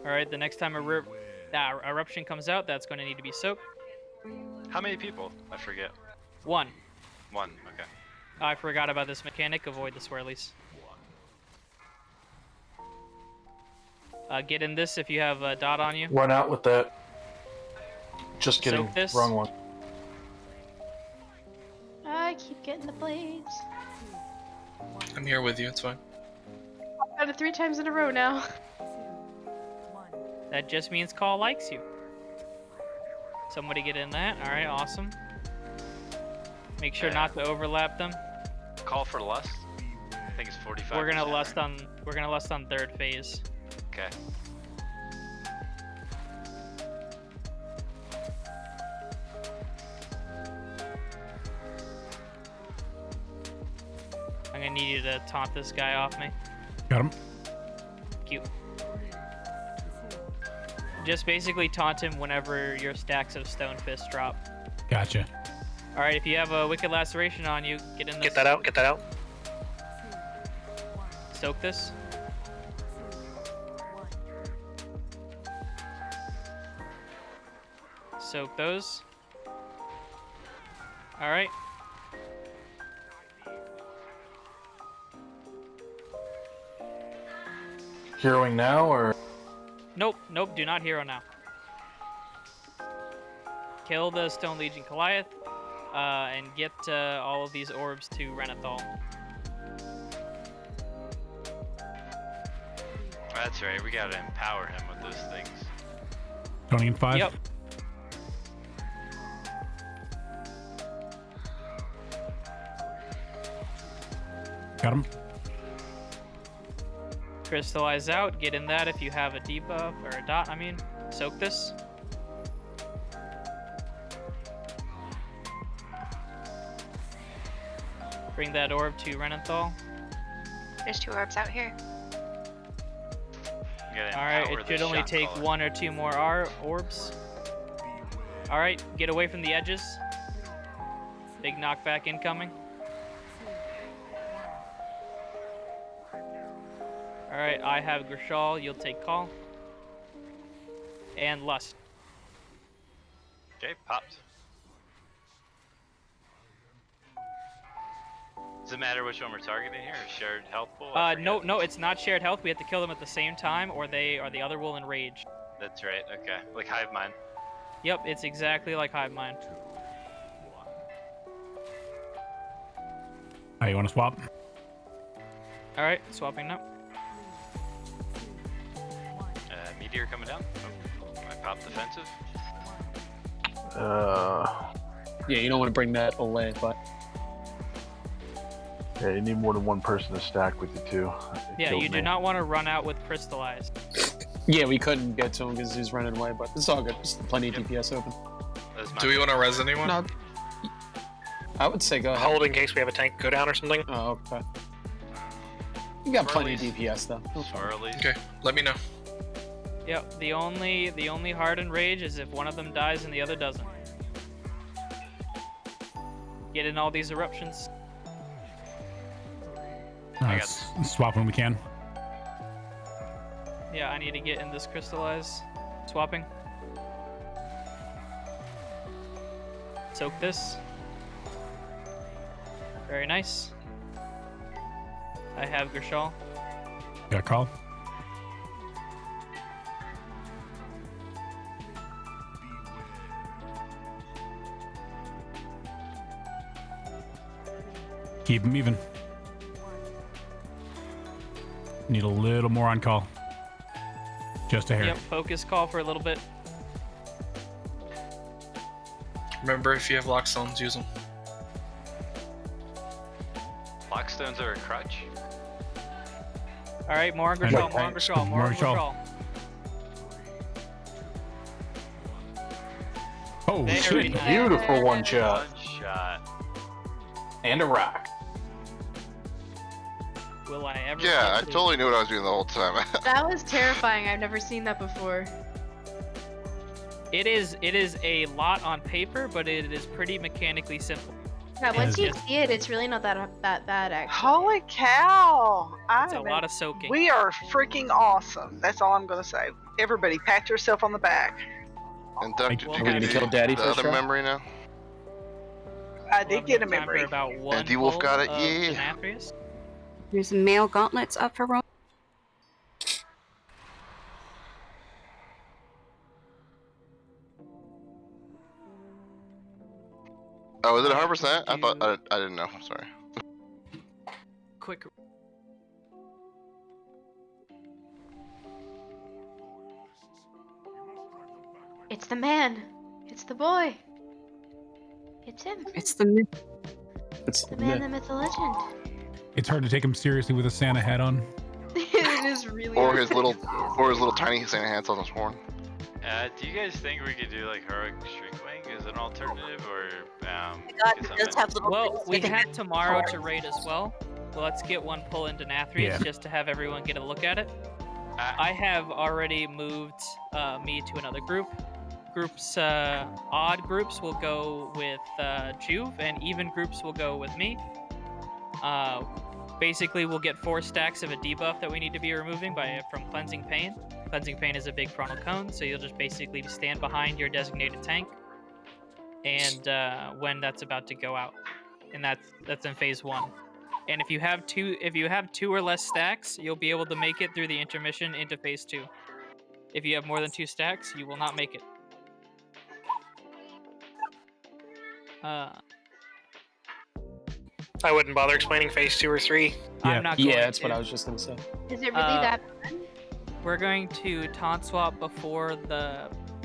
Alright, the next time Eruption comes out, that's going to need to be soaked. How many people? I forget. 1. 1, okay. I forgot about this mechanic. Avoid the swirlies. Get in this if you have a dot on you. Run out with that. Just kidding. Soak this. Wrong one. I keep getting the blades. I'm here with you, it's fine. I've got it 3 times in a row now. That just means Call likes you. Somebody get in that. Alright, awesome. Make sure not to overlap them. Call for lust. I think it's 45. We're gonna lust on 3rd phase. Okay. I'm gonna need you to taunt this guy off me. Got him. Cute. Just basically taunt him whenever your stacks of Stone Fist drop. Gotcha. Alright, if you have a Wicked Laceration on you, get in this. Get that out, get that out. Soak this. Soak those. Alright. Heroing now, or? Nope, do not hero now. Kill the Stone Legion Goliath, and get all of these orbs to Renathal. That's right, we gotta empower him with those things. Tony in 5. Yep. Got him. Crystallize out, get in that if you have a debuff, or a dot, I mean. Soak this. Bring that orb to Renathal. There's 2 orbs out here. Alright, it should only take 1 or 2 more orbs. Alright, get away from the edges. Big knockback incoming. Alright, I have Grishal, you'll take Call. And Lust. Okay, popped. Does it matter which one we're targeting here? Or shared health pool? No, it's not shared health. We have to kill them at the same time, or the other will enrage. That's right, okay. Like Hive Mind. Yep, it's exactly like Hive Mind. Oh, you want to swap? All right, swapping now. Meteor coming down. Oh, I pop defensive. Yeah, you don't want to bring that away, but Yeah, you need more than one person to stack with you too. Yeah, you do not want to run out with crystallized. yeah, we couldn't get to him because he's running away. But it's all good. There's plenty of DPS open. Do we want to res anyone? No. I would say go ahead. Hold in case we have a tank go down or something. Oh, okay. You got plenty of DPS though. Okay, let me know. Yep. The only hardened rage is if one of them dies and the other doesn't. Get in all these eruptions. Swap when we can. Yeah, I need to get in this crystallize. Swapping. Soak this. Very nice. I have Gershal. Got a call. Keep them even. Need a little more on call. Just a hair. Yep, focus call for a little bit. Remember, if you have lockstones, use them. Lockstones are a crutch. All right, more on Gershal, more on Gershal, more on Gershal. Oh, Very shit. nice. Beautiful one shot. One shot. And a rock. Will I ever? Yeah, I get to- totally knew what I was doing the whole time. That was terrifying. I've never seen that before. It is a lot on paper, but it is pretty mechanically simple. Yeah, once you Yes. see it, it's really not that bad actually. Holy cow! It's a lot of soaking. We are freaking awesome. That's all I'm gonna say. Everybody, pat yourself on the back. And Duck, did Well, you we're get gonna the, kill Daddy the first other round? memory now? I did get a Time for memory. about one And D-Wolf pull got it, of yeah. Denathrius. There's male gauntlets up for roll. Oh, is it 100%? I thought I didn't know. Sorry. Quick. It's the man. It's the boy. It's him. It's the myth. It's The man, the myth, the legend. It's hard to take him seriously with a Santa hat on. It is really. Or his little tiny Santa hats on his horn. Do you guys think we could do like heroic Shrinkwing as an alternative, or Well, we had tomorrow to raid as well. So let's get one pull into Denathrius Yeah. just to have everyone get a look at it. I have already moved me to another group. Odd groups will go with Juve, and even groups will go with me. Basically, we'll get 4 stacks of a debuff that we need to be removing from Cleansing Pain. Cleansing Pain is a big frontal cone, so you'll just basically stand behind your designated tank, and when that's about to go out, and that's in phase 1. And if you have two or less stacks, you'll be able to make it through the intermission into phase 2. If you have more than 2 stacks, you will not make it. I wouldn't bother explaining phase 2 or 3. I'm not going Yeah, that's to. what I was just gonna say. Is it really that bad? We're going to taunt swap before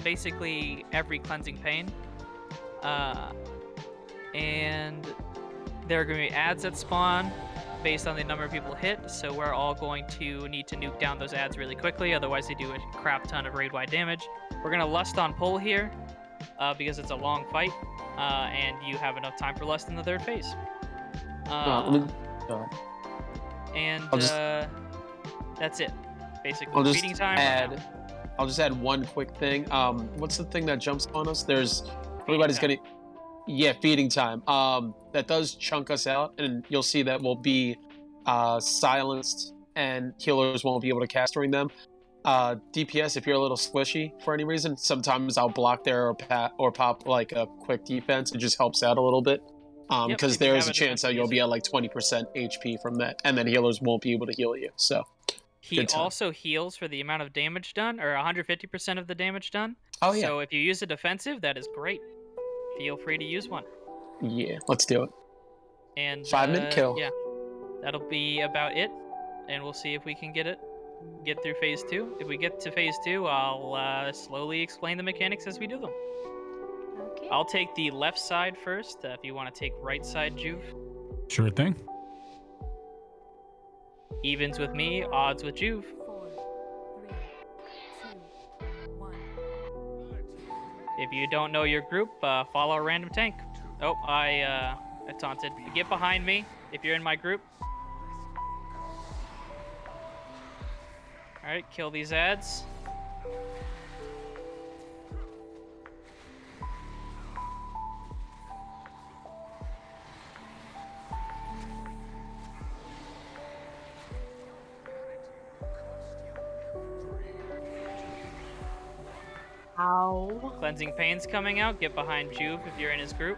basically every Cleansing Pain. And there are going to be ads that spawn based on the number of people hit, so we're all going to need to nuke down those ads really quickly, otherwise they do a crap ton of raid-wide damage. We're going to lust on pull here, because it's a long fight, and you have enough time for lust in the 3rd phase. That's it, basically. I'll just Feeding time. add. I'll just add one quick thing. What's the thing that jumps on us? Everybody's gonna. Yeah, feeding time. That does chunk us out, and you'll see that we'll be silenced, and healers won't be able to cast during them. DPS, if you're a little squishy for any reason, sometimes I'll block there or pop like a quick defense. It just helps out a little bit. Because if you there is have a a chance that you'll be at like 20% HP from that, and then healers won't be able to heal you. So He good time. also heals for the amount of damage done, or 150% of the damage done. Oh, yeah. So if you use a defensive, that is great. Feel free to use one. Yeah, let's do it. And 5-minute kill. Yeah, that'll be about it, and we'll see if we can get through phase 2. If we get to phase 2, I'll slowly explain the mechanics as we do them. Okay. I'll take the left side first. If you want to take right side, Juve. Sure thing. Evens with me, odds with Juve. 4, 3, 2, 1. If you don't know your group, follow a random tank. Oh, I taunted. Get behind me if you're in my group. Alright, kill these ads. Ow. Cleansing Pain's coming out. Get behind Juve if you're in his group.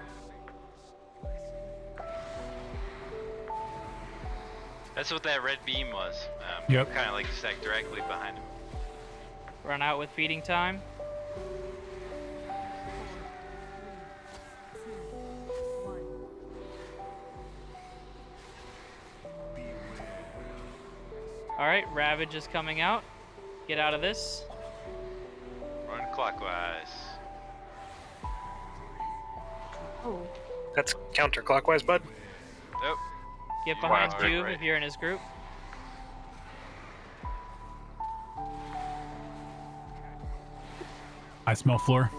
That's what that red beam was. Yep. Kind of like stack directly behind him. Run out with feeding time. Alright, Ravage is coming out. Get out of this. Run clockwise. Oh. That's counterclockwise, bud. Nope. Get behind Wow, Juve right. if you're in his group. I smell floor.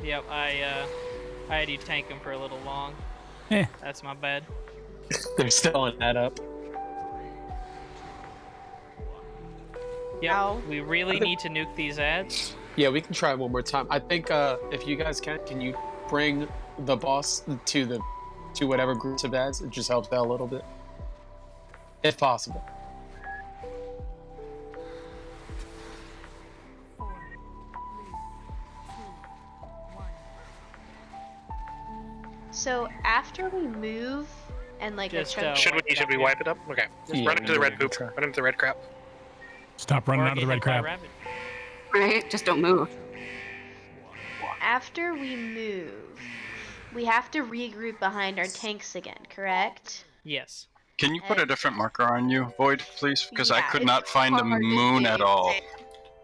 Yep, I had you tank him for a little long. Eh. That's my bad. They're still on that up. Yep, we really need to nuke these ads. Yeah, we can try one more time. I think if you guys can you bring the boss to whatever groups of ads? It just helps out a little bit, if possible. 4, 3, 2, 1. So after we move and like Just, a chunk- Should we wipe it up? Okay. Just Yeah, run into the red we poop. can try. Run into the red crap. Stop running Or out of get the red hit by crab. Ravage. Right? Just don't move. after we move, we have to regroup behind our tanks again, correct? Yes. Can you put a different marker on you, Void, please? Because I Yeah, could it's not find the hard to moon see. at all.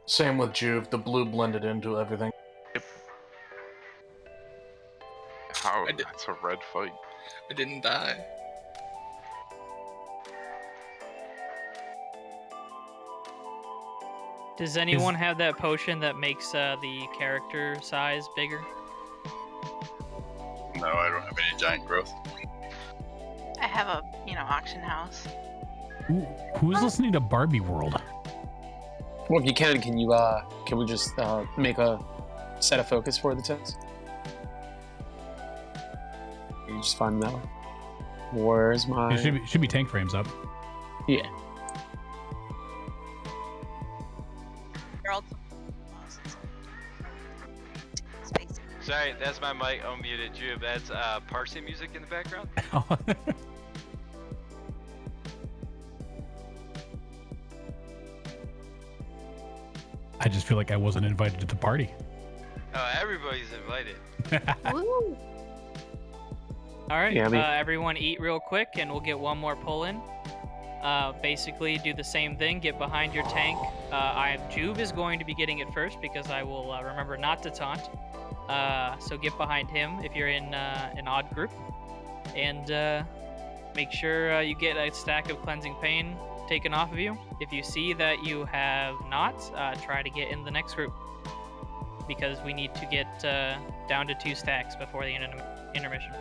Same with Juve. The blue blended into everything. How? It's a red fight. I didn't die. Does anyone have that potion that makes the character size bigger? No, I don't have any giant growth. I have a, auction house. Who's listening to Barbie World? Well, if you can we just make a set of focus for the test? You just find that one. Where's my? It should be tank frames up. Yeah. Sorry, that's my mic unmuted. Juve, that's Parsi music in the background. I just feel like I wasn't invited to the party. Oh, everybody's invited. Woo! All right, Yeah, everyone eat real quick, and we'll get one more pull in. Basically, do the same thing. Get behind your tank. Juve is going to be getting it first because I will remember not to taunt. So get behind him if you're in an odd group, and make sure you get a stack of cleansing pain taken off of you. If you see that you have not, try to get in the next group because we need to get down to 2 stacks before the intermission.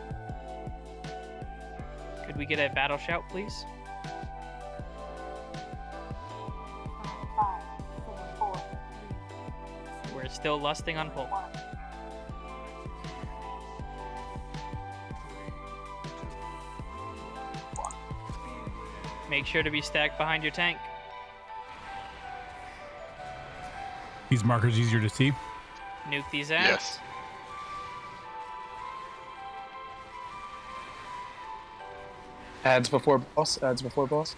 Could we get a battle shout, please? 5, 4, 3, We're still lusting on pull. Make sure to be stacked behind your tank. These markers easier to see. Nuke these ads. Yes. Ads before boss. Ads before boss.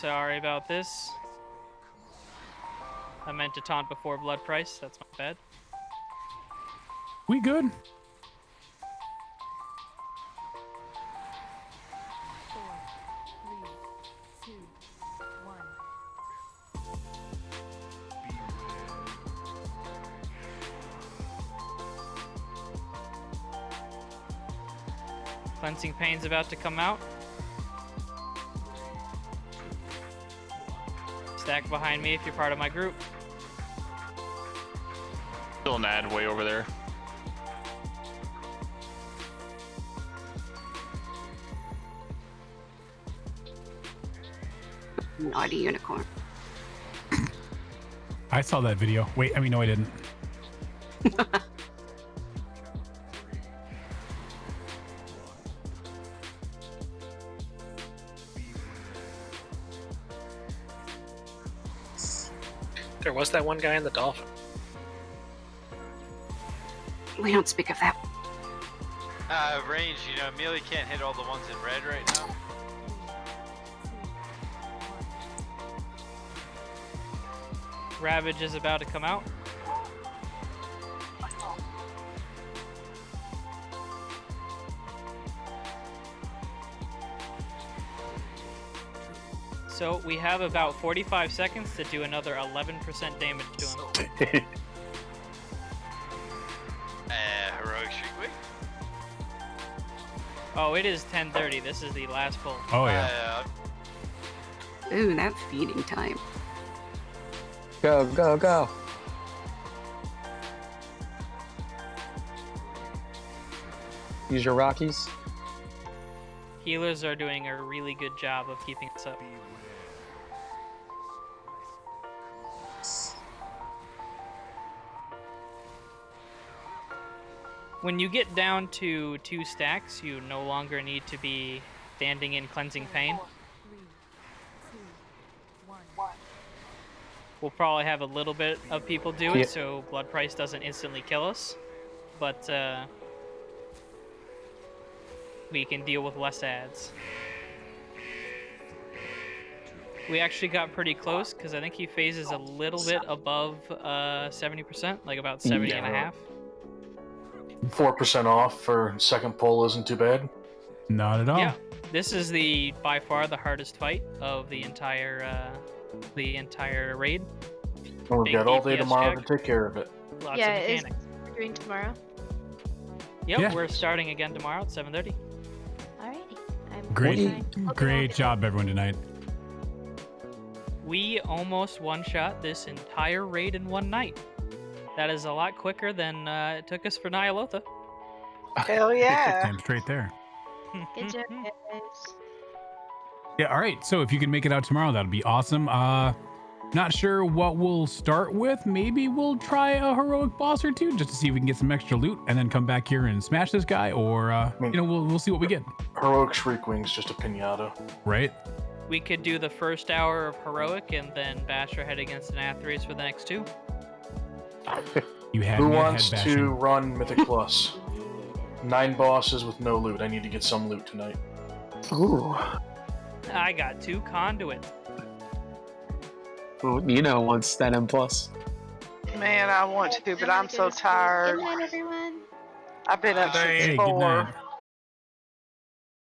Sorry about this. I meant to taunt before blood price. That's my bad. We good? 4, 3, 2, 1. Cleansing Pain's about to come out. Stack behind me if you're part of my group. Still an ad way over there. Naughty unicorn. I saw that video. Wait, I mean, no, I didn't. There was that one guy in the dolphin. We don't speak of that. Range, you know, Amelia can't hit all the ones in red right now. Ravage is about to come out. So we have about 45 seconds to do another 11% damage to him. Heroic Streak Week. Oh, it is 10:30. This is the last pull. Oh yeah. Ooh, that's feeding time. Go, go, go. Use your Rockies. Healers are doing a really good job of keeping us up. When you get down to 2 stacks, you no longer need to be standing in Cleansing Pain. We'll probably have a little bit of people do it, Yeah. so blood price doesn't instantly kill us. But we can deal with less ads. We actually got pretty close, because I think he phases a little bit above 70%, like about 70 and a half. 4% off for second pull isn't too bad. Not at all. Yeah, this is by far the hardest fight of the entire raid. And we've Big got all day DPS tomorrow check. to take care of it. Lots Yeah, of is mechanics. we're doing tomorrow? Yep, Yeah. we're starting again tomorrow at 7:30. Alrighty. I'm Great job, everyone, tonight. We almost one-shot this entire raid in one night. That is a lot quicker than it took us for Nyalotha. Hell yeah. Damn straight there. Good job, guys. Yeah, all right. So if you can make it out tomorrow, that'll be awesome. Not sure what we'll start with. Maybe we'll try a heroic boss or two just to see if we can get some extra loot and then come back here and smash this guy, or we'll see what we get. Heroic Shriek Wing's just a pinata. Right? We could do the first hour of heroic and then bash our head against an Atheres for the next 2. You had Who me at wants head to bashing. run Mythic Plus? 9 bosses with no loot. I need to get some loot tonight. Ooh. I got 2 conduits. Well, Nino wants that M+. Man, I want to, but I'm so tired. Good night, everyone. I've been up Hey, since good 4. night.